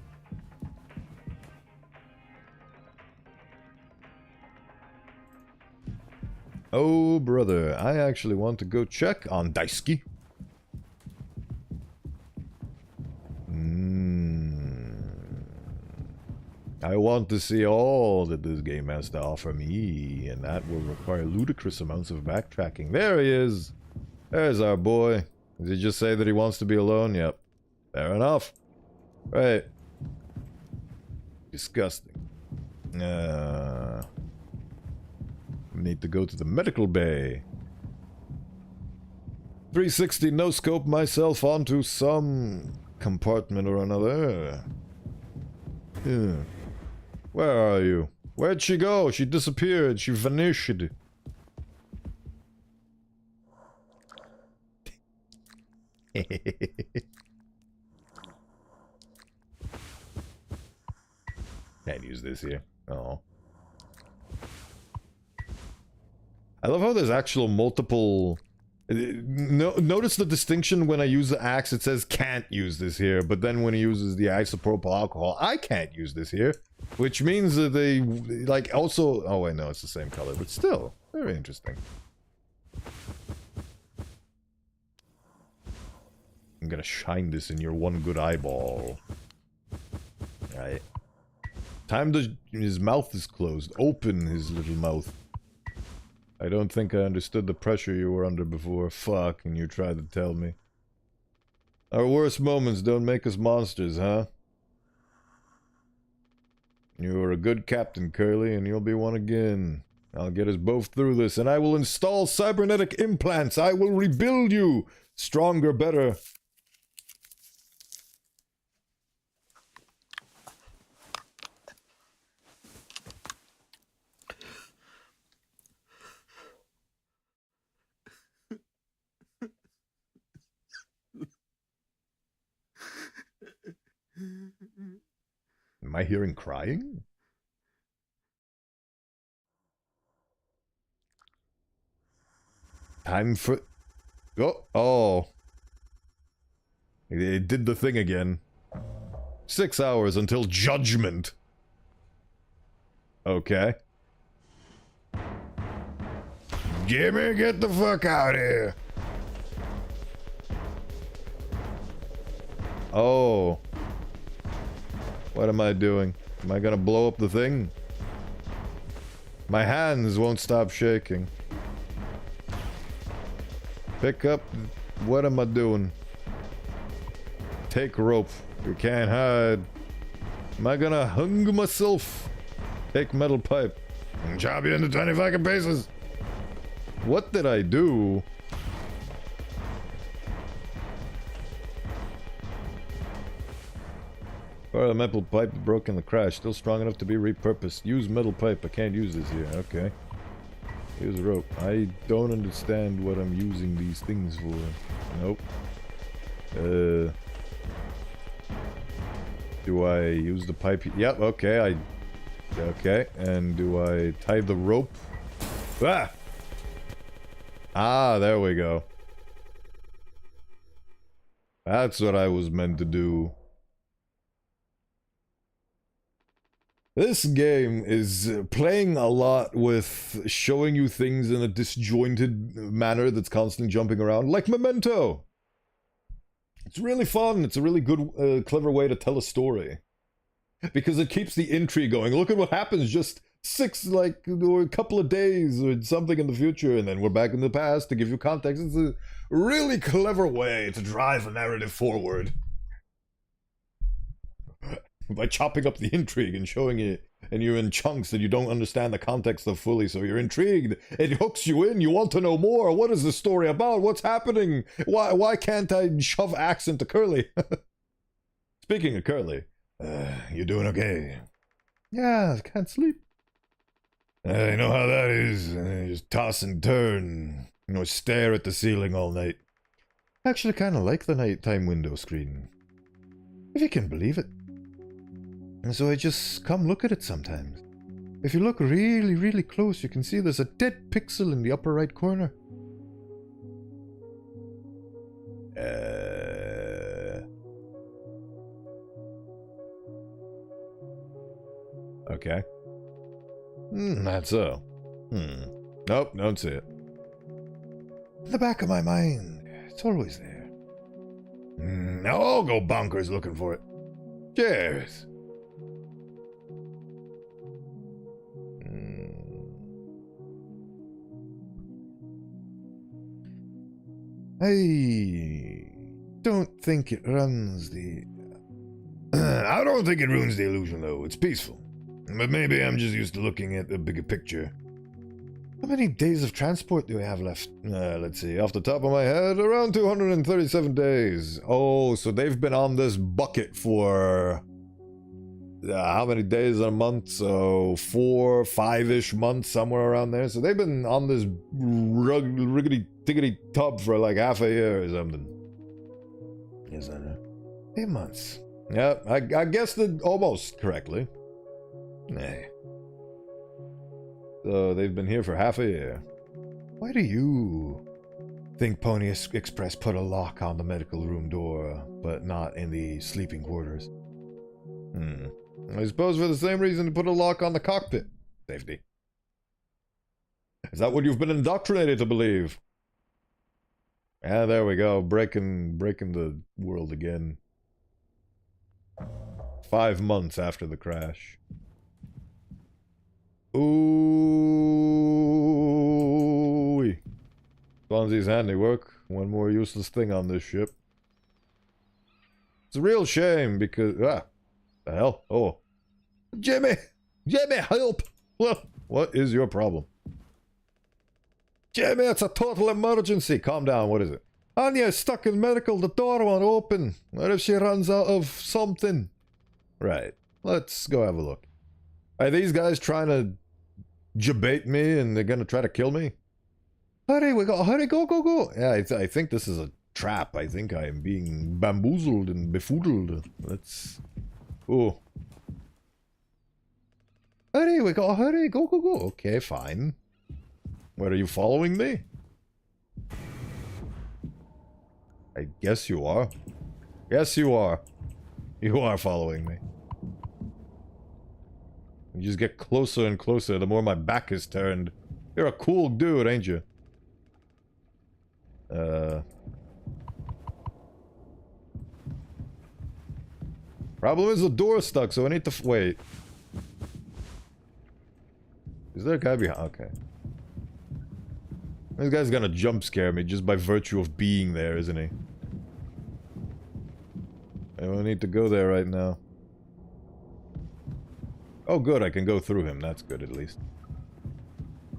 Oh, brother. I actually want to go check on Daisuke. I want to see all that this game has to offer me, and that will require ludicrous amounts of backtracking. There he is! There's our boy. Does he just say that he wants to be alone? Yep. Fair enough. Right. Disgusting. Need to go to the medical bay. 360 no-scope myself onto some compartment or another. Yeah. Where are you? Where'd she go? She disappeared. She vanished. Can't use this here. Oh. I love how there's actual multiple... notice the distinction when I use the axe, it says can't use this here, but then when he uses the isopropyl alcohol, I can't use this here. Which means that they, like, also... Oh, wait, no, it's the same color, but still, very interesting. I'm gonna shine this in your one good eyeball. Right. Time to... His mouth is closed. Open his little mouth. I don't think I understood the pressure you were under before. Fuck, and you tried to tell me. Our worst moments don't make us monsters, huh? You are a good captain, Curly, and you'll be one again. I'll get us both through this, and I will install cybernetic implants. I will rebuild you. Stronger, better. Am I hearing crying? Time for... Oh. It did the thing again. 6 hours until judgment. Okay. Jimmy, get the fuck out of here. Oh. What am I doing? Am I gonna blow up the thing? My hands won't stop shaking. Pick up... What am I doing? Take rope. You can't hide. Am I gonna hung myself? Take metal pipe. And chop you into 20 fucking pieces. What did I do? Part of the metal pipe broke in the crash. Still strong enough to be repurposed. Use metal pipe. I can't use this here. Okay. Use rope. I don't understand what I'm using these things for. Nope. Do I use the pipe? Yep, okay, okay, and do I tie the rope? Ah! Ah, there we go. That's what I was meant to do. This game is playing a lot with showing you things in a disjointed manner that's constantly jumping around, like Memento. It's really fun. It's a really good, clever way to tell a story. Because it keeps the intrigue going. Look at what happens just or a couple of days or something in the future, and then we're back in the past to give you context. It's a really clever way to drive a narrative forward. By chopping up the intrigue and showing it, and you're in chunks that you don't understand the context of fully, so you're intrigued. It hooks you in. You want to know more. What is the story about? What's happening? Why can't I shove axe into Curly? Speaking of Curly, you doing okay? Yeah, I can't sleep. You know how that is. Just toss and turn. You know, stare at the ceiling all night. I actually kind of like the nighttime window screen. If you can believe it. And so I just come look at it sometimes. If you look really, really close, you can see there's a dead pixel in the upper right corner. Okay. That's so. Nope, don't see it. In the back of my mind, it's always there. Now I'll go bonkers looking for it. Cheers. I don't think it runs the... I don't think it ruins the illusion, though. It's peaceful. But maybe I'm just used to looking at the bigger picture. How many days of transport do we have left? Let's see. Off the top of my head, around 237 days. Oh, so they've been on this bucket for... how many days in a month? So 4, 5-ish months, somewhere around there. So they've been on this riggedy-tiggedy tub for like half a year or something. Isn't it? 8 months. Yeah, I guessed it almost correctly. Nah. So they've been here for half a year. Why do you think Pony Express put a lock on the medical room door, but not in the sleeping quarters? I suppose for the same reason to put a lock on the cockpit. Safety. Is that what you've been indoctrinated to believe? Ah, there we go. Breaking the world again. 5 months after the crash. Ooh. Swansea's handiwork. One more useless thing on this ship. It's a real shame because... Ah. The hell? Oh. Jimmy! Jimmy, help! What is your problem? Jimmy, it's a total emergency. Calm down, what is it? Anya's stuck in medical, the door won't open. What if she runs out of something? Right, let's go have a look. Are these guys trying to debate me and they're gonna try to kill me? Hurry, we gotta hurry, go, go, go. Yeah, I think this is a trap. I think I am being bamboozled and befoodled. Let's... Oh. Hurry, we gotta hurry, go, go, go. Okay, fine. What, are you following me? I guess you are. Yes, you are. You are following me. You just get closer and closer the more my back is turned. You're a cool dude, ain't you? Problem is the door's stuck, so I need to wait. Is there a guy behind? Okay. This guy's gonna jump scare me just by virtue of being there, isn't he? I don't need to go there right now. Oh good, I can go through him. That's good at least.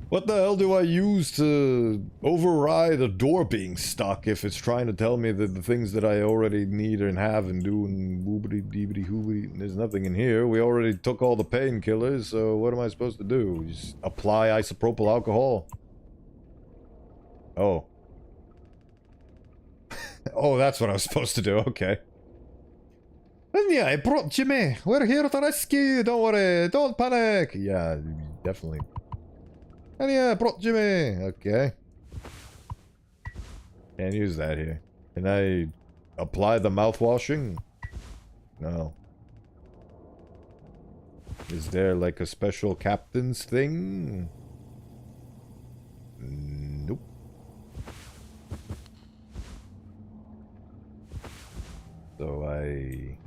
What the hell do I use to override a door being stuck if it's trying to tell me that the things that I already need and have and do and woobity deebity hoobity? There's nothing in here. We already took all the painkillers, so what am I supposed to do? Just apply isopropyl alcohol. Oh. Oh, that's what I was supposed to do. Okay. And yeah, I brought Jimmy. We're here to rescue you. Don't worry. Don't panic. Yeah, definitely. And yeah, I brought Jimmy. Okay. Can't use that here. Can I apply the mouthwashing? No. Is there like a special captain's thing? Nope. So I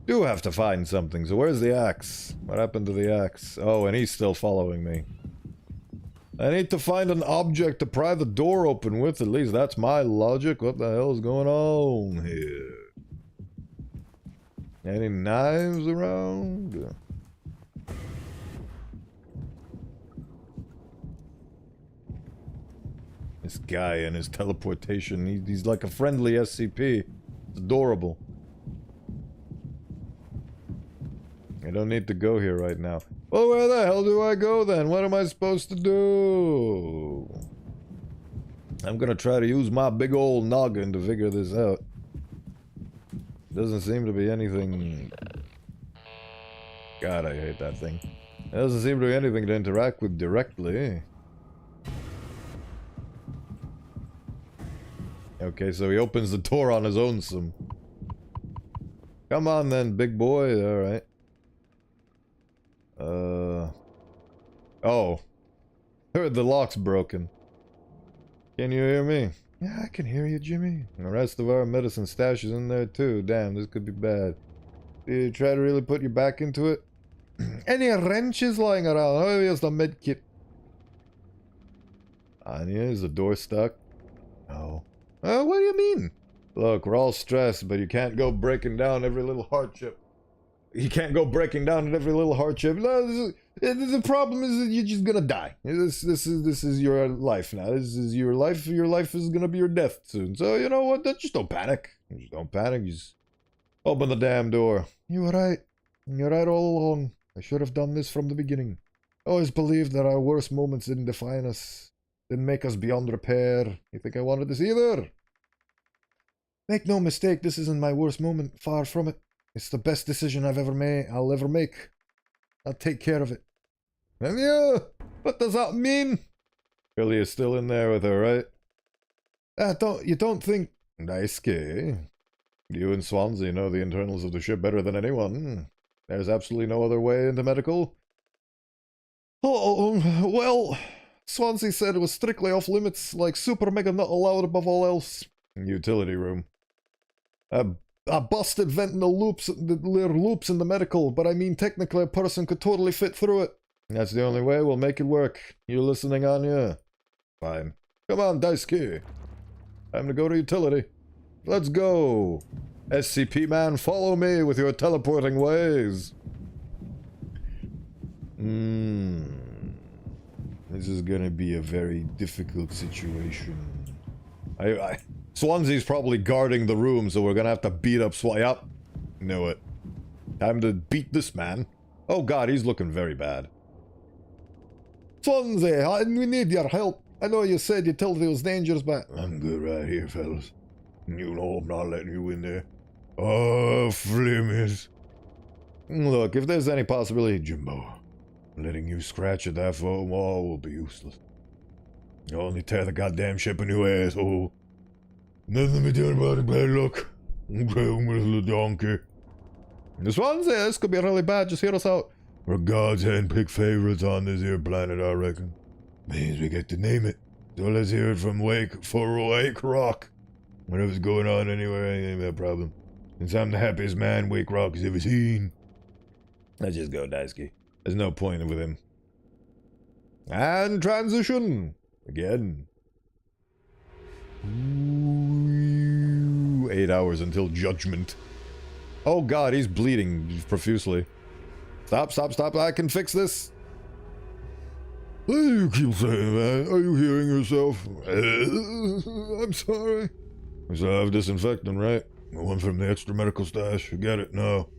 do have to find something. So where's the axe? What happened to the axe? Oh, and he's still following me. I need to find an object to pry the door open with. At least that's my logic. What the hell is going on here? Any knives around? This guy and his teleportation. He's like a friendly SCP. It's adorable. I don't need to go here right now. Well, where the hell do I go then? What am I supposed to do? I'm gonna try to use my big old noggin to figure this out. Doesn't seem to be anything... God, I hate that thing. There doesn't seem to be anything to interact with directly. Okay, so he opens the door on his own some. Come on then, big boy. Alright. Oh. Heard the lock's broken. Can you hear me? Yeah, I can hear you, Jimmy. And the rest of our medicine stash is in there too. Damn, this could be bad. Did you try to really put your back into it? Any wrenches lying around? Oh, here's the med kit. Anya, is the door stuck? No. What do you mean? Look, we're all stressed, but you can't go breaking down every little hardship. You can't go breaking down at every little hardship. No, the problem is that you're just gonna die. This is your life now. This is your life. Your life is gonna be your death soon. So you know what? Just don't panic. Just don't panic. Just open the damn door. You were right. You're right all along. I should have done this from the beginning. I always believed that our worst moments didn't define us. Didn't make us beyond repair. You think I wanted this either? Make no mistake, this isn't my worst moment. Far from it. It's the best decision I'll ever make. I'll take care of it. And yeah, what does that mean? Billy is still in there with her, right? You don't think... Nice key. You and Swansea know the internals of the ship better than anyone. There's absolutely no other way into medical. Oh, well, Swansea said it was strictly off limits, like super mega not allowed above all else. Utility room. I busted vent in the loops in the medical, but I mean technically a person could totally fit through it. That's the only way we'll make it work. You listening, Anya? Fine. Come on, Daisuke. Time to go to utility. Let's go. SCP man, follow me with your teleporting ways. This is gonna be a very difficult situation. Swansea's probably guarding the room, so we're gonna have to beat up Yep. Knew it. Time to beat this man. Oh god, he's looking very bad. Swansea, we need your help. I know you said utility was dangerous, but... I'm good right here, fellas. You know I'm not letting you in there. Oh, flimmies. Look, if there's any possibility, Jimbo, letting you scratch at that foam wall will be useless. You'll only tear the goddamn ship a new asshole. Nothing to be done about it, bad luck. Okay, little donkey. This one says could be really bad, just hear us out. We're God's handpicked favorites on this here planet, I reckon. Means we get to name it. So let's hear it from Wake Rock. Whatever's going on anywhere, ain't that problem. Since I'm the happiest man Wake Rock has ever seen. Let's just go, Daisuke. There's no point with him. And transition! Again. Ooh, 8 hours until judgment. Oh god, he's bleeding profusely. Stop, stop, stop. I can fix this. What do you keep saying, man? Are you hearing yourself? I'm sorry. We still have disinfectant, right? The one from the extra medical stash. You get it? No.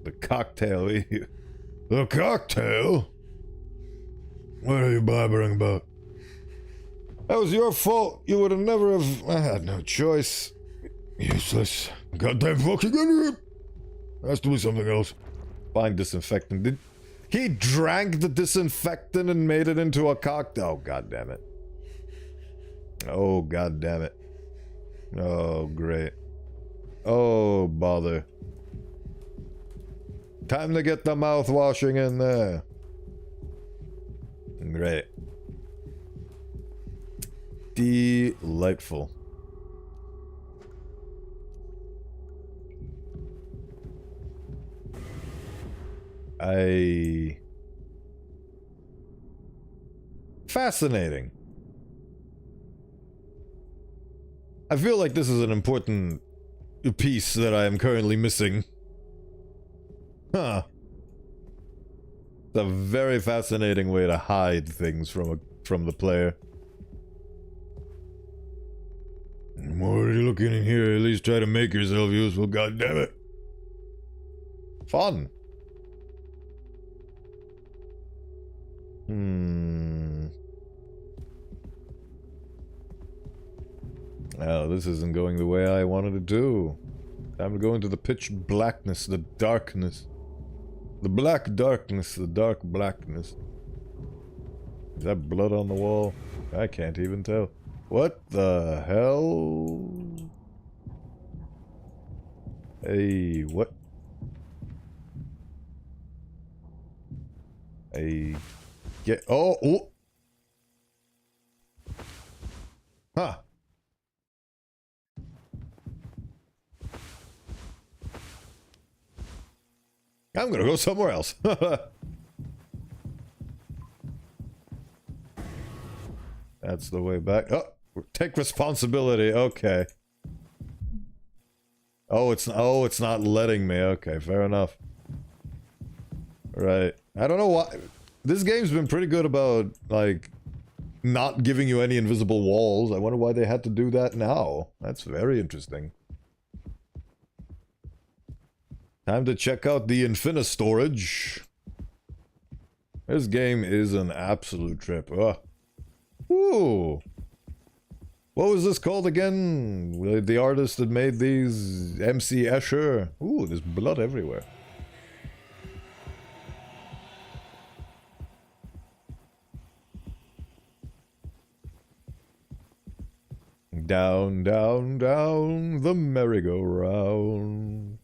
The cocktail. The cocktail? What are you blabbering about? That was your fault. You would have never have... I had no choice. Useless. Goddamn fucking idiot. Has to be something else. Find disinfectant. He drank the disinfectant and made it into a cocktail. Oh, god damn it. Oh, god damn it. Oh, great. Oh, bother. Time to get the mouthwashing in there. Great. Delightful. Fascinating. I feel like this is an important piece that I am currently missing. Huh. It's a very fascinating way to hide things from the player. I'm already looking in here. At least try to make yourself useful, goddammit. Fun. Oh, this isn't going the way I wanted it to. Time to go into the pitch blackness, the darkness. The black darkness, the dark blackness. Is that blood on the wall? I can't even tell. What the hell? Hey, what? Hey, get, oh! Huh. I'm gonna go somewhere else. That's the way back. Oh, take responsibility. Okay. Oh, it's not letting me. Okay, fair enough. Right. I don't know why. This game's been pretty good about, like, not giving you any invisible walls. I wonder why they had to do that now. That's very interesting. Time to check out the Infinite storage. This game is an absolute trip. Ooh. What was this called again? The artist that made these, MC Escher. Ooh, there's blood everywhere. Down, down, down the merry-go-round.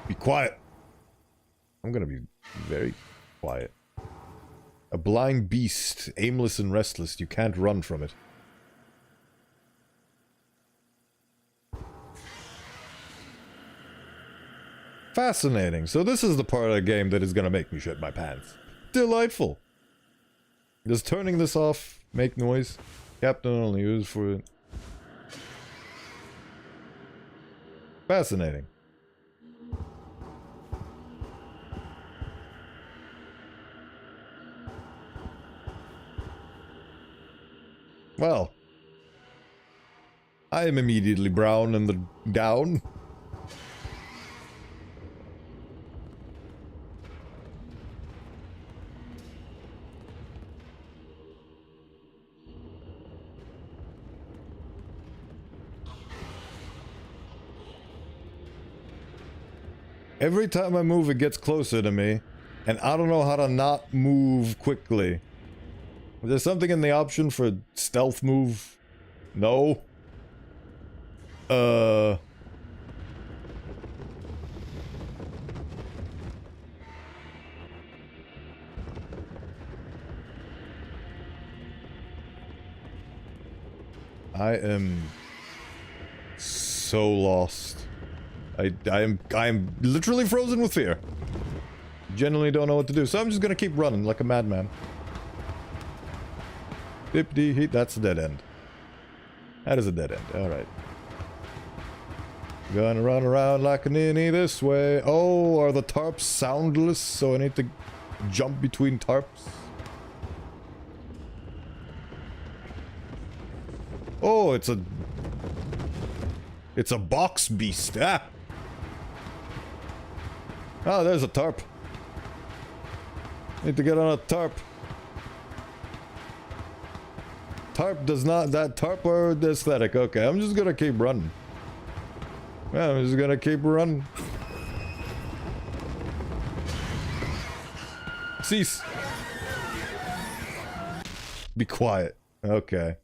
Be quiet. I'm gonna be very quiet. A blind beast, aimless and restless. You can't run from it. Fascinating. So this is the part of the game that is gonna make me shit my pants. Delightful. Does turning this off make noise? Captain only used for it. Fascinating. Well, I am immediately brown in the down. Every time I move, it gets closer to me, and I don't know how to not move quickly. Is there something in the option for stealth move? No. I am so lost. I am literally frozen with fear. Genuinely don't know what to do, so I'm just gonna keep running like a madman. Dippity heat, that's a dead end. That is a dead end, alright. Gonna run around like a ninny this way. Oh, are the tarps soundless, so I need to jump between tarps? Oh, it's a box beast. Ah! Oh, there's a tarp. Need to get on a tarp. Tarp does not... That tarp or the aesthetic. Okay, I'm just gonna keep running. Yeah, I'm just gonna keep running. Cease. Be quiet. Okay.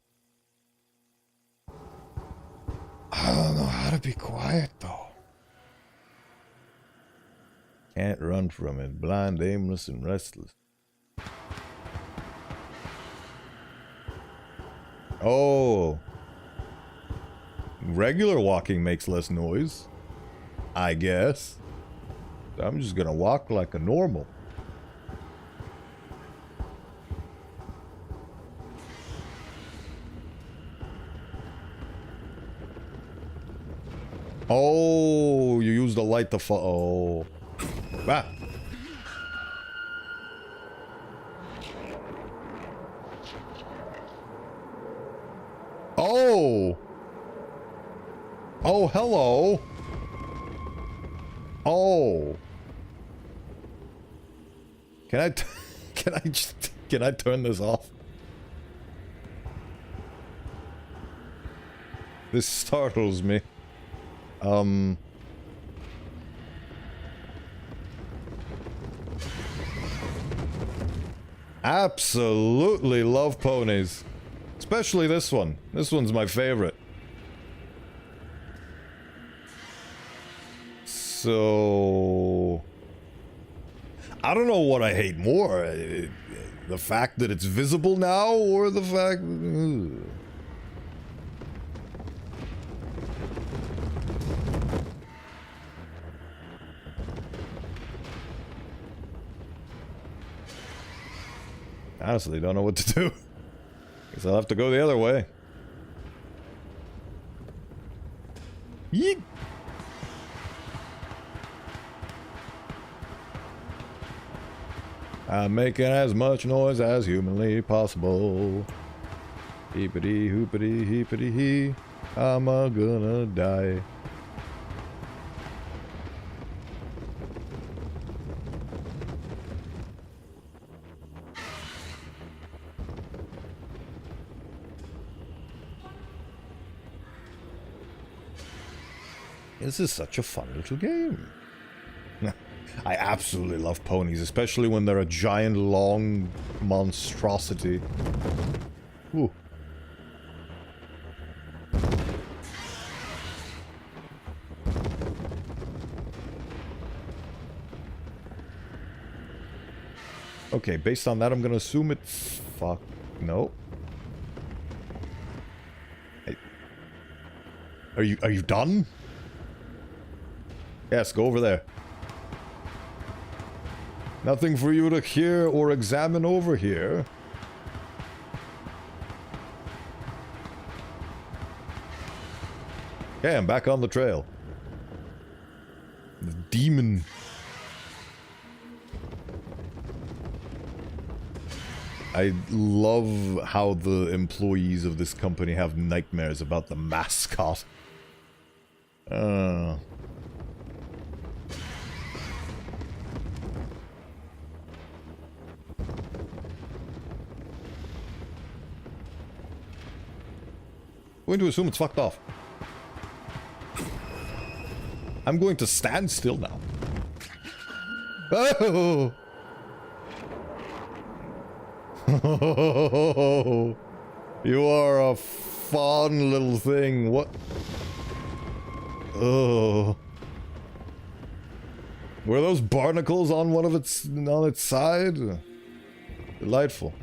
I don't know how to be quiet, though. Can't run from it. Blind, aimless, and restless. Oh. Regular walking makes less noise. I guess. I'm just gonna walk like a normal. Oh, you use the light to fall. Oh. Ah. Oh. Oh, hello. Oh. Can I turn this off? This startles me. Absolutely love ponies. Especially this one. This one's my favorite. So... I don't know what I hate more. The fact that it's visible now, or the fact... Honestly, don't know what to do. Guess I'll have to go the other way. Yeet! I'm making as much noise as humanly possible. Heepity hoopity heepity hee. I'm gonna die. This is such a fun little game. I absolutely love ponies, especially when they're a giant, long monstrosity. Ooh. Okay, based on that, I'm gonna assume it... Fuck. No. Are you done? Yes, go over there. Nothing for you to hear or examine over here. Okay, I'm back on the trail. The demon. I love how the employees of this company have nightmares about the mascot. Going to assume it's fucked off. I'm going to stand still now. Oh! You are a fun little thing. What? Oh. Were those barnacles on one of on its side? Delightful.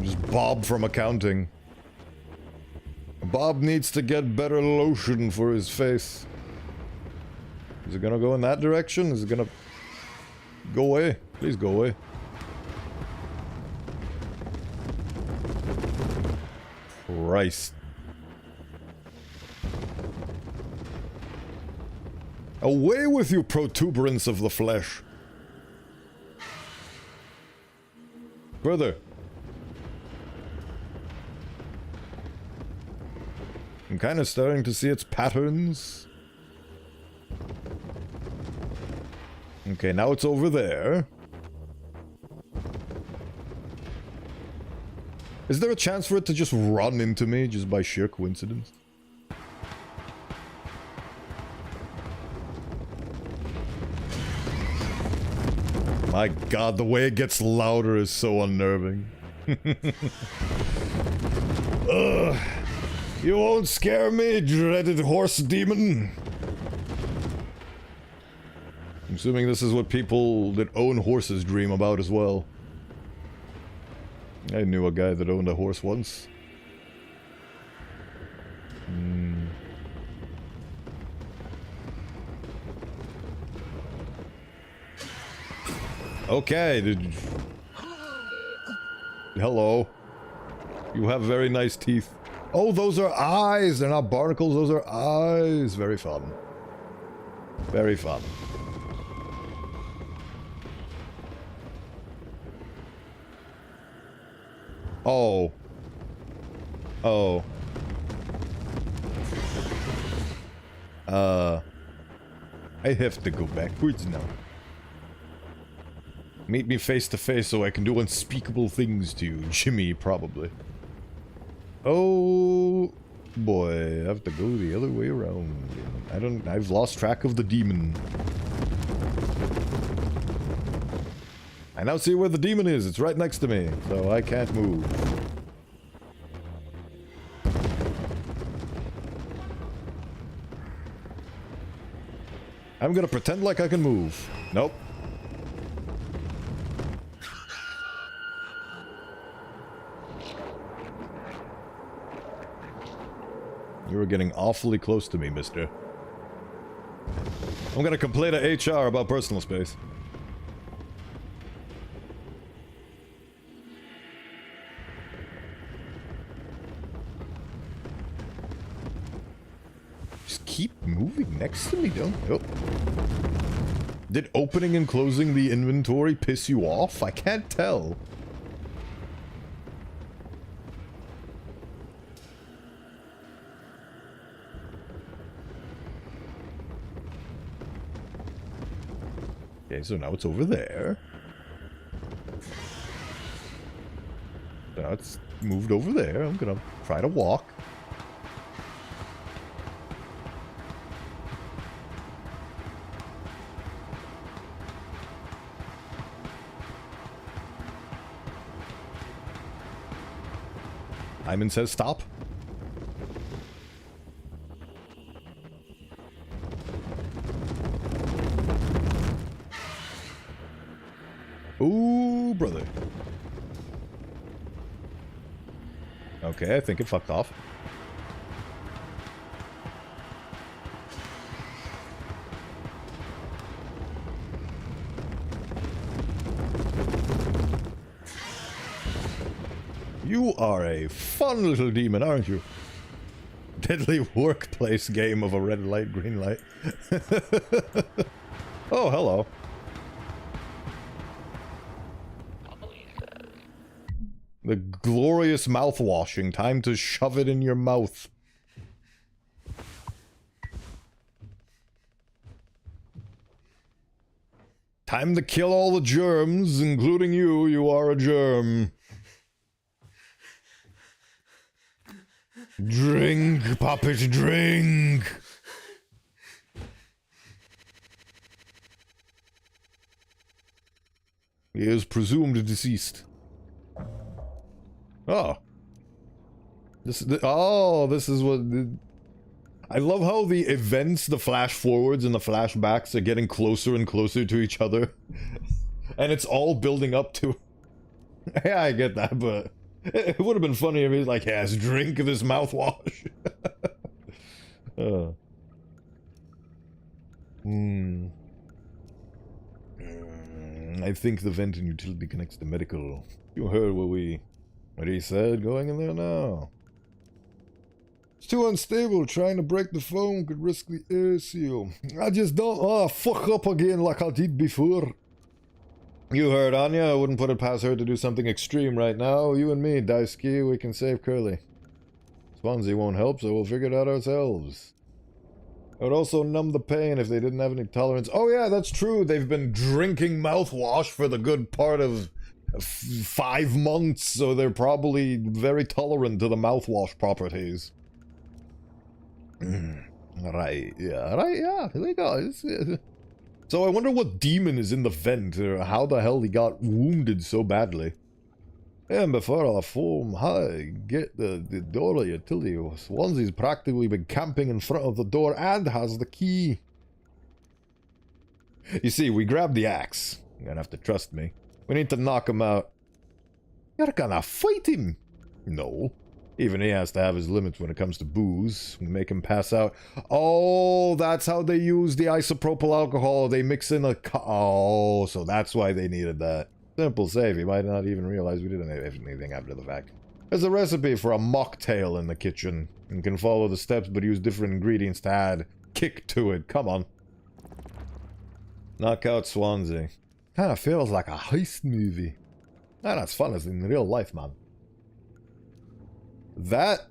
Just Bob from accounting. Bob needs to get better lotion for his face. Is it gonna go in that direction? Is it gonna go away? Please go away. Christ. Away with you, protuberance of the flesh. Further. I'm kind of starting to see its patterns. Okay, now it's over there. Is there a chance for it to just run into me just by sheer coincidence? My god, the way it gets louder is so unnerving. Ugh. You won't scare me, dreaded horse demon. I'm assuming this is what people that own horses dream about as well. I knew a guy that owned a horse once. Okay. Hello. You have very nice teeth. Oh, those are eyes! They're not barnacles, those are eyes! Very fun. Very fun. Oh. Oh. I have to go backwards now. Meet me face to face so I can do unspeakable things to you, Jimmy, probably. Oh boy, I have to go the other way around. I've lost track of the demon. I now see where the demon is. It's right next to me, so I can't move. I'm gonna pretend like I can move. Nope. You were getting awfully close to me, mister. I'm gonna complain to HR about personal space. Just keep moving next to me, don't you? Did opening and closing the inventory piss you off? I can't tell. Okay, so now it's over there. Now it's moved over there. I'm gonna try to walk. Hyman says stop. Okay, I think it fucked off. You are a fun little demon, aren't you? Deadly workplace game of a red light, green light. Oh, hello. The glorious mouthwashing. Time to shove it in your mouth. Time to kill all the germs, including you. You are a germ. Drink, puppet, drink! He is presumed deceased. Oh. This is what... I love how the events, the flash forwards and the flashbacks are getting closer and closer to each other. And it's all building up to... Yeah, I get that, but... It would have been funny if he's like, yes, drink this mouthwash. I think the vent and utility connects to medical. You heard what he said, going in there now. It's too unstable. Trying to break the phone could risk the air seal. I just don't fuck up again like I did before. You heard Anya. I wouldn't put it past her to do something extreme right now. You and me, Daisuke, we can save Curly. Swansea won't help, so we'll figure it out ourselves. It would also numb the pain if they didn't have any tolerance. Oh yeah, that's true. They've been drinking mouthwash for the good part of 5 months, so they're probably very tolerant to the mouthwash properties. Right, yeah, there you go. So I wonder what demon is in the vent, or how the hell he got wounded so badly. And before I form high, get the door utility. Swansea's practically been camping in front of the door and has the key. You see, we grabbed the axe. You're gonna have to trust me. We need to knock him out. You're gonna fight him? No. Even he has to have his limits when it comes to booze. We make him pass out. Oh, that's how they use the isopropyl alcohol. They mix in a... Oh, so that's why they needed that. Simple save. You might not even realize we didn't have anything after the fact. There's a recipe for a mocktail in the kitchen. You can follow the steps, but use different ingredients to add kick to it. Come on. Knock out Swansea. Kinda feels like a heist movie. Not as fun as in real life, man. That...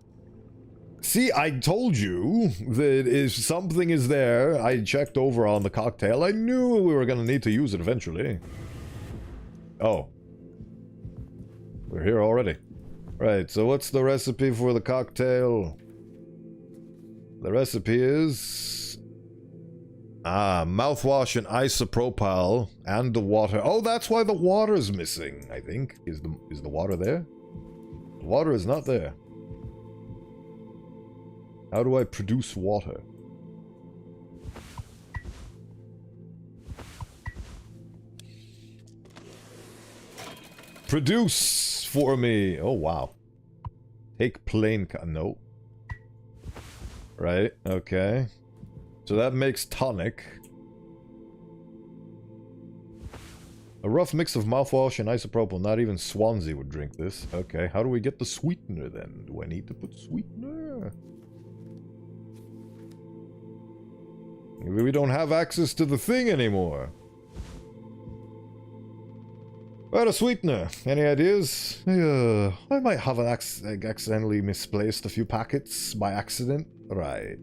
See, I told you that if something is there, I checked over on the cocktail. I knew we were going to need to use it eventually. Oh. We're here already. Right, so what's the recipe for the cocktail? The recipe is... mouthwash and isopropyl and the water. Oh, that's why the water's missing, I think. Is the water there? The water is not there. How do I produce water? Produce for me! Oh, wow. Take plain... No. Right, okay. So that makes tonic. A rough mix of mouthwash and isopropyl. Not even Swansea would drink this. Okay, how do we get the sweetener then? Do I need to put sweetener? We don't have access to the thing anymore. Well, a sweetener. Any ideas? I might have accidentally misplaced a few packets by accident. Right.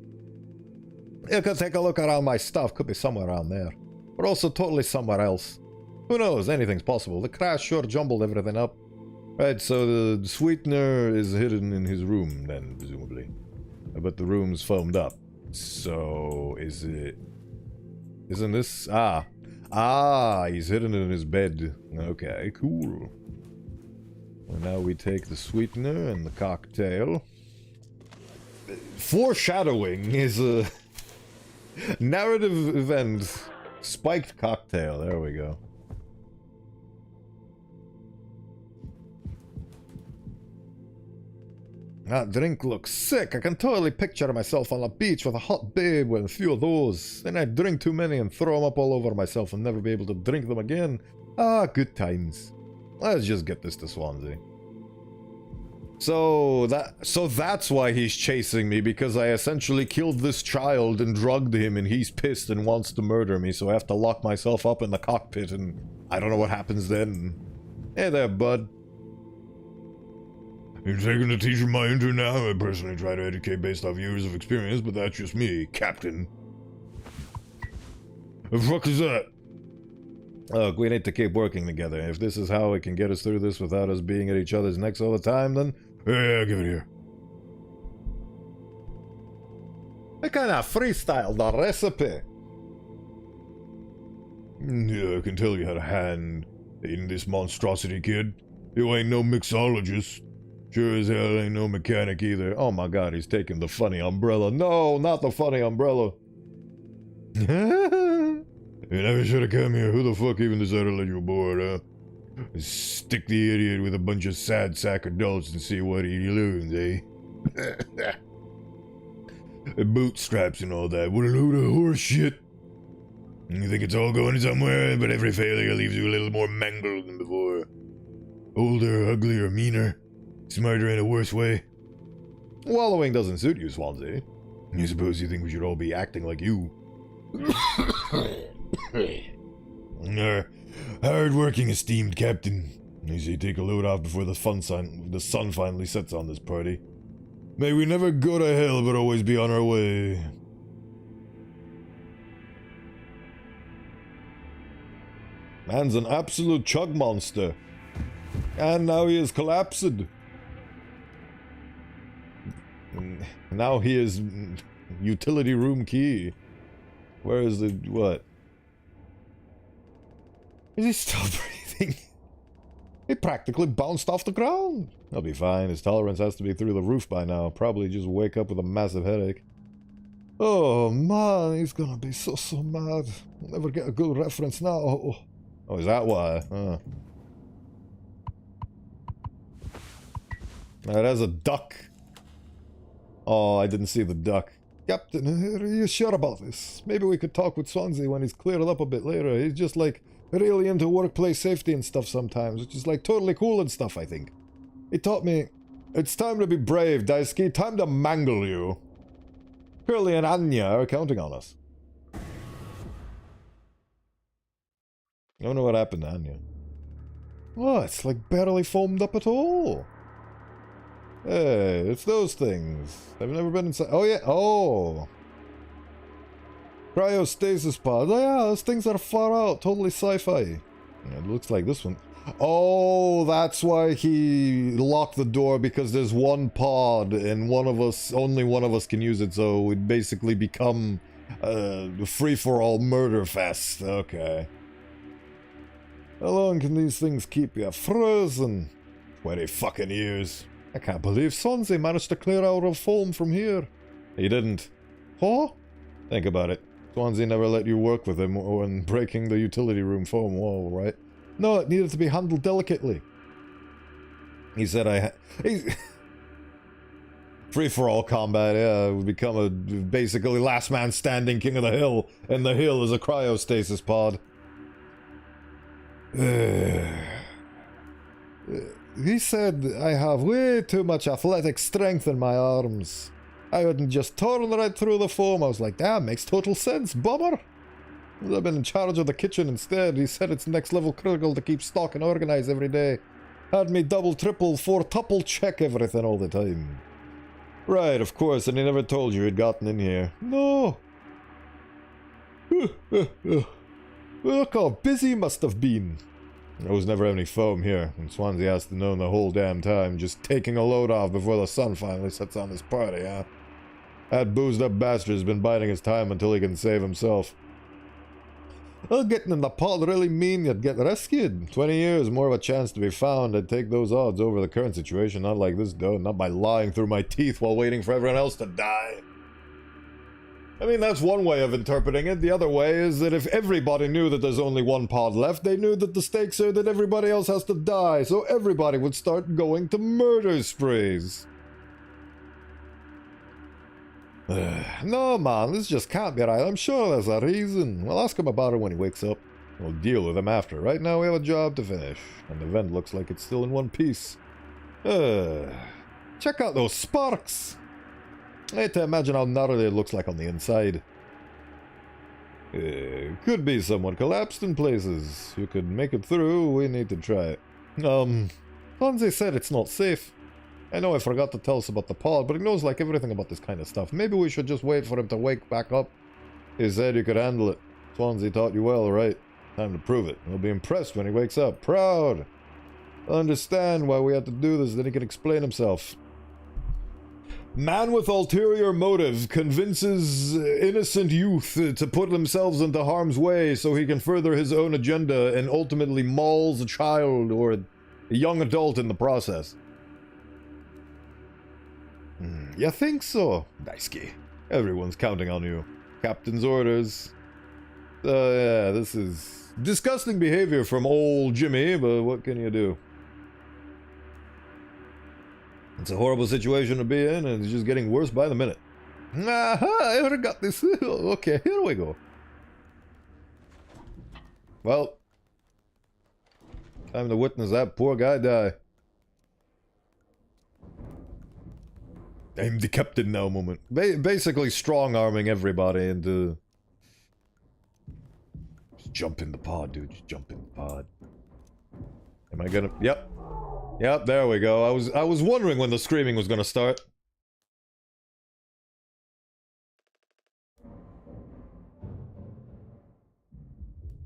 You can take a look around my stuff. Could be somewhere around there. But also totally somewhere else. Who knows? Anything's possible. The crash sure jumbled everything up. Right, so the sweetener is hidden in his room then, presumably. But the room's foamed up. So, is it... Isn't this... he's hidden in his bed. Okay, cool. Well, now we take the sweetener and the cocktail. Foreshadowing is a... narrative event. Spiked cocktail, there we go. That drink looks sick. I can totally picture myself on a beach with a hot babe with a few of those. Then I'd drink too many and throw them up all over myself and never be able to drink them again. Ah, good times. Let's just get this to Swansea. So that's why he's chasing me, because I essentially killed this child and drugged him, and he's pissed and wants to murder me, so I have to lock myself up in the cockpit, and I don't know what happens then. Hey there, bud. You're taking the teacher my intern now? I personally try to educate based off years of experience, but that's just me, Captain. The fuck is that? Look, we need to keep working together. If this is how we can get us through this without us being at each other's necks all the time, then... Yeah, give it here. I kinda freestyle the recipe. Yeah, I can tell you had a hand in this monstrosity, kid. You ain't no mixologist. Sure as hell ain't no mechanic either. Oh my god, he's taking the funny umbrella. No, not the funny umbrella. You never should have come here. Who the fuck even decided to let you aboard, huh? Stick the idiot with a bunch of sad sack adults and see what he learns, eh? Bootstraps and all that. What a load of horse shit. You think it's all going somewhere, but every failure leaves you a little more mangled than before. Older, uglier, meaner. Smarter in a worse way. Wallowing doesn't suit you, Swansea. I suppose you think we should all be acting like you. Hard-working, esteemed captain. I say take a load off before the sun finally sets on this party. May we never go to hell, but always be on our way. Man's an absolute chug monster. And now he is collapsed. Now he is utility room key. Where is the... what? Is he still breathing? He practically bounced off the ground. He'll be fine. His tolerance has to be through the roof by now. Probably just wake up with a massive headache. Oh man, he's gonna be so mad. I'll never get a good reference now. Oh, is that why? Huh. There's a duck. Oh, I didn't see the duck. Captain, are you sure about this? Maybe we could talk with Swansea when he's cleared up a bit later. He's just like really into workplace safety and stuff sometimes, which is like totally cool and stuff, I think. He taught me, it's time to be brave, Daisuke. Time to mangle you. Curly and Anya are counting on us. I don't know what happened to Anya. Oh, it's like barely foamed up at all. Hey, it's those things. I've never been inside. Oh, yeah. Oh. Cryostasis pods. Oh, yeah, those things are far out. Totally sci-fi. Yeah, it looks like this one. Oh, that's why he locked the door, because there's one pod and only one of us can use it, so it basically become a free-for-all murder fest. Okay. How long can these things keep you frozen? 20 fucking years. I can't believe Swansea managed to clear out of foam from here. He didn't. Huh? Think about it. Swansea never let you work with him when breaking the utility room foam wall, right? No, it needed to be handled delicately. He said free-for-all combat, yeah, would become a basically last man standing king of the hill, and the hill is a cryostasis pod. He said I have way too much athletic strength in my arms. I wouldn't just turn right through the foam. I was like, damn, makes total sense, bummer. I've been in charge of the kitchen instead. He said it's next level critical to keep stock and organize every day. Had me double, triple, four-tuple check everything all the time. Right, of course, and he never told you he'd gotten in here. No. Look how busy he must have been. There was never any foam here, and Swansea has to know the whole damn time, just taking a load off before the sun finally sets on this party, huh? That boozed up bastard's been biding his time until he can save himself. Well, getting in the pod really mean you'd get rescued. 20 years, more of a chance to be found. I'd take those odds over the current situation, not like this though, not by lying through my teeth while waiting for everyone else to die. I mean, that's one way of interpreting it. The other way is that if everybody knew that there's only one pod left, they knew that the stakes are that everybody else has to die, so everybody would start going to murder sprees. No, man, this just can't be right. I'm sure there's a reason. We'll ask him about it when he wakes up. We'll deal with him after. Right now, we have a job to finish. And the vent looks like it's still in one piece. Check out those sparks! I hate to imagine how gnarly it looks like on the inside. Could be someone collapsed in places. You could make it through, we need to try it. Fonzie said it's not safe. I know I forgot to tell us about the pod, but he knows like everything about this kind of stuff. Maybe we should just wait for him to wake back up. He said you could handle it. Swansea taught you well, right? Time to prove it. He'll be impressed when he wakes up. Proud! He'll understand why we had to do this, then he can explain himself. Man with ulterior motive convinces innocent youth to put themselves into harm's way so he can further his own agenda and ultimately mauls a child or a young adult in the process. You think so? Daisuke. Everyone's counting on you. Captain's orders. Yeah, this is disgusting behavior from old Jimmy, but what can you do? It's a horrible situation to be in, and it's just getting worse by the minute. Aha, I forgot this. Okay, here we go. Well, time to witness that poor guy die. I'm the captain now moment. Basically strong-arming everybody into... Just jump in the pod, dude. Just jump in the pod. Am I gonna... Yep. Yep, there we go. I was wondering when the screaming was gonna start.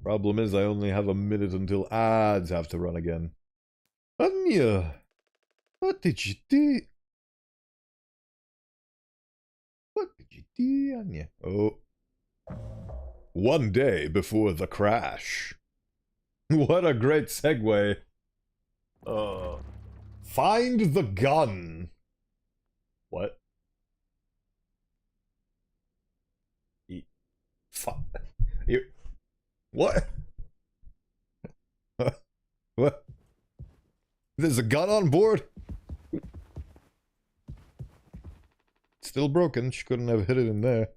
Problem is I only have a minute until ads have to run again. Anya! What did you do? What did you do, Anya? Oh. One day before the crash. What a great segue. Find the gun. What? You... What? What? There's a gun on board? Still broken. She couldn't have hit it in there.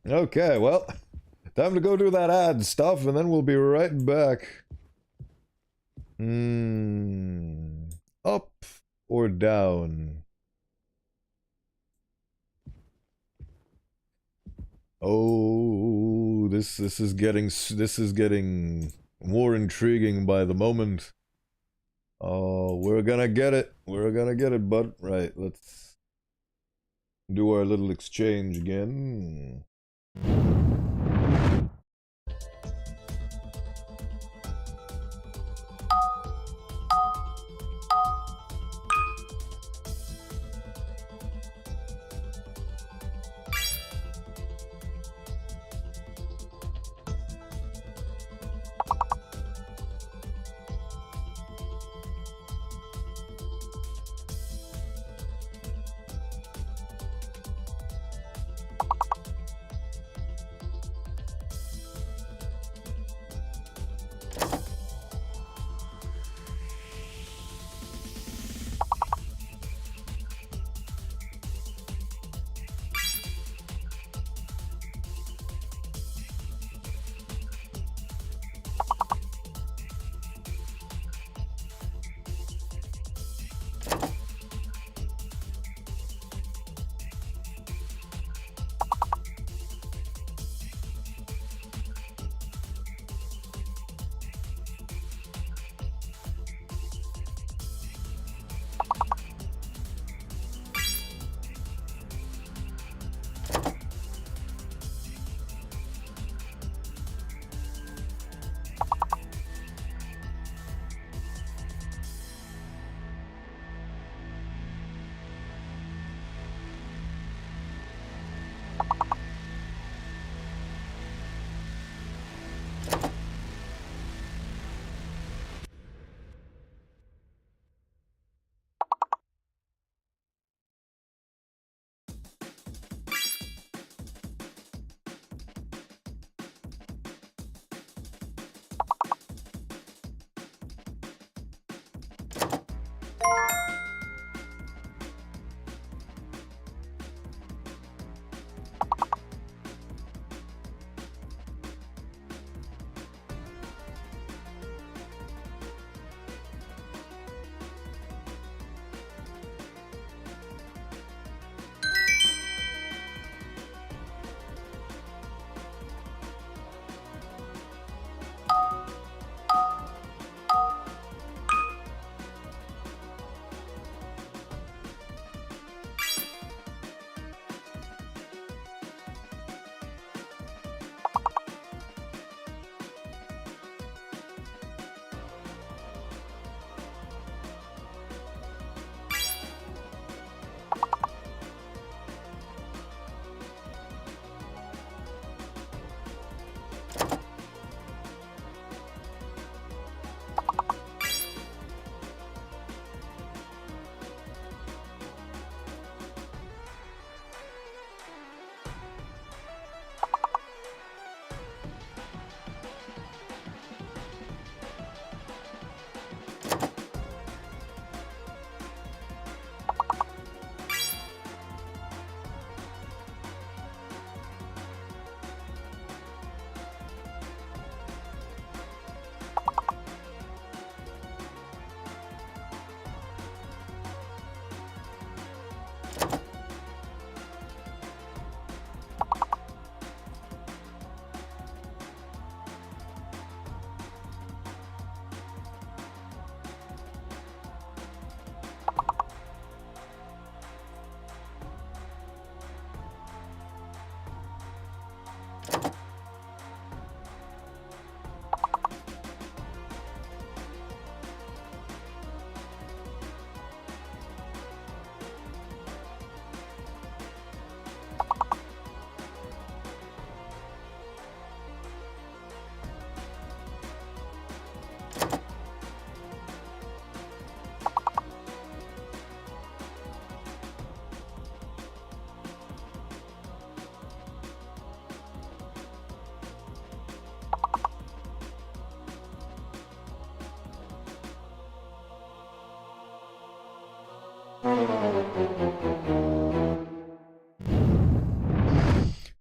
Okay, well, time to go do that ad stuff, and then we'll be right back. Up or down? Oh, this is getting more intriguing by the moment. Oh, we're gonna get it. We're gonna get it, bud. Right, let's do our little exchange again.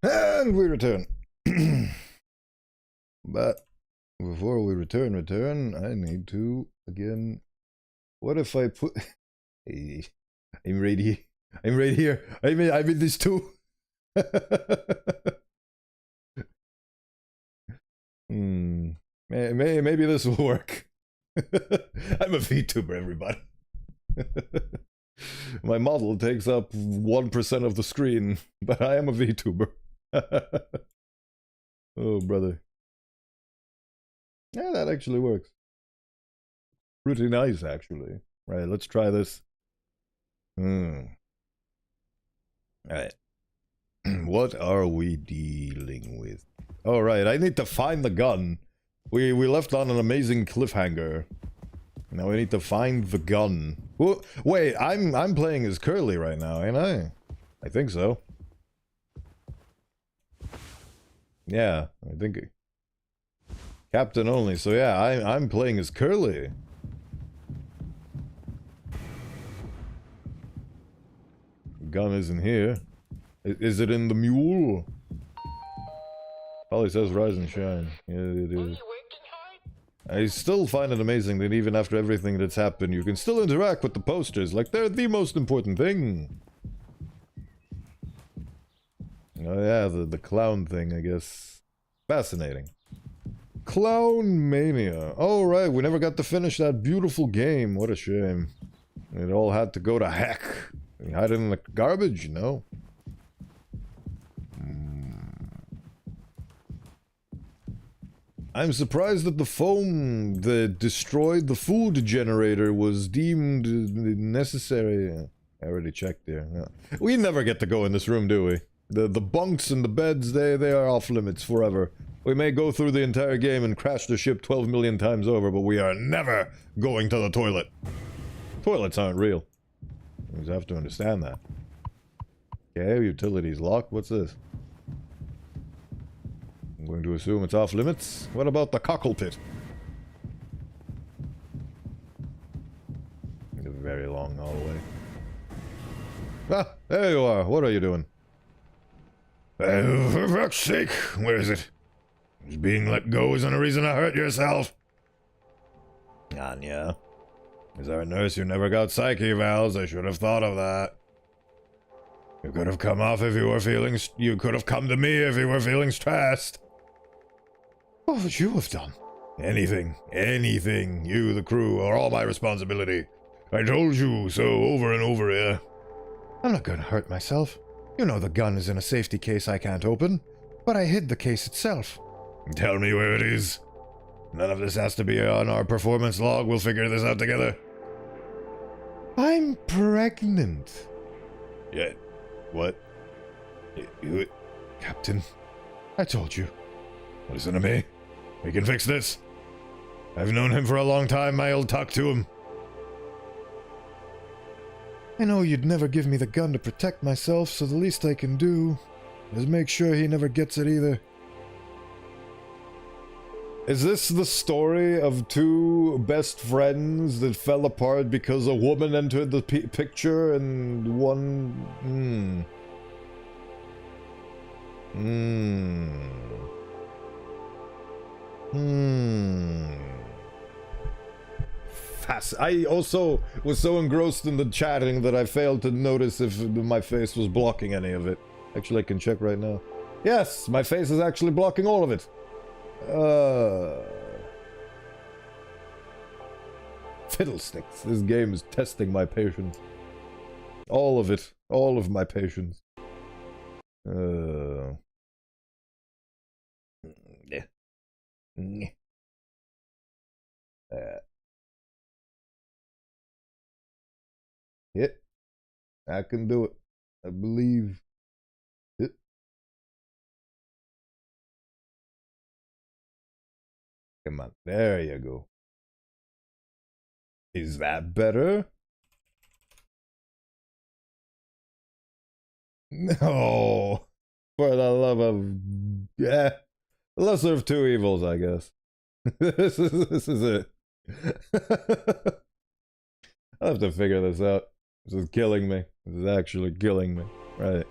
And we return. But before we return, I need to, again, what if I put... Hey, I'm right here. I'm right here. I'm in this too. Maybe this will work. I'm a VTuber, everybody. My model takes up 1% of the screen, but I am a VTuber. Oh, brother. Yeah, that actually works. Pretty nice, actually. Right, let's try this. Alright. What are we dealing with? Alright, I need to find the gun. We left on an amazing cliffhanger. Now we need to find the gun. Wait, I'm playing as Curly right now, ain't I? I think so. Yeah, I think Captain only. So yeah, I'm playing as Curly. Gun isn't here. Is it in the mule? Probably says rise and shine. Yeah, it is. I still find it amazing that even after everything that's happened, you can still interact with the posters, like they're the most important thing. Oh yeah, the clown thing, I guess. Fascinating. Clown Mania. Oh right, we never got to finish that beautiful game. What a shame. It all had to go to heck. We hide it in the garbage, you know? I'm surprised that the foam that destroyed the food generator was deemed necessary. I already checked there. No. We never get to go in this room, do we? The bunks and the beds, they are off limits forever. We may go through the entire game and crash the ship 12 million times over, but we are never going to the toilet. Toilets aren't real. You just have to understand that. Okay, utilities locked. What's this? I'm going to assume it's off limits. What about the cockle pit? A very long hallway. Ah, there you are. What are you doing? For fuck's sake, where is it? Being let go isn't a reason to hurt yourself. Anya. As our nurse, you never got psyche evals. I should have thought of that. You could have come off if you were feeling... You could have come to me if you were feeling stressed. What would you have done? Anything. Anything. You, the crew, are all my responsibility. I told you so over and over here. I'm not going to hurt myself. You know the gun is in a safety case I can't open. But I hid the case itself. Tell me where it is. None of this has to be on our performance log. We'll figure this out together. I'm pregnant. Yeah. What? You... Captain, I told you. Listen to me. We can fix this. I've known him for a long time. I'll talk to him. I know you'd never give me the gun to protect myself, so the least I can do is make sure he never gets it either. Is this the story of two best friends that fell apart because a woman entered the picture and one... I also was so engrossed in the chatting that I failed to notice if my face was blocking any of it. Actually, I can check right now. Yes, my face is actually blocking all of it. Fiddlesticks. This game is testing my patience. All of it. All of my patience. Yeah. Hit. I can do it. I believe. Hit. Come on. There you go. Is that better? No. For the love of... Yeah. Lesser of two evils, I guess. This is it. I'll have to figure this out. This is killing me. This is actually killing me. Right.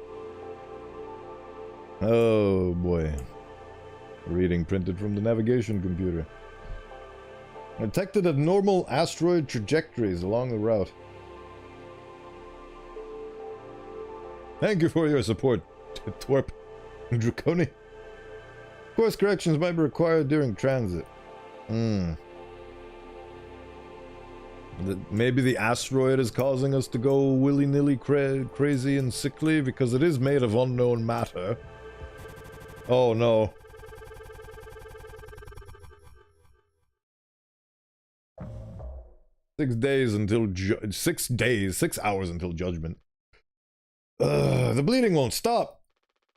Oh boy. Reading printed from the navigation computer. Detected abnormal asteroid trajectories along the route. Thank you for your support, Twerp. Draconi. Course corrections might be required during transit. Maybe the asteroid is causing us to go willy-nilly crazy and sickly because it is made of unknown matter. Oh no. Six hours until judgment. The bleeding won't stop.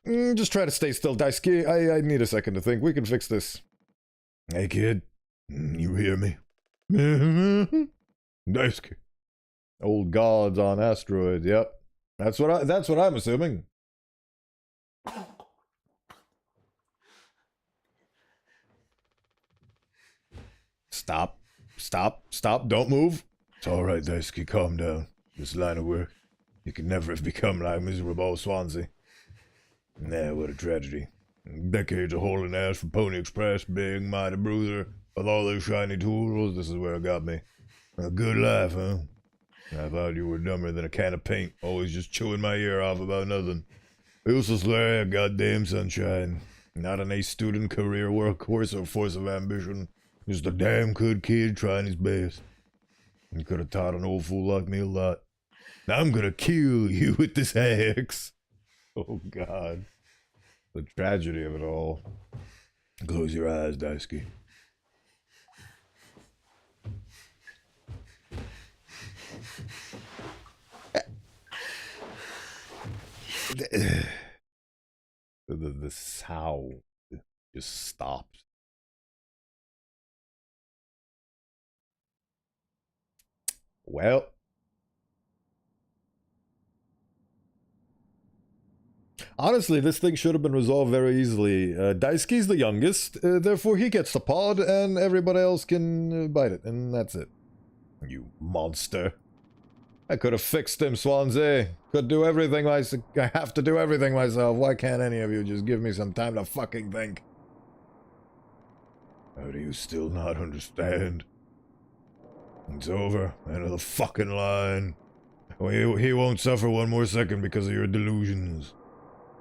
Just try to stay still, Daisuke. I need a second to think. We can fix this. Hey, kid. You hear me? Daisuke. Old gods on asteroids. Yep. That's what I'm assuming. Stop. Don't move. It's alright, Daisuke. Calm down. This line of work. You could never have become like miserable Swansea. Nah, what a tragedy. Decades of hauling ass for Pony Express, big, mighty bruiser, with all those shiny tools, this is where it got me. A good life, huh? I thought you were dumber than a can of paint, always just chewing my ear off about nothing. Useless Larry, a goddamn sunshine. Not an A student, career workhorse, or force of ambition. Just a damn good kid trying his best. You could have taught an old fool like me a lot. Now I'm gonna kill you with this axe. Oh god. The tragedy of it all. Close your eyes, Daisuke. The sound just stopped. Well. Honestly, this thing should have been resolved very easily. Daisuke's the youngest, therefore he gets the pod, and everybody else can bite it, and that's it. You monster. I could have fixed him, Swansea. Could do everything myself. I have to do everything myself. Why can't any of you just give me some time to fucking think? How do you still not understand? It's over. End of the fucking line. He won't suffer one more second because of your delusions.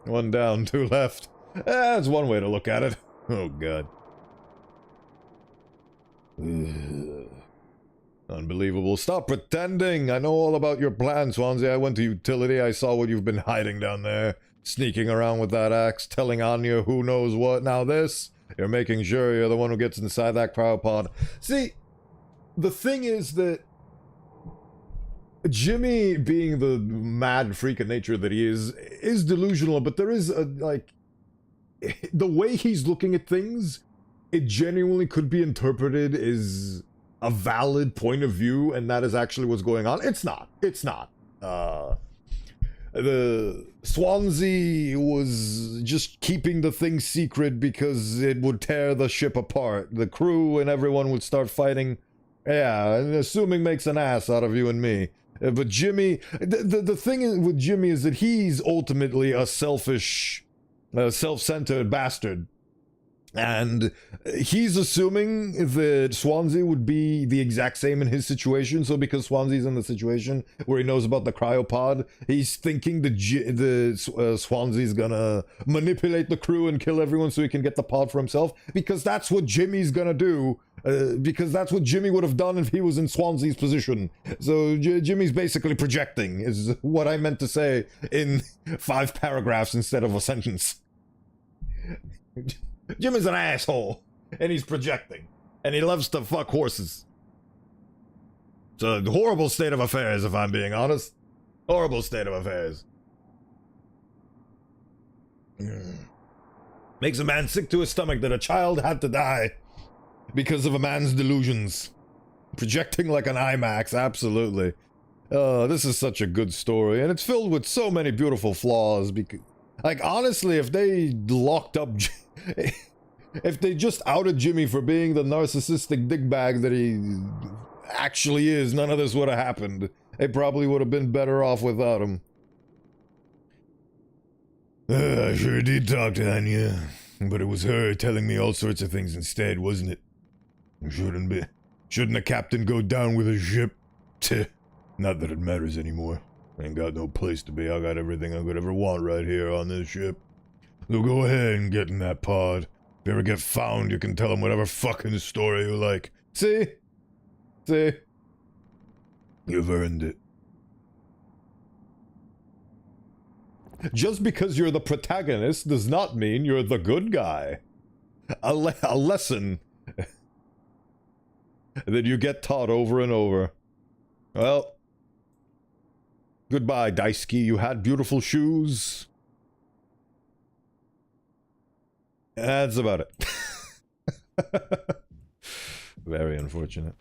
One down, two left. That's one way to look at it. Oh, God. Unbelievable. Stop pretending. I know all about your plan, Swansea. I went to utility. I saw what you've been hiding down there. Sneaking around with that axe, telling Anya who knows what. Now this, you're making sure you're the one who gets inside that cryopod. See, the thing is that Jimmy, being the mad freak of nature that he is delusional, but there is the way he's looking at things, it genuinely could be interpreted as a valid point of view, and that is actually what's going on. It's not. The Swansea was just keeping the thing secret because it would tear the ship apart. The crew and everyone would start fighting. Yeah, and assuming makes an ass out of you and me. But Jimmy, the thing with Jimmy is that he's ultimately a selfish, self-centered bastard. And he's assuming that Swansea would be the exact same in his situation. So because Swansea's in the situation where he knows about the cryopod, he's thinking Swansea's gonna manipulate the crew and kill everyone so he can get the pod for himself. Because that's what Jimmy's gonna do. Because that's what Jimmy would have done if he was in Swansea's position. So Jimmy's basically projecting, is what I meant to say in 5 paragraphs instead of a sentence. Jimmy's an asshole, and he's projecting, and he loves to fuck horses. It's a horrible state of affairs, if I'm being honest. Horrible state of affairs. Makes a man sick to his stomach that a child had to die because of a man's delusions. Projecting like an IMAX, absolutely. This is such a good story, and it's filled with so many beautiful flaws. Because, like, honestly, if they locked up... if they just outed Jimmy for being the narcissistic dickbag that he actually is, none of this would have happened. They probably would have been better off without him. I sure did talk to Anya, but it was her telling me all sorts of things instead, wasn't it? Shouldn't a captain go down with a ship? Tch, not that it matters anymore. I ain't got no place to be. I got everything I could ever want right here on this ship. So go ahead and get in that pod. If you ever get found, you can tell them whatever fucking story you like. See? See? You've earned it. Just because you're the protagonist does not mean you're the good guy. A lesson that you get taught over and over. Well, goodbye, Daisuke. You had beautiful shoes. That's about it. Very unfortunate.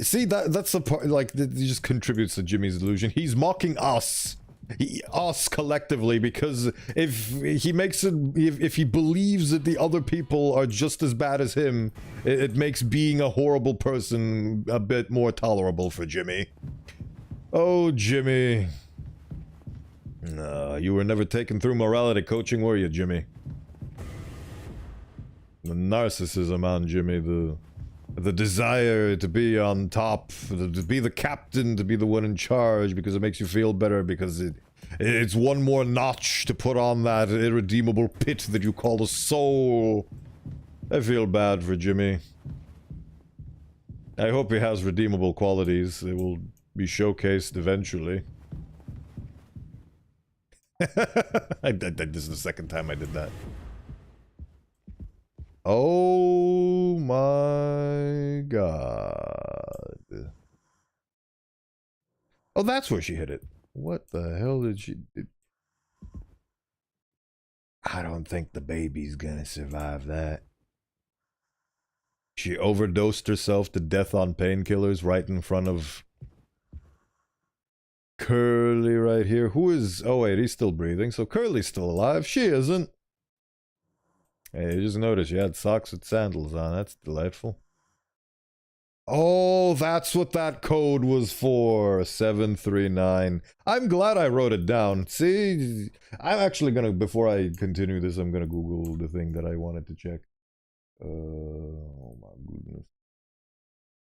See that's the part, like, that just contributes to Jimmy's delusion. He's mocking us. Us collectively, because if he makes it, if he believes that the other people are just as bad as him, it makes being a horrible person a bit more tolerable for Jimmy. Oh, Jimmy. You were never taken through morality coaching, were you, Jimmy? The narcissism on Jimmy, the desire to be on top, to be the captain, to be the one in charge because it makes you feel better, because it's one more notch to put on that irredeemable pit that you call the soul. I feel bad for Jimmy. I hope he has redeemable qualities. They will be showcased eventually. This is the second time I did that. Oh my god. Oh, that's where she hit it. What the hell did she do? I don't think the baby's gonna survive that. She overdosed herself to death on painkillers right in front of Curly right here. Who is... Oh wait, he's still breathing, so Curly's still alive. She isn't. Hey, you just noticed you had socks with sandals on. That's delightful. Oh, that's what that code was for. 739. I'm glad I wrote it down. See, I'm actually gonna, before I continue this, I'm gonna Google the thing that I wanted to check. Oh my goodness.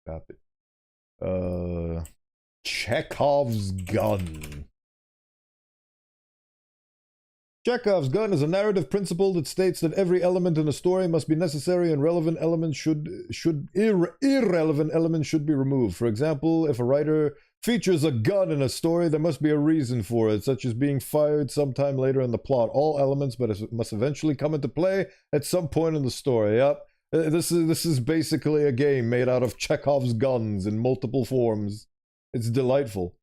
Stop it. Chekhov's gun. Chekhov's gun is a narrative principle that states that every element in a story must be necessary and relevant elements irrelevant elements should be removed. For example, if a writer features a gun in a story, there must be a reason for it, such as being fired sometime later in the plot. All elements must eventually come into play at some point in the story. Yep. This is basically a game made out of Chekhov's guns in multiple forms. It's delightful.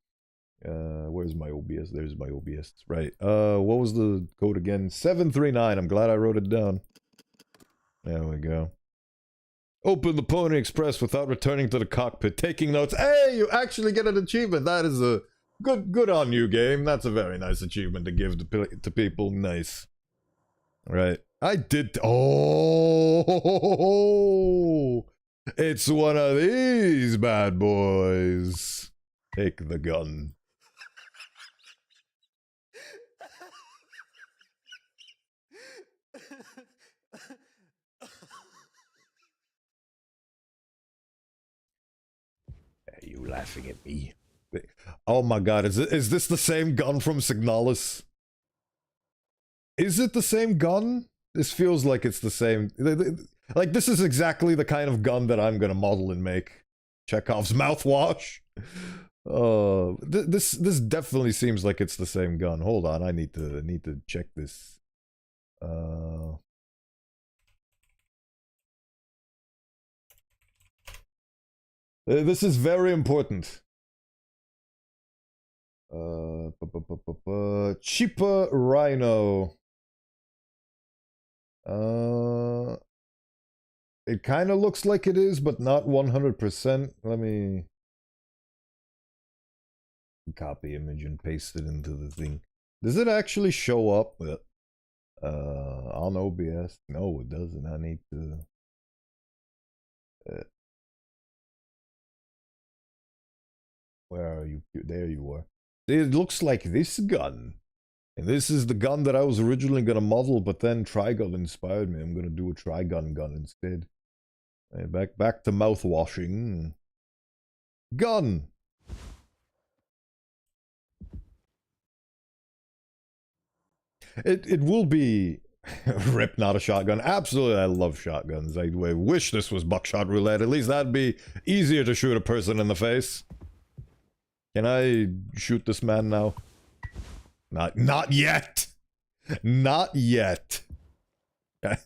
Where's my OBS? There's my OBS. Right. What was the code again? 739. I'm glad I wrote it down. There we go. Open the Pony Express without returning to the cockpit. Taking notes. Hey, you actually get an achievement. That is a good on you, game. That's a very nice achievement to give to people. Nice. Right. I did. Oh, it's one of these bad boys. Take the gun. Are you laughing at me? Oh my god, is this the same gun from Signalis? Is it the same gun? This feels like it's the same. Like, this is exactly the kind of gun that I'm gonna model and make. Chekhov's mouthwash. This definitely seems like it's the same gun. Hold on, I need to check this. This is very important. Cheaper Rhino. It kind of looks like it is, but not 100%. Let me copy image and paste it into the thing. Does it actually show up on OBS? No, it doesn't. I need to Where are you? There you are. It looks like this gun. And this is the gun that I was originally going to model, but then Trigun inspired me. I'm going to do a Trigun gun instead. Back to mouthwashing. Gun! It will be... Rip, not a shotgun. Absolutely, I love shotguns. I wish this was buckshot roulette. At least that'd be easier to shoot a person in the face. Can I shoot this man now? Not yet! Not yet.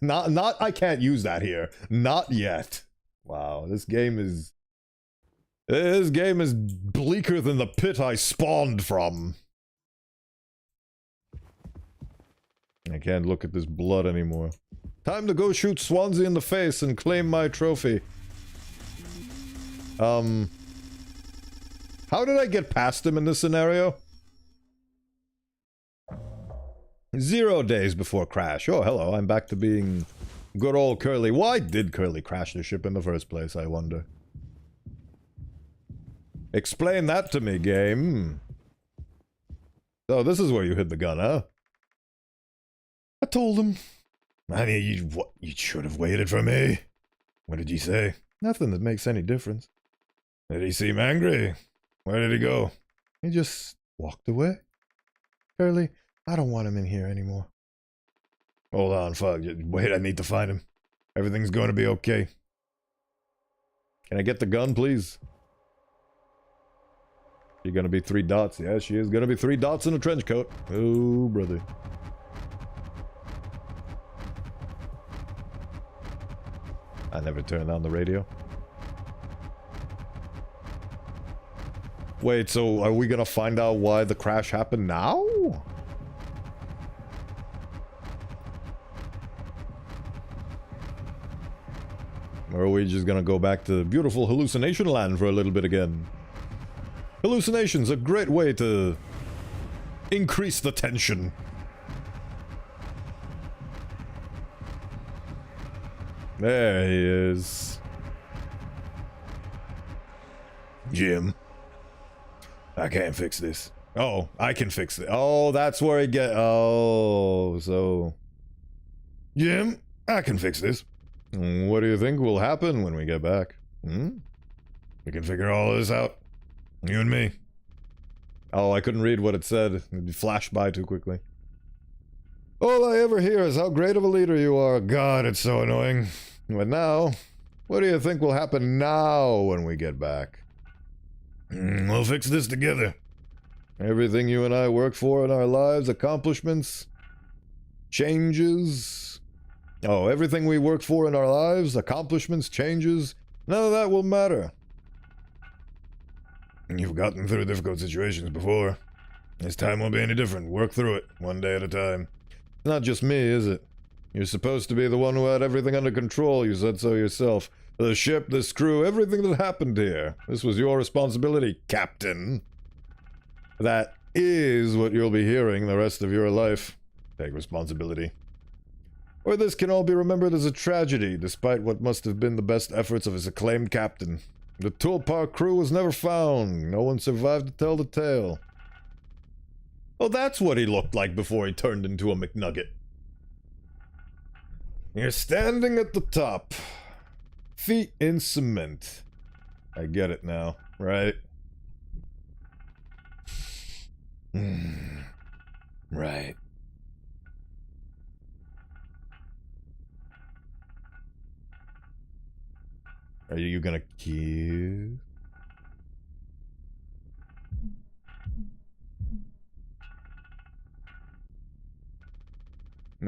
Not I can't use that here. Not yet. Wow, this game is bleaker than the pit I spawned from. I can't look at this blood anymore. Time to go shoot Swansea in the face and claim my trophy. How did I get past him in this scenario? 0 days before crash. Oh, hello, I'm back to being good old Curly. Why did Curly crash the ship in the first place, I wonder? Explain that to me, game. Oh, this is where you hid the gun, huh? I told him. I mean, you should have waited for me. What did he say? Nothing that makes any difference. Did he seem angry? Where did he go? He just walked away. Curly, I don't want him in here anymore. Hold on, fuck. Wait, I need to find him. Everything's going to be okay. Can I get the gun, please? She gonna be 3 dots. Yeah, she is gonna be 3 dots in a trench coat. Oh, brother. I never turned on the radio. Wait, so are we gonna find out why the crash happened now? Or are we just gonna go back to beautiful hallucination land for a little bit again? Hallucination's a great way to increase the tension. There he is. Jim. I can't fix this. Oh, I can fix it. Oh, that's where he get. Oh, so. Jim, I can fix this. What do you think will happen when we get back? We can figure all this out. You and me. Oh, I couldn't read what it said. It flashed by too quickly. All I ever hear is how great of a leader you are. God, it's so annoying. But now, what do you think will happen now when we get back? We'll fix this together. Everything you and I work for in our lives, accomplishments, changes. Oh, everything we work for in our lives, accomplishments, changes, none of that will matter. You've gotten through difficult situations before. This time won't be any different. Work through it, one day at a time. It's not just me, is it? You're supposed to be the one who had everything under control, you said so yourself. The ship, this crew, everything that happened here. This was your responsibility, Captain. That is what you'll be hearing the rest of your life. Take responsibility. Or this can all be remembered as a tragedy, despite what must have been the best efforts of his acclaimed captain. The Tulpar crew was never found. No one survived to tell the tale. Oh, that's what he looked like before he turned into a McNugget. You're standing at the top. Feet in cement. I get it now, right? Right. Are you gonna kiss?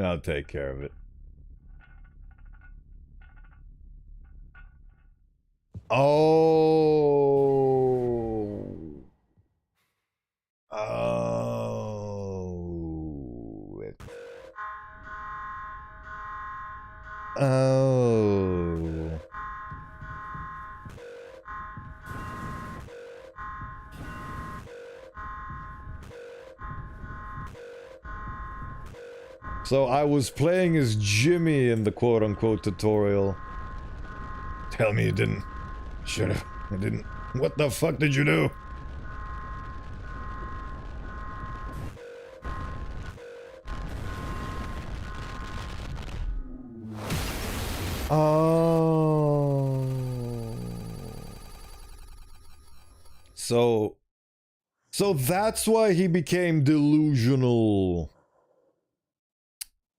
I'll take care of it. Oh. Oh. Oh. So I was playing as Jimmy in the quote-unquote tutorial. Tell me you didn't. Should've. I didn't. What the fuck did you do? Oh. So that's why he became delusional.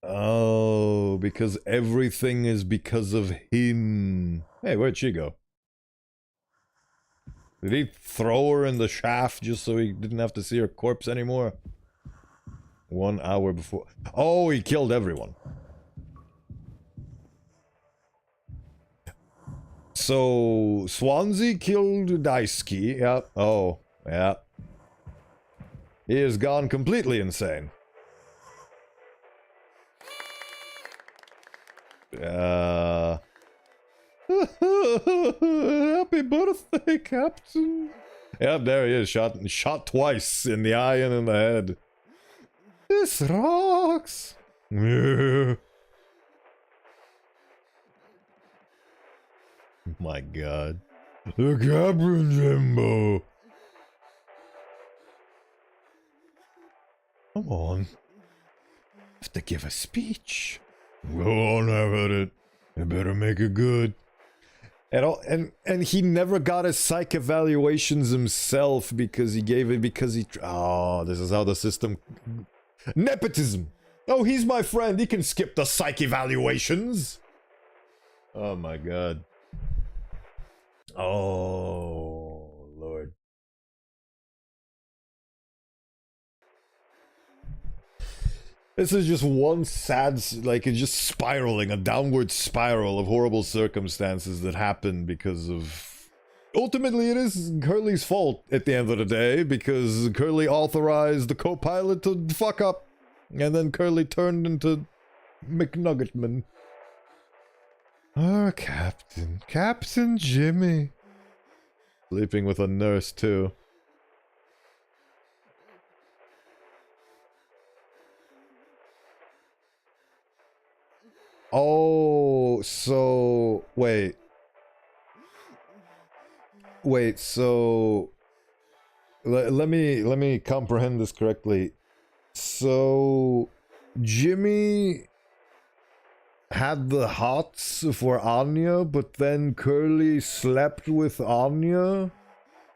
Oh, because everything is because of him. Hey, where'd she go? Did he throw her in the shaft just so he didn't have to see her corpse anymore? 1 hour before. Oh, he killed everyone. So, Swansea killed Daisuke. Yeah. Oh, yeah. He has gone completely insane. Happy birthday, Captain. Yep, there he is. Shot twice in the eye and in the head. This rocks. My God. The Captain, Jimbo. Come on. Have to give a speech. Go on, have at it. You better make it good. And he never got his psych evaluations himself because he gave it because he... Oh, this is how the system... Nepotism! Oh, he's my friend. He can skip the psych evaluations. Oh my God. Oh, Lord. This is just one sad, like, it's just spiraling, a downward spiral of horrible circumstances that happen because of... Ultimately, it is Curly's fault at the end of the day, because Curly authorized the co-pilot to fuck up, and then Curly turned into McNuggetman. Oh, Captain. Captain Jimmy. Sleeping with a nurse, too. Oh, so wait, so let me comprehend this correctly. So Jimmy had the hots for Anya, but then Curly slept with Anya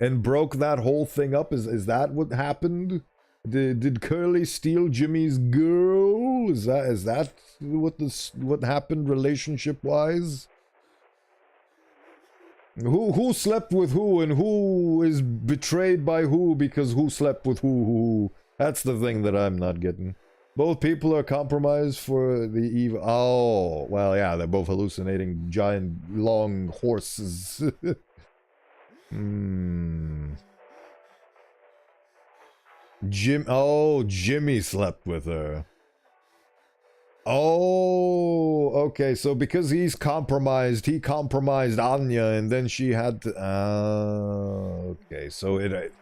and broke that whole thing up. Is that what happened? Did Curly steal Jimmy's girl? Is that what happened relationship wise? Who slept with who and who is betrayed by who because who slept with who? That's the thing that I'm not getting. Both people are compromised for the evil. Oh, well, yeah, they're both hallucinating giant long horses. Jimmy slept with her. Oh, okay, so because he's compromised, he compromised Anya, and then she had to... okay, so it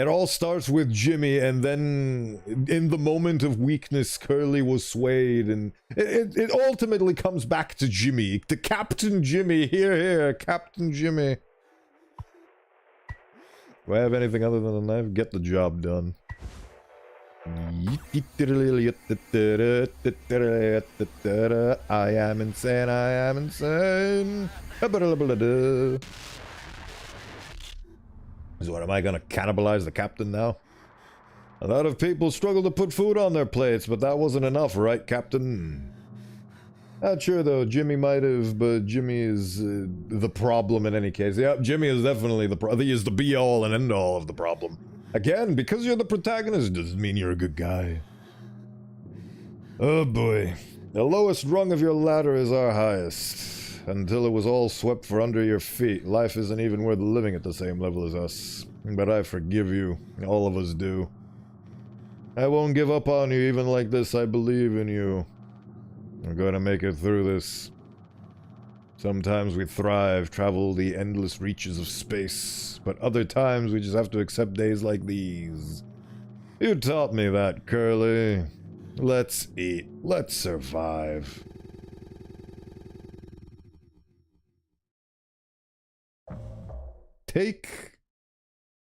all starts with Jimmy, and then in the moment of weakness, Curly was swayed, and it ultimately comes back to Jimmy. To Captain Jimmy. Here, Captain Jimmy. Do I have anything other than a knife? Get the job done. I am insane, I am insane. So what, am I gonna cannibalize the captain now? A lot of people struggle to put food on their plates, but that wasn't enough, right, Captain? Not sure, though. Jimmy might have, but Jimmy is the problem in any case. Yeah, Jimmy is definitely the problem. He is the be-all and end-all of the problem. Again, because you're the protagonist doesn't mean you're a good guy. Oh boy. The lowest rung of your ladder is our highest. Until it was all swept for under your feet, life isn't even worth living at the same level as us. But I forgive you. All of us do. I won't give up on you even like this. I believe in you. We're gonna make it through this. Sometimes we thrive, travel the endless reaches of space, but other times we just have to accept days like these. You taught me that, Curly. Let's eat. Let's survive. take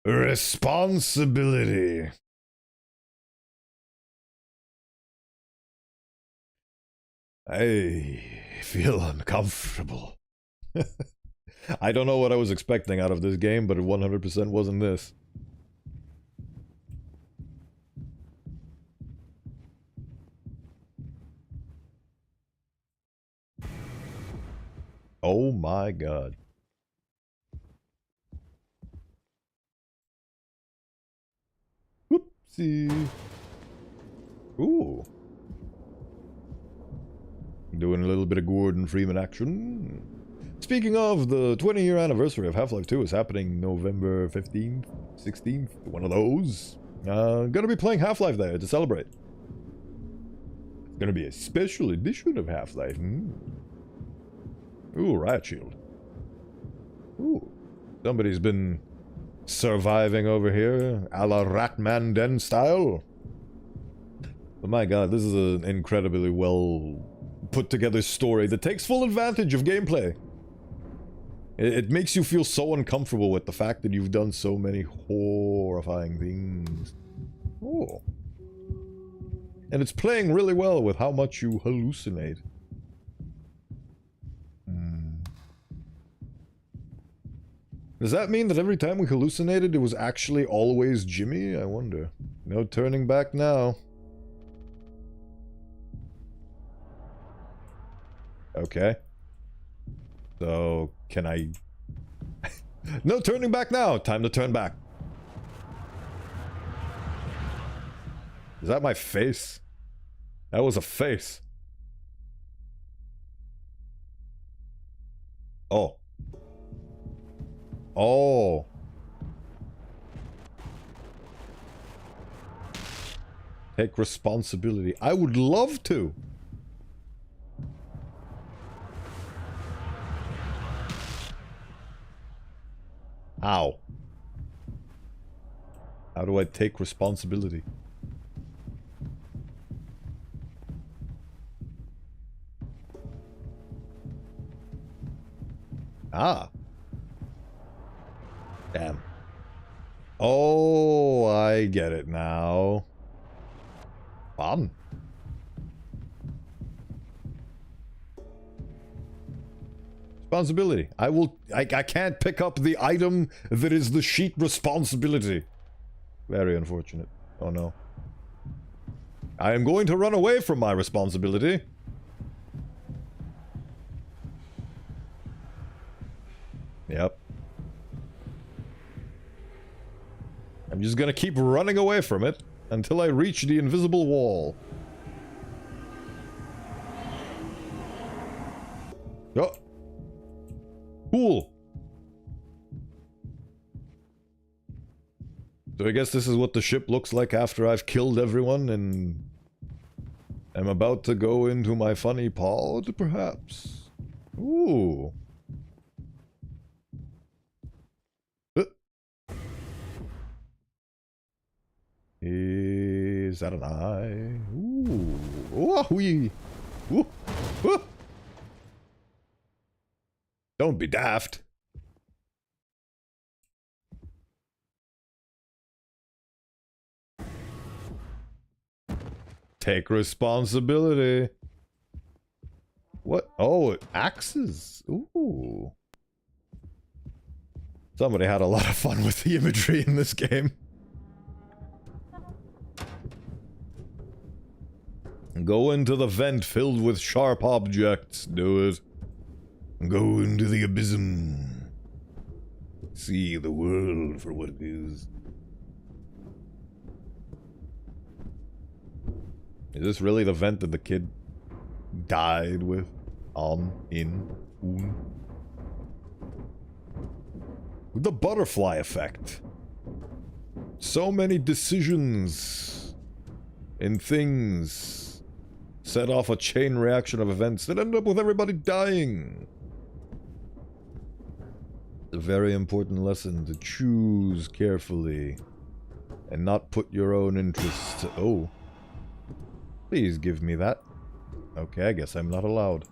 responsibility. I feel uncomfortable. I don't know what I was expecting out of this game, but it 100% wasn't this. Oh my god. Whoopsie. Ooh. Doing a little bit of Gordon Freeman action. Speaking of, the 20-year anniversary of Half-Life 2 is happening November 15th, 16th, one of those. Gonna be playing Half-Life there to celebrate. It's gonna be a special edition of Half-Life. Ooh, riot shield. Ooh. Somebody's been surviving over here, a la Ratman Den style. But my god, this is an incredibly well put together story that takes full advantage of gameplay. It makes you feel so uncomfortable with the fact that you've done so many horrifying things. Oh. And it's playing really well with how much you hallucinate. Does that mean that every time we hallucinated it was actually always Jimmy? I wonder. No turning back now. Okay. So, can I... No turning back now! Time to turn back. Is that my face? That was a face. Oh. Oh. Take responsibility. I would love to. Ow. How do I take responsibility? Ah. Damn. Oh, I get it now. Fun. Responsibility. I can't pick up the item that is the sheet responsibility. Very unfortunate. Oh no. I am going to run away from my responsibility. Yep. I'm just gonna keep running away from it until I reach the invisible wall. Oh. Cool. So I guess this is what the ship looks like after I've killed everyone and I'm about to go into my funny pod, perhaps. Ooh. Is that an eye? Ooh. Oh, wee. Ooh. Ooh. Don't be daft. Take responsibility. What? Oh, axes. Ooh. Somebody had a lot of fun with the imagery in this game. Go into the vent filled with sharp objects. Do it. Go into the abysm. See the world for what it is. Is this really the vent that the kid died with? In. Un. The butterfly effect. So many decisions and things set off a chain reaction of events that end up with everybody dying. A very important lesson to choose carefully and not put your own interests. Oh. Please give me that. Okay, I guess I'm not allowed.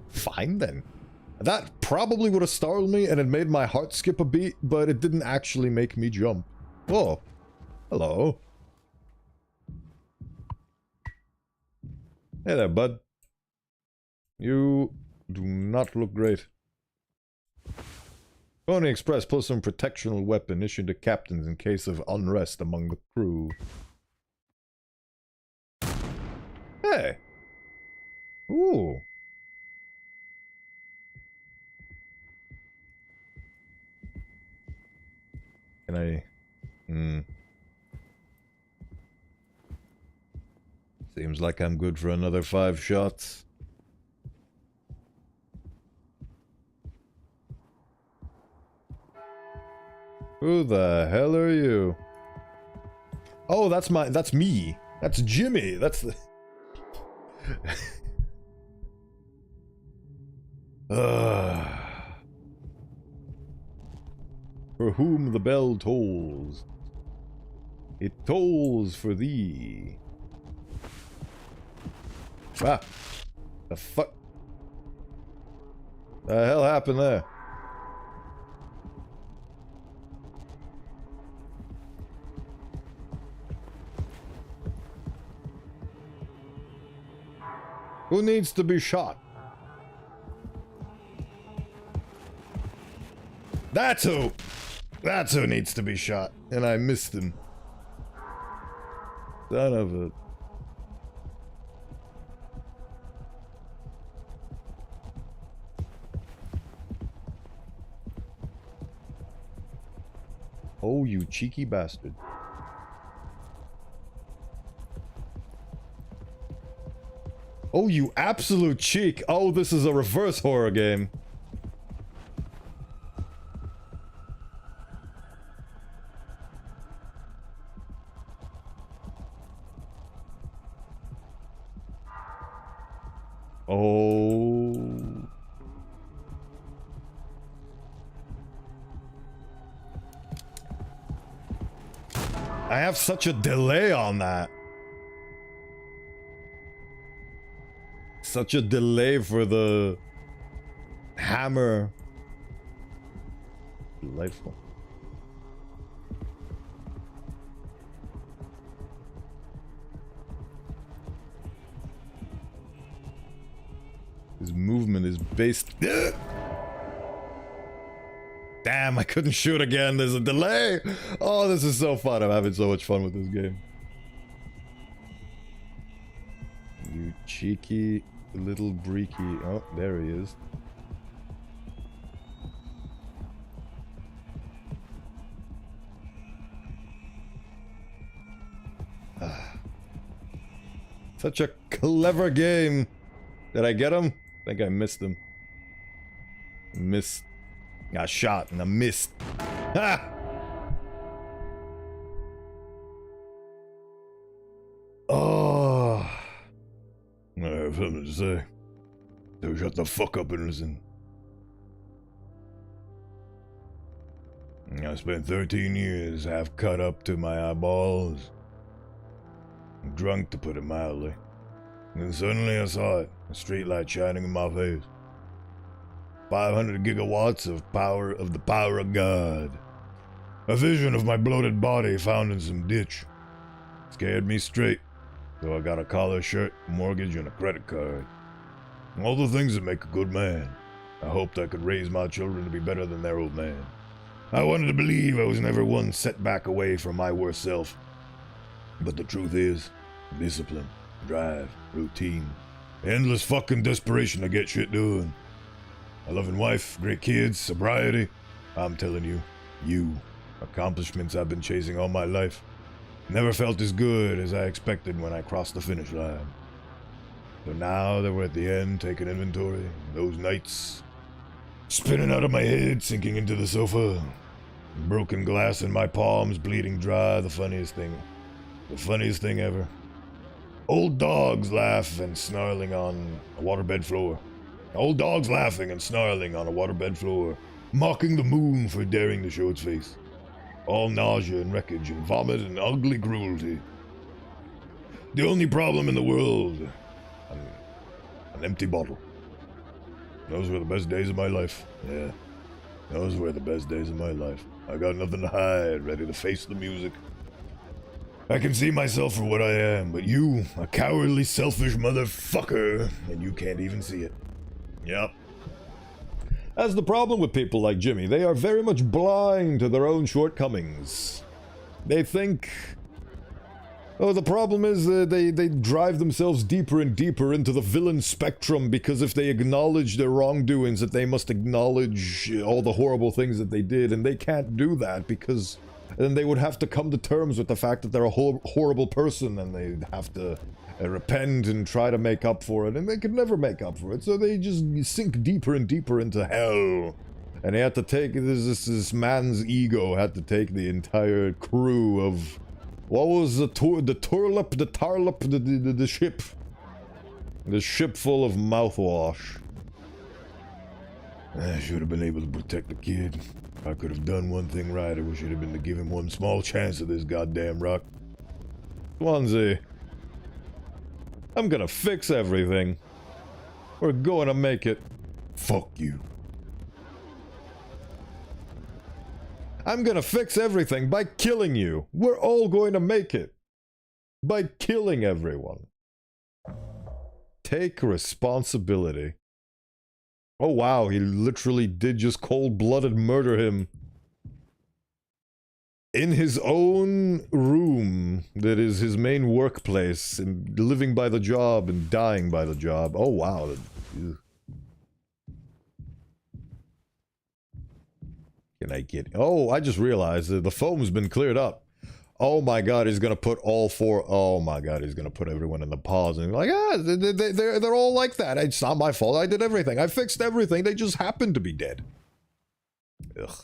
Fine then. That probably would have startled me and it made my heart skip a beat, but it didn't actually make me jump. Oh, hello. Hey there, bud. You do not look great. Pony Express plus some protectional weapon issued to captains in case of unrest among the crew. Hey. Ooh. Can I... Seems like I'm good for another 5 shots. Who the hell are you? Oh, that's me. That's Jimmy. That's the... For whom the bell tolls, it tolls for thee. Ah, the fuck? The hell happened there? Who needs to be shot? That's who! That's who needs to be shot. And I missed him. Son of a... Oh, you cheeky bastard. Oh, you absolute cheek! Oh, this is a reverse horror game. Oh. I have such a delay on that. Such a delay for the hammer. Delightful. His movement is based... Damn, I couldn't shoot again. There's a delay. Oh, this is so fun. I'm having so much fun with this game. You cheeky little breaky. Oh, there he is. Such a clever game. Did I get him? I think I missed him. Missed. Got shot and I missed. Ha! Oh. I have something to say. So shut the fuck up and listen. I spent 13 years half cut up to my eyeballs. Drunk, to put it mildly. And then suddenly I saw it, a streetlight shining in my face. 500 gigawatts of power, of the power of God. A vision of my bloated body found in some ditch. Scared me straight, so I got a collar shirt, mortgage, and a credit card. All the things that make a good man. I hoped I could raise my children to be better than their old man. I wanted to believe I was never one setback away from my worst self. But the truth is, discipline, drive, routine, endless fucking desperation to get shit done. A loving wife, great kids, sobriety. I'm telling you, accomplishments I've been chasing all my life. Never felt as good as I expected when I crossed the finish line. So now that we're at the end, taking inventory, those nights, spinning out of my head, sinking into the sofa, broken glass in my palms, bleeding dry, the funniest thing ever. Old dogs laugh and snarling on a waterbed floor. Old dogs laughing and snarling on a waterbed floor, mocking the moon for daring to show its face. All nausea and wreckage and vomit and ugly cruelty. The only problem in the world, an empty bottle. Those were the best days of my life. Yeah. Those were the best days of my life. I got nothing to hide, ready to face the music. I can see myself for what I am, but you, a cowardly, selfish motherfucker, and you can't even see it. Yep. That's the problem with people like Jimmy. They are very much blind to their own shortcomings. They think... Oh, the problem is they drive themselves deeper and deeper into the villain spectrum because if they acknowledge their wrongdoings, that they must acknowledge all the horrible things that they did, and they can't do that because then they would have to come to terms with the fact that they're a horrible person, and they'd have to repent and try to make up for it, and they could never make up for it, so they just sink deeper and deeper into hell. And they had to take, this man's ego had to take the entire crew of... What was the ship? The ship full of mouthwash. I should have been able to protect the kid. If I could have done one thing right, it should have been to give him one small chance at this goddamn rock. Swansea. I'm gonna fix everything. We're going to make it. Fuck you. I'm gonna fix everything by killing you. We're all going to make it. By killing everyone. Take responsibility. Oh wow, he literally did just cold-blooded murder him. In his own room, that is his main workplace, and living by the job and dying by the job. Oh wow. Ew. Can I get... Oh, I just realized that the foam's been cleared up. Oh my god, he's gonna put all four... Oh my god, he's gonna put everyone in the pause and like, ah, they're all like that. It's not my fault. I did everything. I fixed everything. They just happened to be dead. Ugh.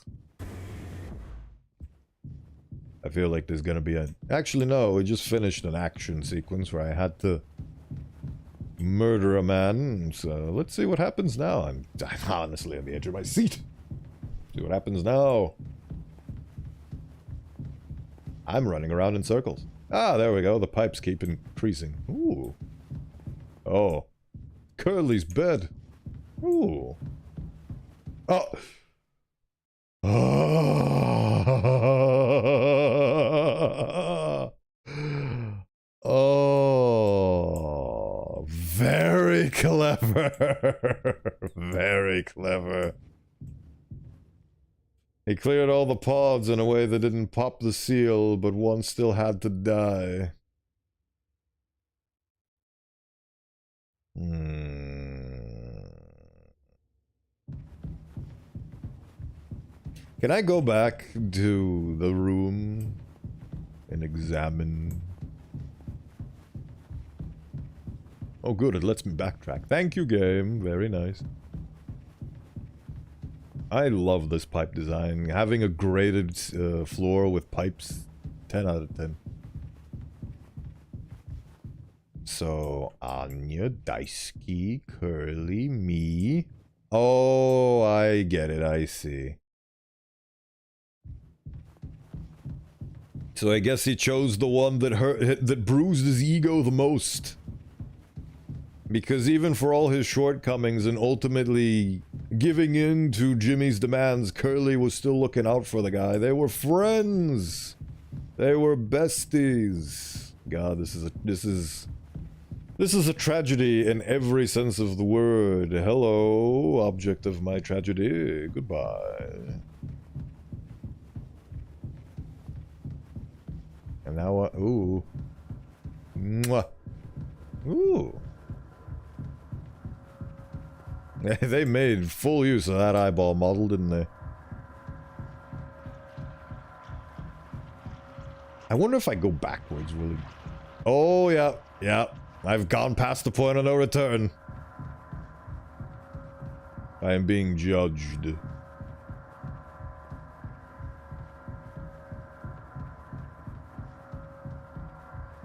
I feel like there's gonna be a... Actually, no, we just finished an action sequence where I had to murder a man. So let's see what happens now. I'm honestly on the edge of my seat. See what happens now. I'm running around in circles. Ah, there we go. The pipes keep increasing. Ooh. Oh. Curly's bed. Ooh. Oh. Oh. Very clever. Very clever. He cleared all the pods in a way that didn't pop the seal, but one still had to die. Can I go back to the room and examine? Oh good, it lets me backtrack. Thank you, game. Very nice. I love this pipe design. Having a graded floor with pipes, 10 out of 10. So, Anya, Daisuke, Curly, me. Oh, I get it, I see. So I guess he chose the one that bruised his ego the most. Because even for all his shortcomings and ultimately giving in to Jimmy's demands, Curly was still looking out for the guy. They were friends. They were besties. God, this is a tragedy in every sense of the word. Hello, object of my tragedy. Goodbye. And now ooh. Mwah. Ooh. They made full use of that eyeball model, didn't they? I wonder if I go backwards, will it... Oh, yeah, yeah. I've gone past the point of no return. I am being judged.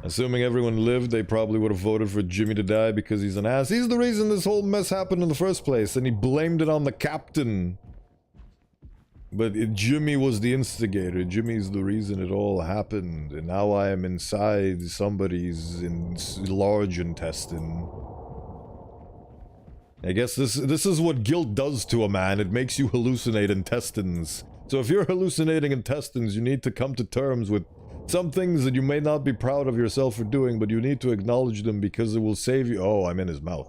Assuming everyone lived, they probably would have voted for Jimmy to die because he's an ass. He's the reason this whole mess happened in the first place, and he blamed it on the captain. But Jimmy was the instigator. Jimmy's the reason it all happened, and now I am inside somebody's large intestine. I guess this is what guilt does to a man. It makes you hallucinate intestines. So if you're hallucinating intestines, you need to come to terms with some things that you may not be proud of yourself for doing, but you need to acknowledge them because it will save you. Oh, I'm in his mouth.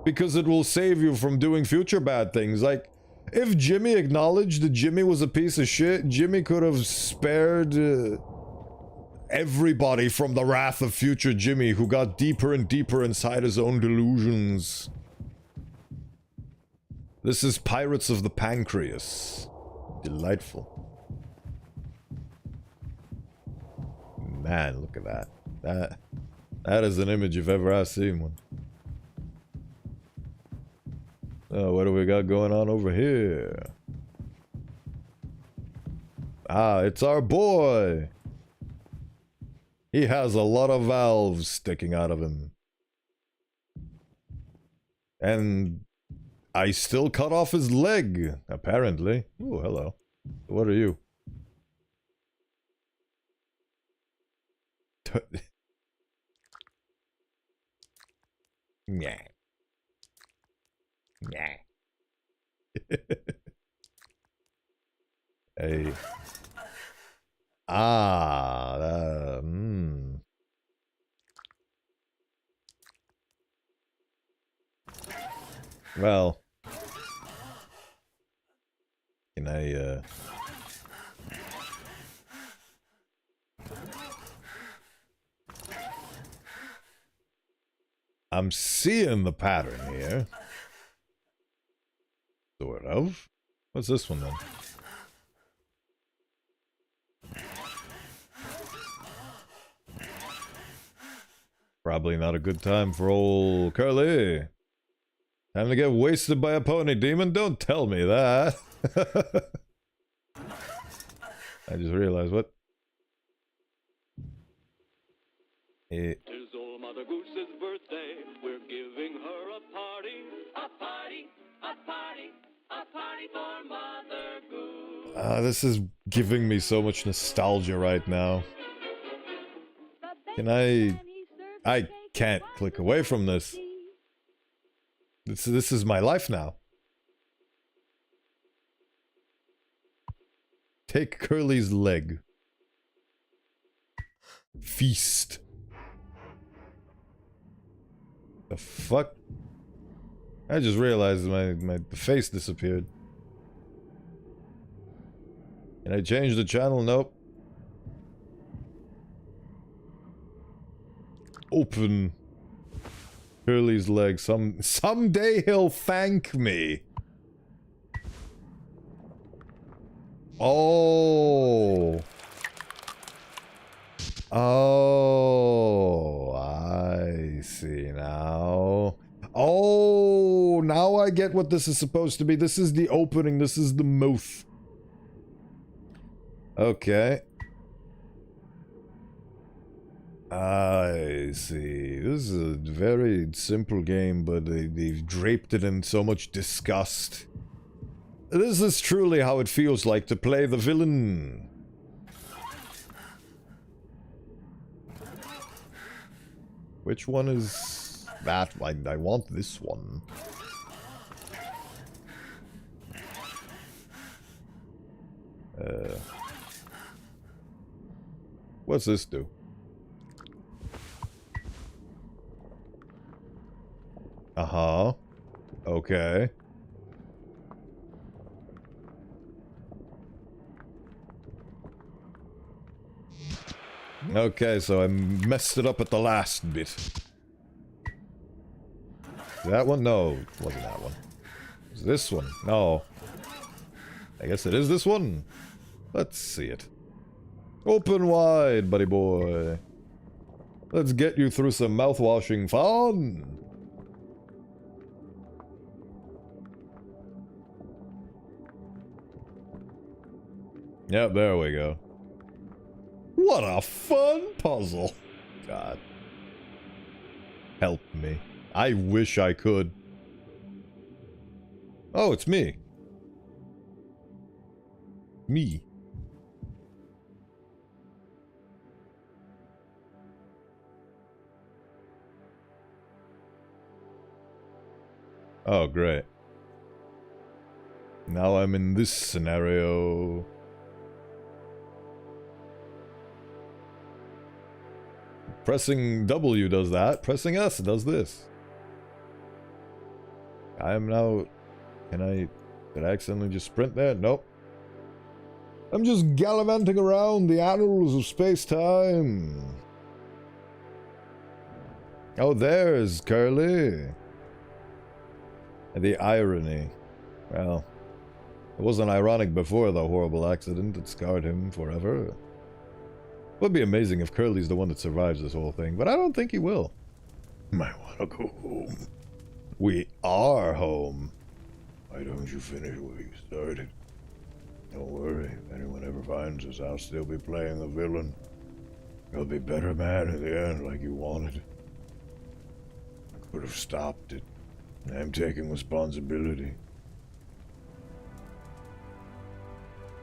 Because it will save you from doing future bad things. Like, if Jimmy acknowledged that Jimmy was a piece of shit, Jimmy could have spared everybody from the wrath of future Jimmy, who got deeper and deeper inside his own delusions. This is Pirates of the Pancreas. Delightful. Man, look at that. That is an image if ever I've seen one. Oh, what do we got going on over here? Ah, it's our boy! He has a lot of valves sticking out of him. And I still cut off his leg, apparently. Oh, hello. What are you? Nah. Nah. Hey. Well. Can I, I'm seeing the pattern here. Sort of. What's this one then? Probably not a good time for old Curly. Time to get wasted by a pony demon? Don't tell me that. I just realized what. Tis old Mother Goose's birthday. We're giving her a party. A party, a party, a party for Mother Goose. This is giving me so much nostalgia right now. Can I can't click away from this. This is my life now. Take Curly's leg. Feast. The fuck? I just realized my face disappeared. Can I change the channel? Nope. Open Curly's leg. Someday he'll thank me. Oh. Oh, I see now. Oh, now I get what this is supposed to be. This is the opening. This is the mouth. Okay. I see. This is a very simple game, but they've draped it in so much disgust. This is truly how it feels like to play the villain. Which one is that? I want this one. What's this do? Uh-huh. Okay. Okay, so I messed it up at the last bit. That one? No, it wasn't that one. It was this one. No. I guess it is this one. Let's see it. Open wide, buddy boy. Let's get you through some mouthwashing fun. Yep, there we go. What a fun puzzle. God. Help me. I wish I could. Oh, it's me. Me. Oh, great. Now I'm in this scenario. Pressing W does that. Pressing S does this. I am now... Did I accidentally just sprint there? Nope. I'm just gallivanting around the annals of space-time. Oh, there's Curly. The irony. Well, it wasn't ironic before the horrible accident that scarred him forever. It would be amazing if Curly's the one that survives this whole thing, but I don't think he will. Might want to go home. We are home. Why don't you finish what you started? Don't worry, if anyone ever finds us, I'll still be playing a villain. You'll be better man in the end, like you wanted. I could have stopped it. I'm taking responsibility.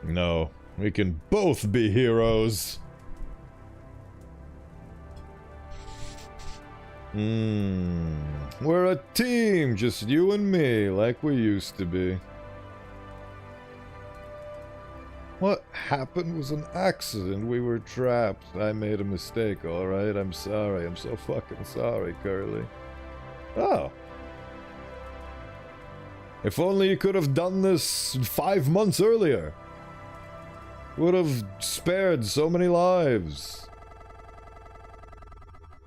No, we can both be heroes. We're a team, just you and me, like we used to be. What happened was an accident. We were trapped. I made a mistake, alright? I'm sorry. I'm so fucking sorry, Curly. Oh. If only you could have done this 5 months earlier. Would have spared so many lives.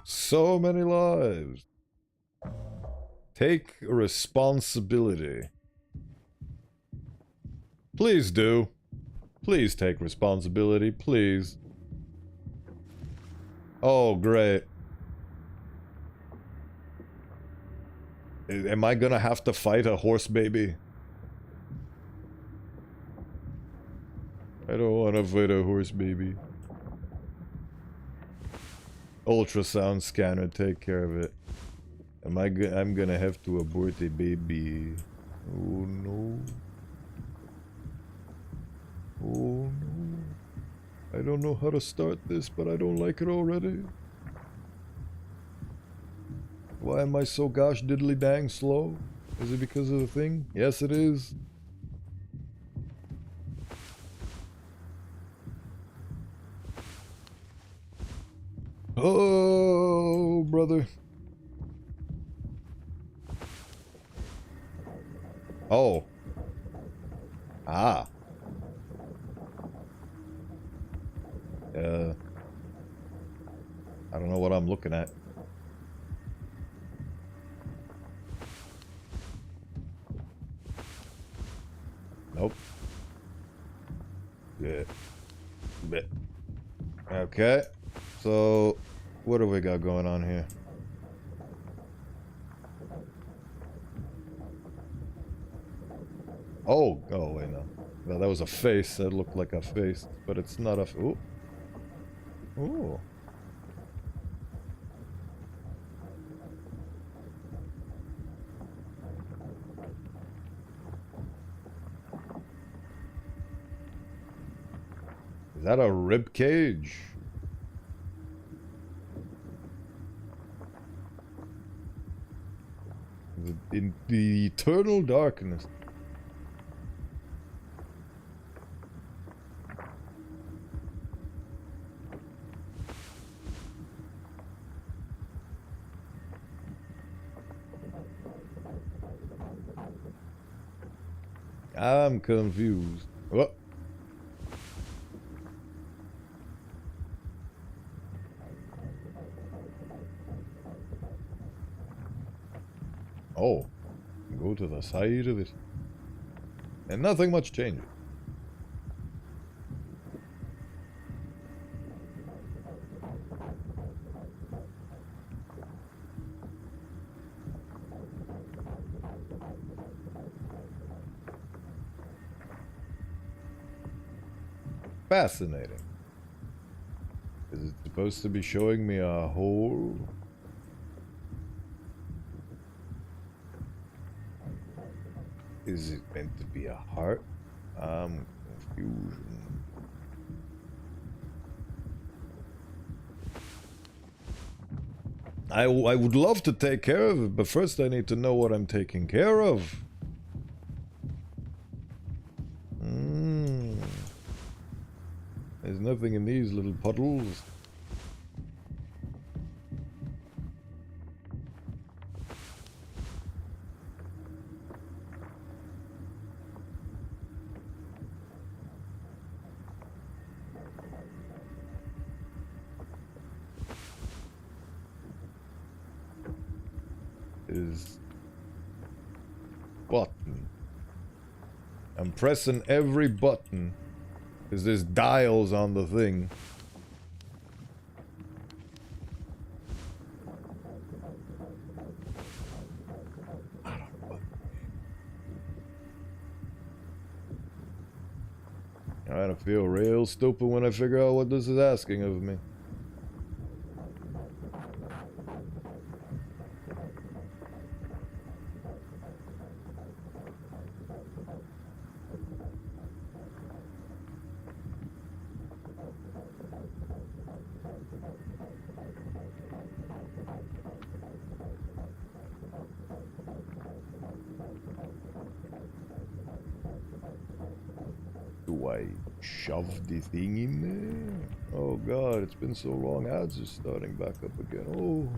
So many lives. Take responsibility. Please do. Please take responsibility, please. Oh, great. Am I gonna have to fight a horse baby? I don't want to fight a horse baby. Ultrasound scanner, take care of it. I'm gonna have to abort a baby. Oh no. Oh no. I don't know how to start this, but I don't like it already. Why am I so gosh diddly dang slow? Is it because of the thing? Yes, it is. Oh, brother. Oh. Ah. I don't know what I'm looking at. Nope. Good. Bit. Okay. So, what do we got going on here? Oh, wait, no. Well, that was a face. That looked like a face, but it's not a... Ooh. Ooh. Is that a rib cage? In the eternal darkness. I'm confused. Oh. Oh, go to the side of it. And nothing much changes. Fascinating. Is it supposed to be showing me a hole? Is it meant to be a heart? I'm confused. I would love to take care of it, but first I need to know what I'm taking care of. There's nothing in these little puddles. Is button. I'm pressing every button because there's dials on the thing. I'm gonna feel real stupid when I figure out what this is asking of me. Do I shove the thing in there? Oh god, it's been so long, ads are starting back up again. Oh,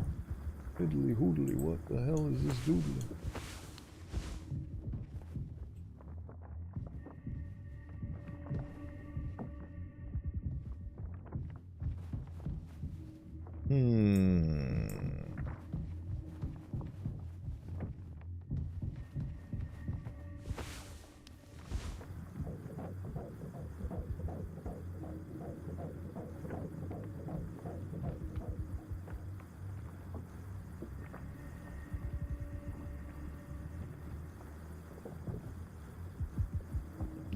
fiddly hoodly, what the hell is this doodly?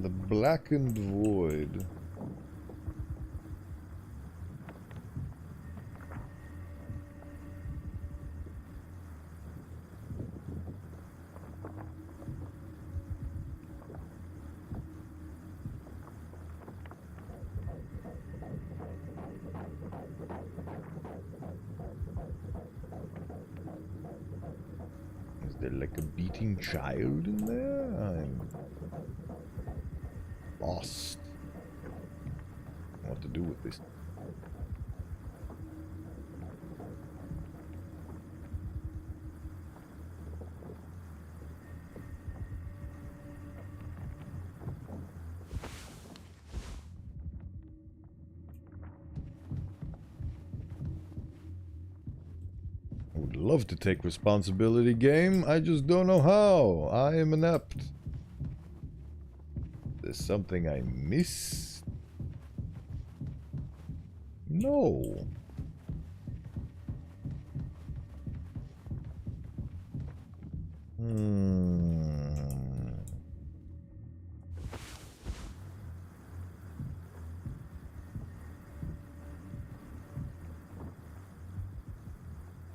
The blackened void. Is there like a beating child in there? I'm lost. What to do with this? I would love to take responsibility, game. I just don't know how. I am inept. There's something I missed? No.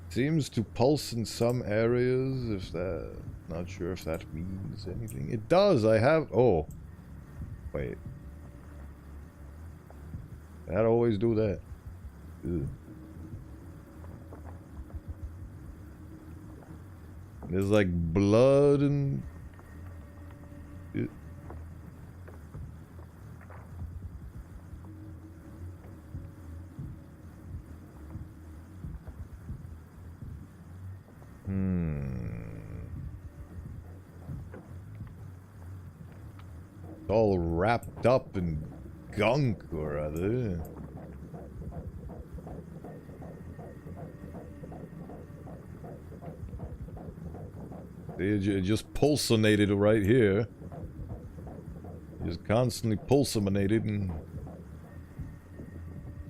Seems to pulse in some areas, if that... Not sure if that means anything. It does, I have... Oh. Wait. That always do that. Ugh. There's like blood and... It's all wrapped up in gunk or other. It just pulsinated right here. Just constantly pulsinated and...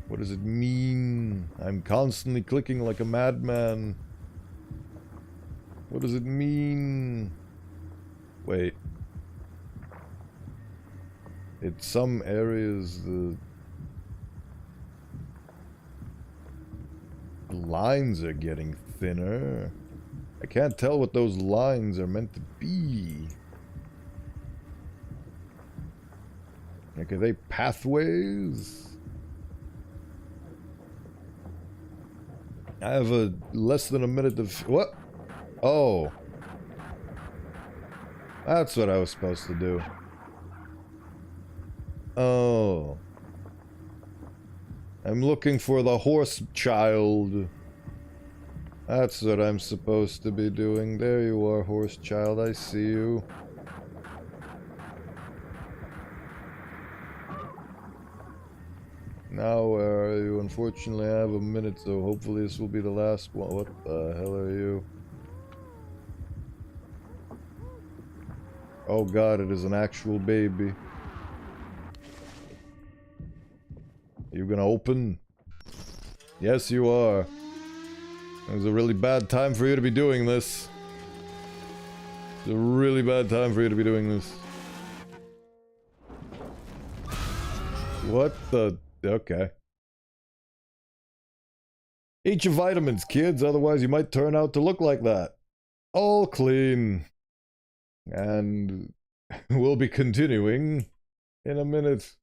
What does it mean? I'm constantly clicking like a madman. What does it mean? Wait. In some areas, the lines are getting thinner. I can't tell what those lines are meant to be. Like, are they pathways? I have a less than a minute to... What? Oh. That's what I was supposed to do. Oh. I'm looking for the horse child. That's what I'm supposed to be doing. There you are, horse child. I see you. Now where are you? Unfortunately, I have a minute, so hopefully this will be the last one. What the hell are you? Oh god, it is an actual baby. Are you gonna open? Yes, you are. It was a really bad time for you to be doing this. It's a really bad time for you to be doing this. What the... Okay. Eat your vitamins, kids, otherwise you might turn out to look like that. All clean. And we'll be continuing in a minute.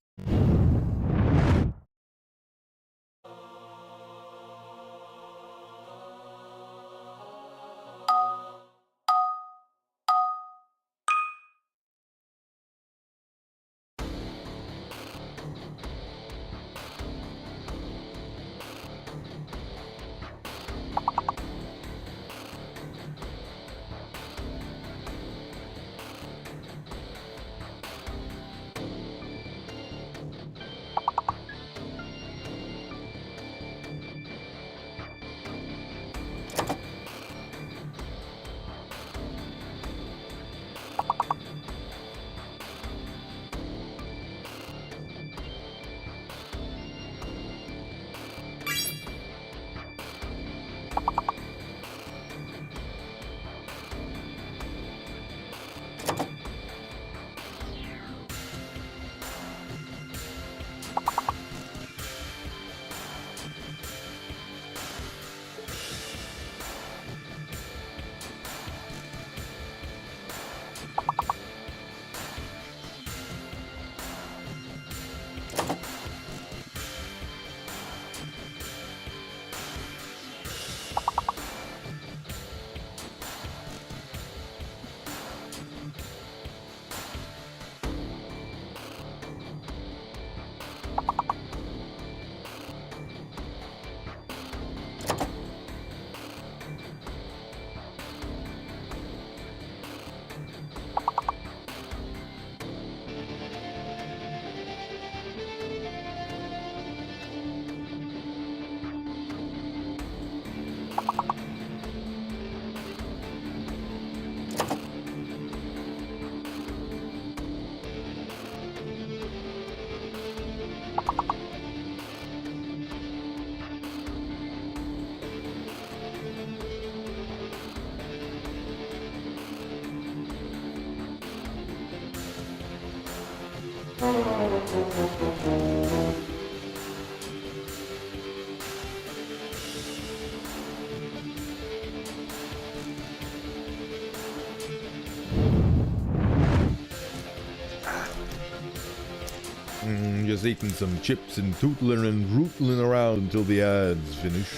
Just eating some chips and tootling and rootling around until the ads finish.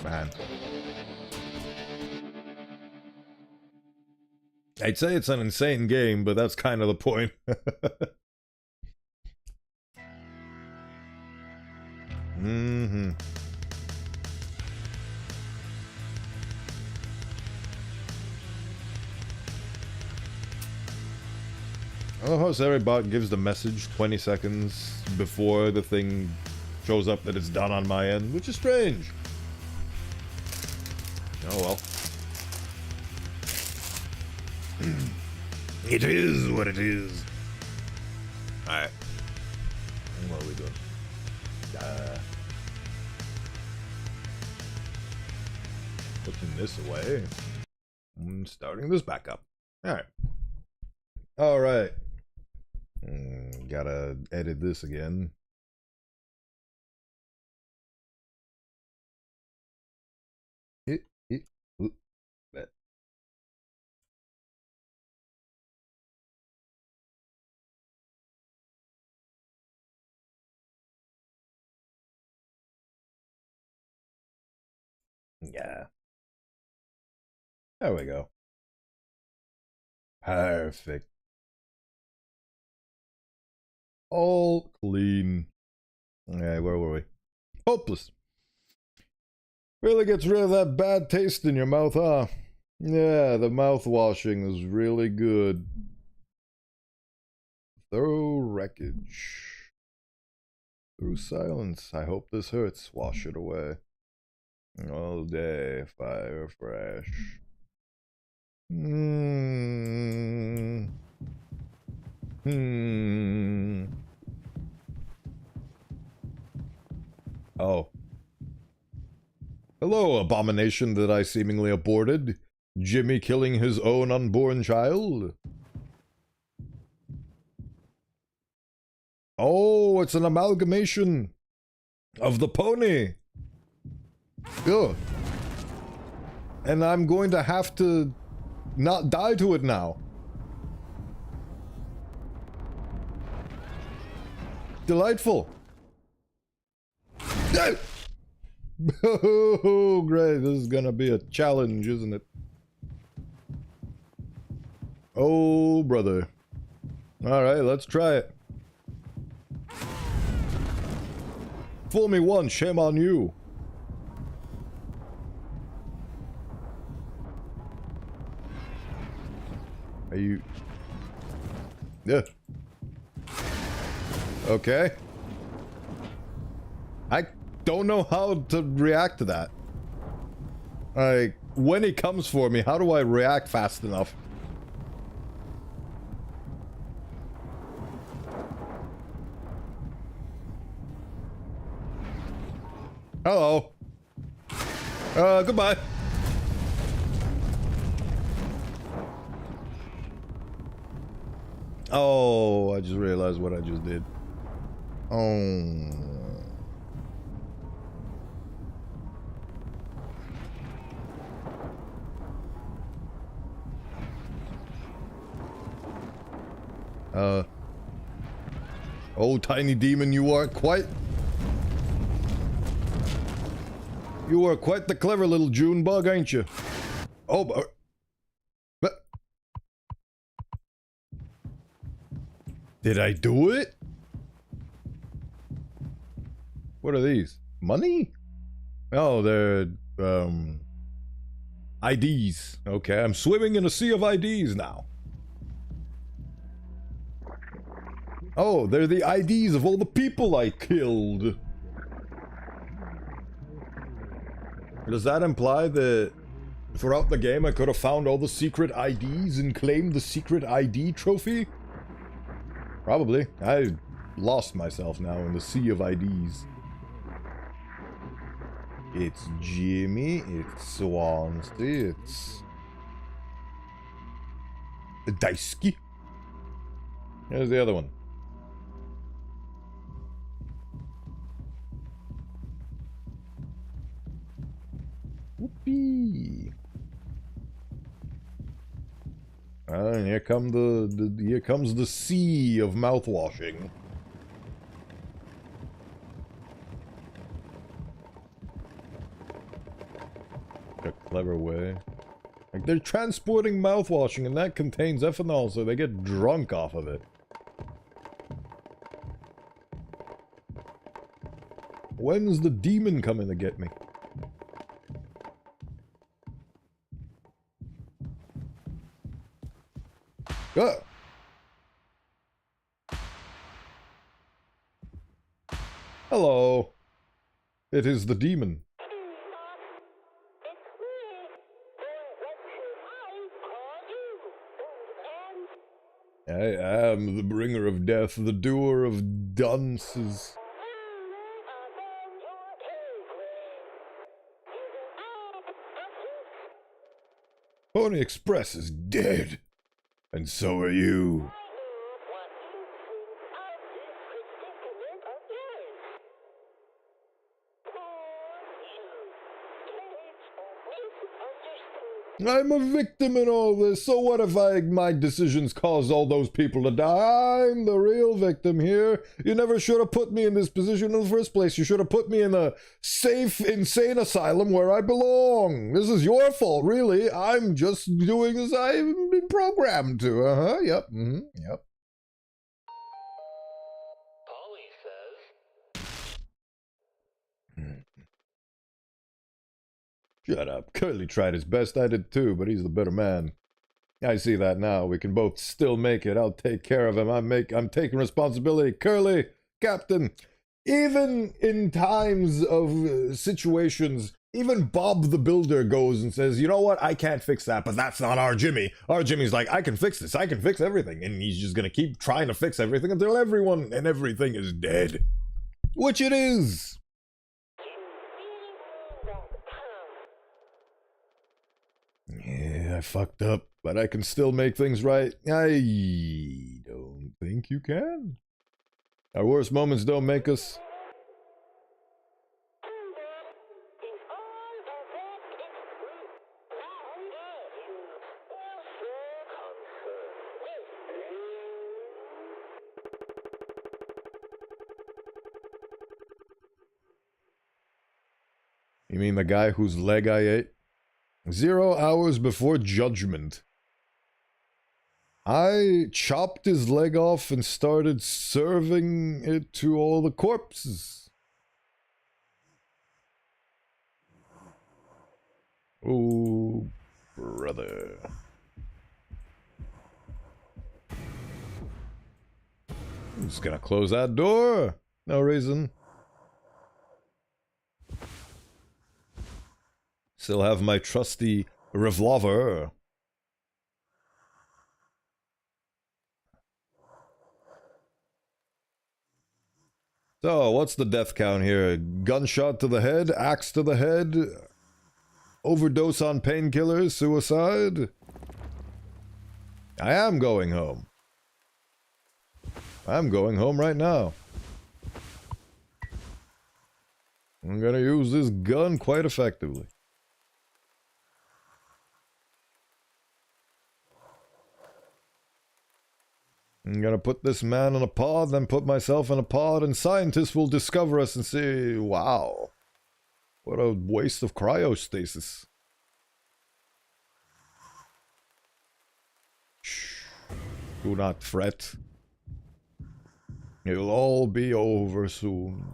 Man. I'd say it's an insane game, but that's kind of the point. Mm-hmm. I love how Cerebot gives the message 20 seconds before the thing shows up that it's done on my end, which is strange. Oh well. It is what it is. Alright. What are we doing? Putting this away. And starting this back up. Alright. Alright. Gotta edit this again. Yeah. There we go. Perfect. All clean. Alright, where were we? Hopeless. Really gets rid of that bad taste in your mouth, huh? Yeah, the mouthwashing is really good. Thorough wreckage. Through silence, I hope this hurts. Wash it away. All day, fire fresh. Oh. Hello, abomination that I seemingly aborted. Jimmy killing his own unborn child? Oh, it's an amalgamation of the pony. Ugh. And I'm going to have to not die to it now. Delightful. Oh, great. This is gonna be a challenge, isn't it? Oh, brother. Alright, let's try it. Fool me once, shame on you. Are you... Yeah. Okay. I don't know how to react to that. Like, when he comes for me, how do I react fast enough? Hello. Goodbye. Oh, I just realized what I just did. Oh. Oh, tiny demon, you are quite the clever little June bug, ain't you? Oh, but did I do it? What are these? Money? Oh, they're IDs. Okay, I'm swimming in a sea of IDs now. Oh, they're the IDs of all the people I killed. Does that imply that throughout the game I could have found all the secret IDs and claimed the secret ID trophy? Probably. I lost myself now in the sea of IDs. It's Jimmy, it's Swansea, it's... Daisuke. There's the other one. Whoopee. And here comes the sea of mouthwashing. A clever way. Like, they're transporting mouthwashing and that contains ethanol, so they get drunk off of it. When's the demon coming to get me? Oh. Hello. It is the demon. I am the bringer of death, the doer of dunces. Pony Express is dead. And so are you. I'm a victim in all this, so what if my decisions caused all those people to die? I'm the real victim here. You never should have put me in this position in the first place. You should have put me in a safe, insane asylum where I belong. This is your fault, really. I'm just doing as I've been programmed to. Yep, yep. Polly says, Shut up. Curly tried his best. I did too, but he's the better man. I see that now. We can both still make it. I'll take care of him. I'm taking responsibility. Curly, Captain, even in times of situations, even Bob the Builder goes and says, you know what? I can't fix that, but that's not our Jimmy. Our Jimmy's like, I can fix this. I can fix everything. And he's just going to keep trying to fix everything until everyone and everything is dead. Which it is. Yeah, I fucked up, but I can still make things right. I don't think you can. Our worst moments don't make us. You mean the guy whose leg I ate? 0 hours before judgment. I chopped his leg off and started serving it to all the corpses. Oh, brother. I'm just gonna close that door. No reason. Still have my trusty revolver. So, what's the death count here? Gunshot to the head, axe to the head, overdose on painkillers, suicide? I am going home. I'm going home right now. I'm gonna use this gun quite effectively. I'm gonna put this man in a pod, then put myself in a pod, and scientists will discover us and say, wow, what a waste of cryostasis. Shh. Do not fret. It'll all be over soon.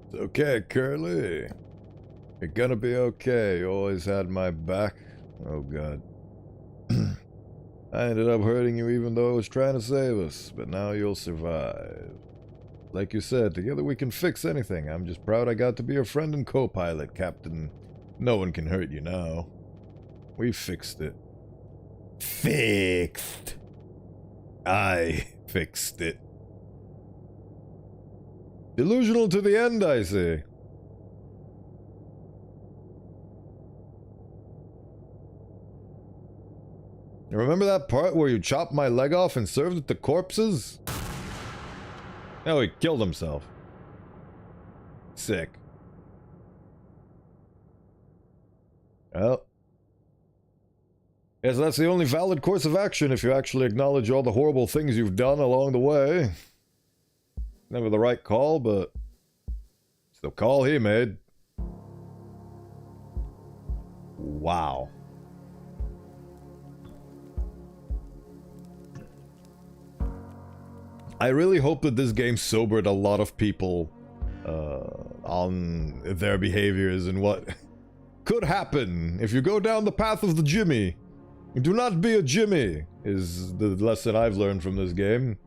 It's okay, Curly. You're gonna be okay. You always had my back. Oh, God. I ended up hurting you even though I was trying to save us, but now you'll survive. Like you said, together we can fix anything. I'm just proud I got to be your friend and co-pilot, Captain. No one can hurt you now. We fixed it. Fixed. I fixed it. Delusional to the end, I say. You remember that part where you chopped my leg off and served it to corpses? Oh, he killed himself. Sick. Well. Yes, that's the only valid course of action if you actually acknowledge all the horrible things you've done along the way. Never the right call, but it's the call he made. Wow. I really hope that this game sobered a lot of people on their behaviors and what could happen if you go down the path of the Jimmy. Do not be a Jimmy, is the lesson I've learned from this game.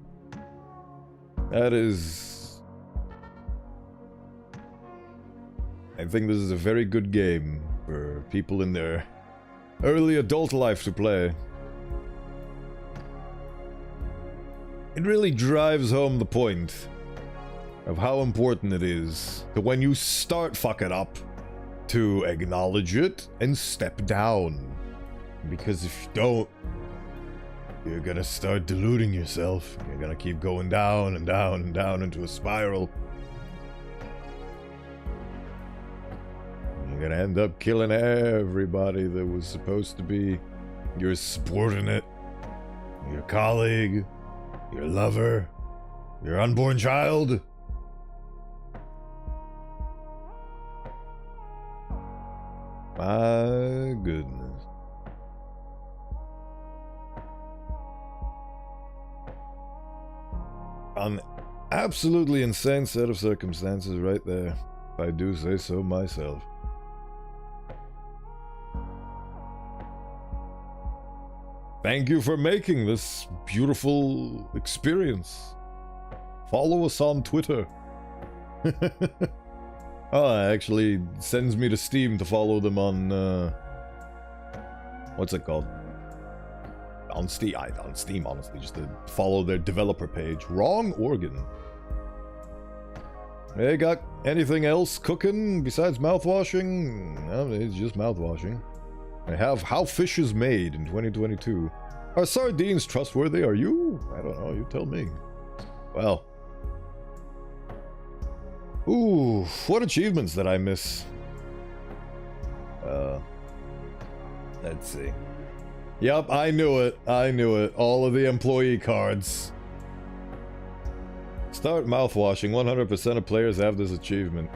That is... I think this is a very good game for people in their early adult life to play. It really drives home the point of how important it is to, when you start fucking up, to acknowledge it and step down. Because if you don't, you're gonna start deluding yourself. You're gonna keep going down and down and down into a spiral. You're gonna end up killing everybody that was supposed to be your subordinate, your colleague, your lover, your unborn child. My goodness. An absolutely insane set of circumstances right there, if I do say so myself. Thank you for making this beautiful experience. Follow us on Twitter. Oh, it actually sends me to Steam to follow them on, what's it called? On Steam, honestly, just to follow their developer page. Wrong organ. Hey, got anything else cooking besides mouthwashing? No, it's just mouthwashing. I have How Fish is Made in 2022. Are sardines trustworthy? Are you? I don't know, you tell me. Well. Ooh, what achievements did I miss? Let's see. Yep, I knew it. All of the employee cards. Start mouthwashing. 100% of players have this achievement.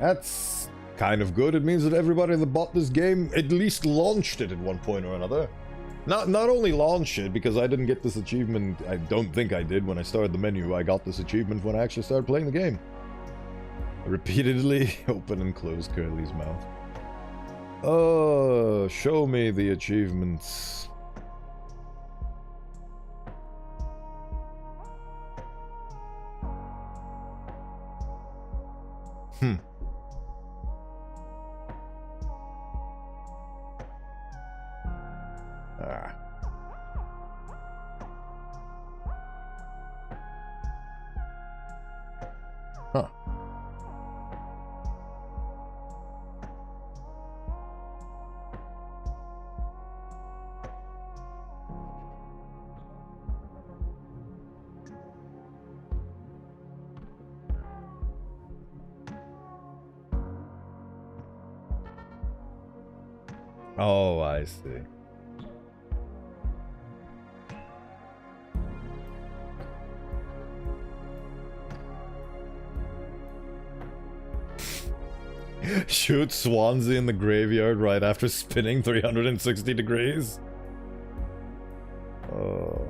That's kind of good. It means that everybody that bought this game at least launched it at one point or another. Not only launched it, because I didn't get this achievement, I don't think I did when I started the menu. I got this achievement when I actually started playing the game. Repeatedly open and close Curly's mouth. Oh, show me the achievements. Huh. Oh, I see. Shoot Swansea in the graveyard right after spinning 360 degrees. Oh.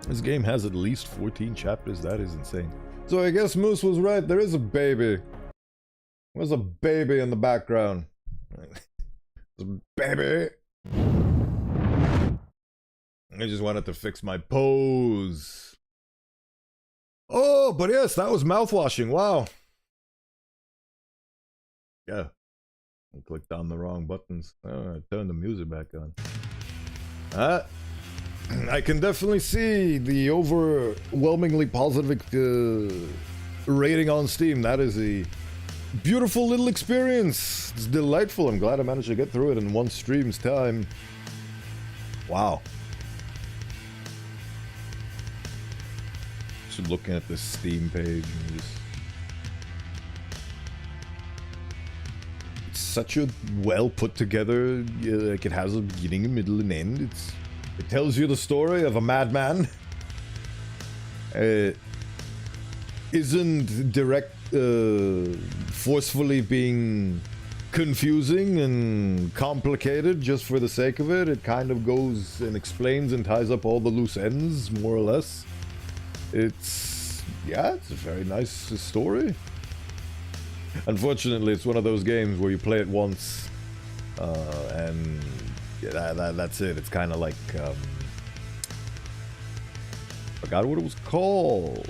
This game has at least 14 chapters. That is insane. So I guess Moose was right. There is a baby. There's a baby in the background. There's a baby. I just wanted to fix my pose. Oh, but yes, that was mouthwashing. Wow. Yeah. I clicked on the wrong buttons. Oh, I turned the music back on. I can definitely see the overwhelmingly positive rating on Steam. That is a beautiful little experience. It's delightful. I'm glad I managed to get through it in one stream's time. Wow. Just looking at this Steam page and just... It's such a well put together, like it has a beginning, a middle, and end. It tells you the story of a madman. Isn't direct, forcefully being confusing and complicated just for the sake of it. It kind of goes and explains and ties up all the loose ends, more or less. It's a very nice story. Unfortunately, it's one of those games where you play it once, and that's it. It's kind of like, forgot what it was called.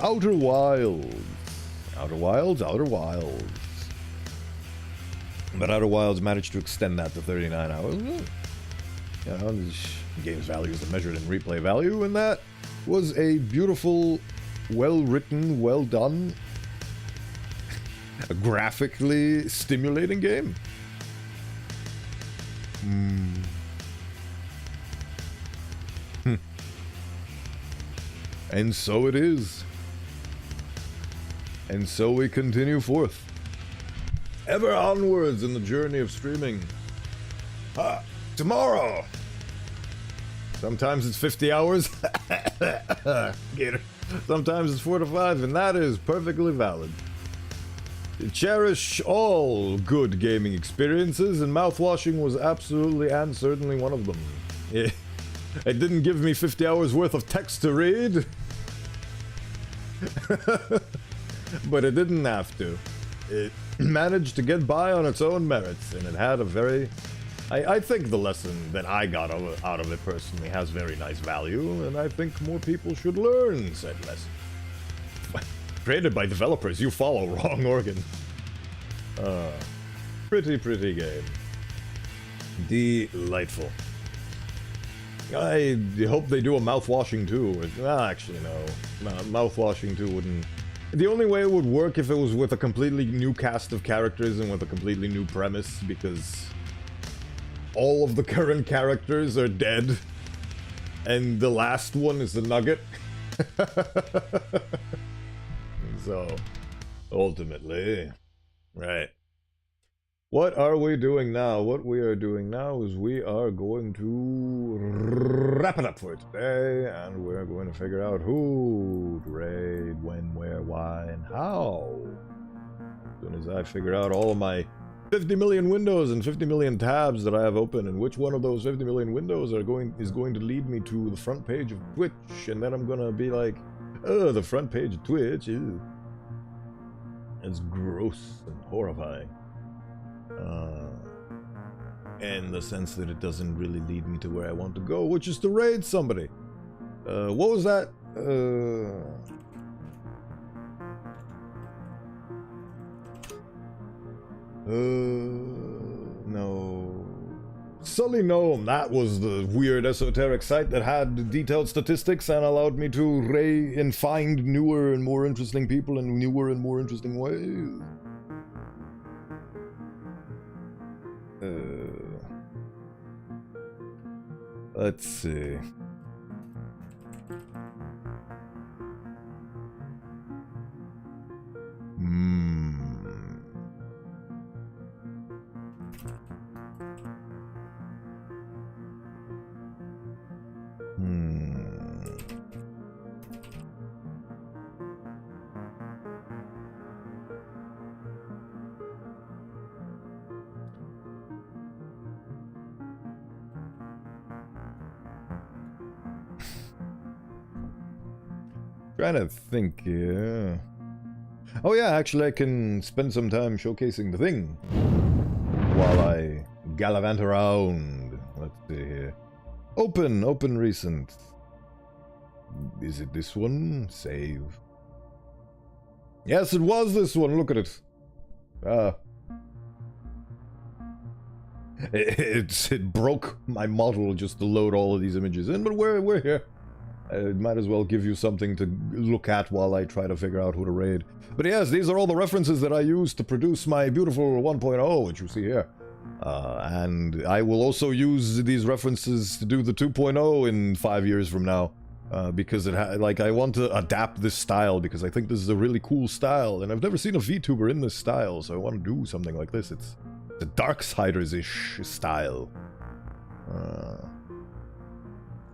Outer Wilds. Outer Wilds. But Outer Wilds managed to extend that to 39 hours. You know, the game's value is measured in replay value, and that was a beautiful, well-written, well-done, a graphically stimulating game. And so it is. And so we continue forth. Ever onwards in the journey of streaming. Tomorrow! Sometimes it's 50 hours. Get it. Sometimes it's 4 to 5, and that is perfectly valid. Cherish all good gaming experiences, and Mouthwashing was absolutely and certainly one of them. It didn't give me 50 hours worth of text to read. But it didn't have to. It managed to get by on its own merits, and it had a very... I think the lesson that I got out of it personally has very nice value, and I think more people should learn said lesson. Created by developers, you follow wrong organ. Pretty game. Delightful. I hope they do a Mouthwashing too. Actually, no. Mouthwashing 2 wouldn't... The only way it would work if it was with a completely new cast of characters and with a completely new premise, because all of the current characters are dead, and the last one is the Nugget. So, ultimately, right. What are we doing now? What we are doing now is we are going to wrap it up for today, and we're going to figure out who to raid, when, where, why, and how. As soon as I figure out all of my 50 million windows and 50 million tabs that I have open, and which one of those 50 million windows is going to lead me to the front page of Twitch, and then I'm gonna be like, oh, the front page of Twitch, ew. It's gross and horrifying. In the sense that it doesn't really lead me to where I want to go, which is to raid somebody. What was that? No. Sully Gnome, that was the weird esoteric site that had detailed statistics and allowed me to raid and find newer and more interesting people in newer and more interesting ways. Let's see. Trying to think here. Oh yeah, actually I can spend some time showcasing the thing while I gallivant around. Let's see here. Open recent. Is it this one? Save. Yes, it was this one. Look at it. It broke my model just to load all of these images in, but we're here. It might as well give you something to look at while I try to figure out who to raid. But yes, these are all the references that I used to produce my beautiful 1.0, which you see here. And I will also use these references to do the 2.0 in 5 years from now. Because I want to adapt this style because I think this is a really cool style. And I've never seen a VTuber in this style, so I want to do something like this. It's a Darksiders-ish style.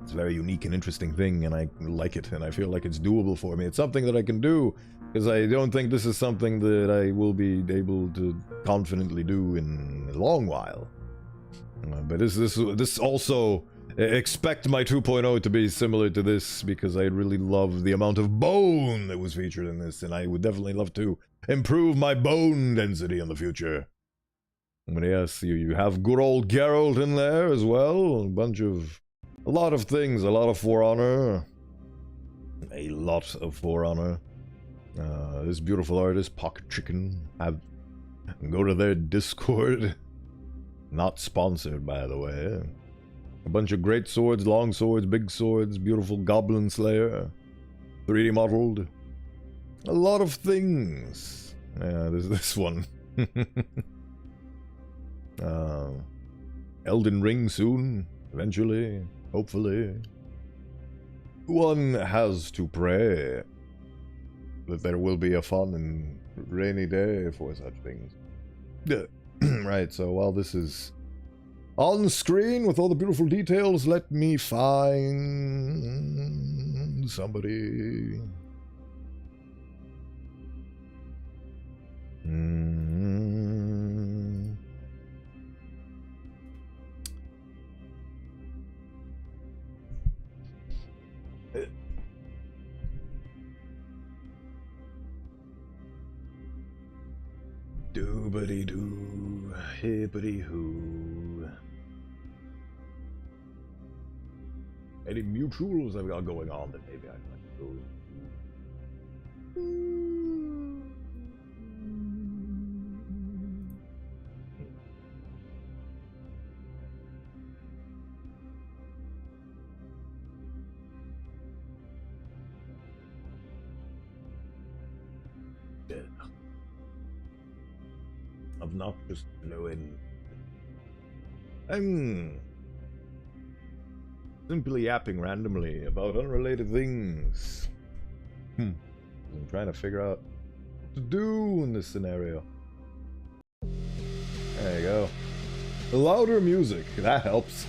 It's a very unique and interesting thing, and I like it, and I feel like it's doable for me. It's something that I can do, because I don't think this is something that I will be able to confidently do in a long while. But this also... Expect my 2.0 to be similar to this, because I really love the amount of bone that was featured in this, and I would definitely love to improve my bone density in the future. But yes, you have good old Geralt in there as well, a lot of things, a lot of For Honor. A lot of For Honor. This beautiful artist, Pocket Chicken. Go to their Discord. Not sponsored, by the way. A bunch of great swords, long swords, big swords, beautiful Goblin Slayer. 3D modeled. A lot of things. Yeah, there's this one. Elden Ring soon, eventually, hopefully. One has to pray that there will be a fun and rainy day for such things. Right, so while this is on screen with all the beautiful details, let me find somebody. Doobity-doo, hippity-hoo. Any mutuals I've got going on that maybe I'd like to go obnoxious glowing. I'm simply yapping randomly about unrelated things. I'm trying to figure out what to do in this scenario. There you go. Louder music, that helps.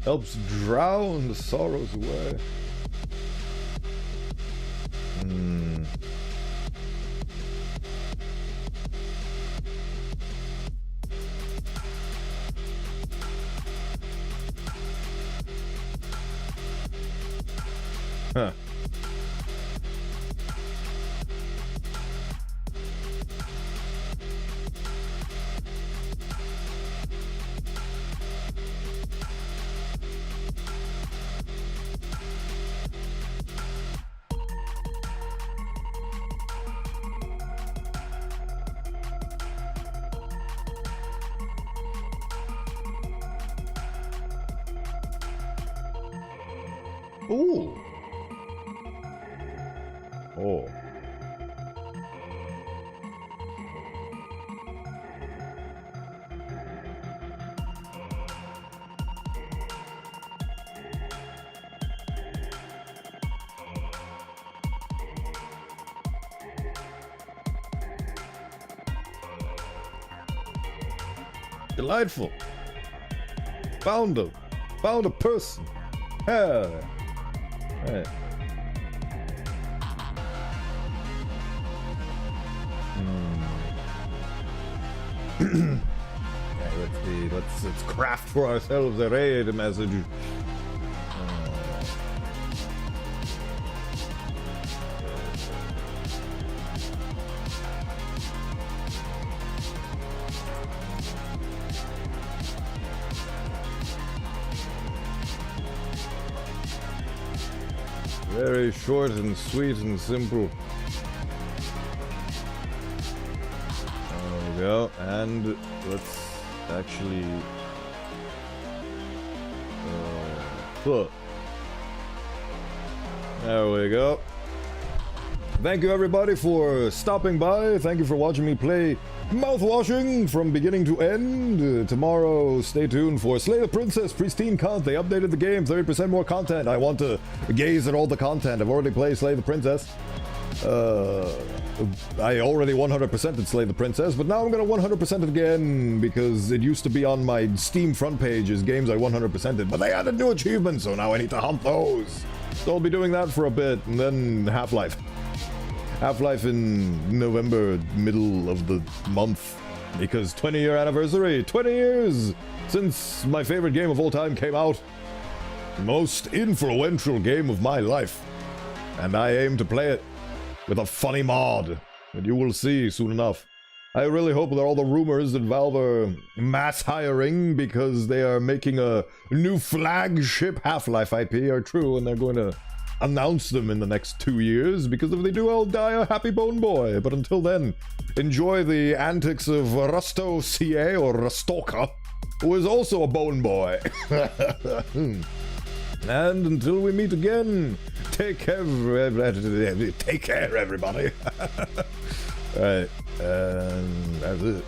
Helps drown the sorrows away. Huh. Ooh. Oh. Delightful. Found a person. Yeah. Right. Yeah, let's craft for ourselves a raid message. Very short and sweet and simple. There we go. And let's actually put. There we go. Thank you everybody for stopping by. Thank you for watching me play Mouthwashing from beginning to end. Tomorrow, stay tuned for Slay the Princess Pristine Cunt. They updated the game, 30% more content. I want to gaze at all the content. I've already played Slay the Princess. I already 100%ed Slay the Princess, but now I'm gonna 100% it again because it used to be on my Steam front page as games I 100%ed, but they added new achievements, so now I need to hunt those. So I'll be doing that for a bit, and then Half-Life. Half-Life in November, middle of the month, because 20-year anniversary, 20 years since my favorite game of all time came out. Most influential game of my life. And I aim to play it with a funny mod that you will see soon enough. I really hope that all the rumors that Valve are mass hiring because they are making a new flagship Half-Life IP are true, and they're going to announce them in the next 2 years, because if they do, I'll die a happy bone boy. But until then, enjoy the antics of Rusto CA, or Rustoka, who is also a bone boy. And until we meet again, take care, everybody. Alright, that's it.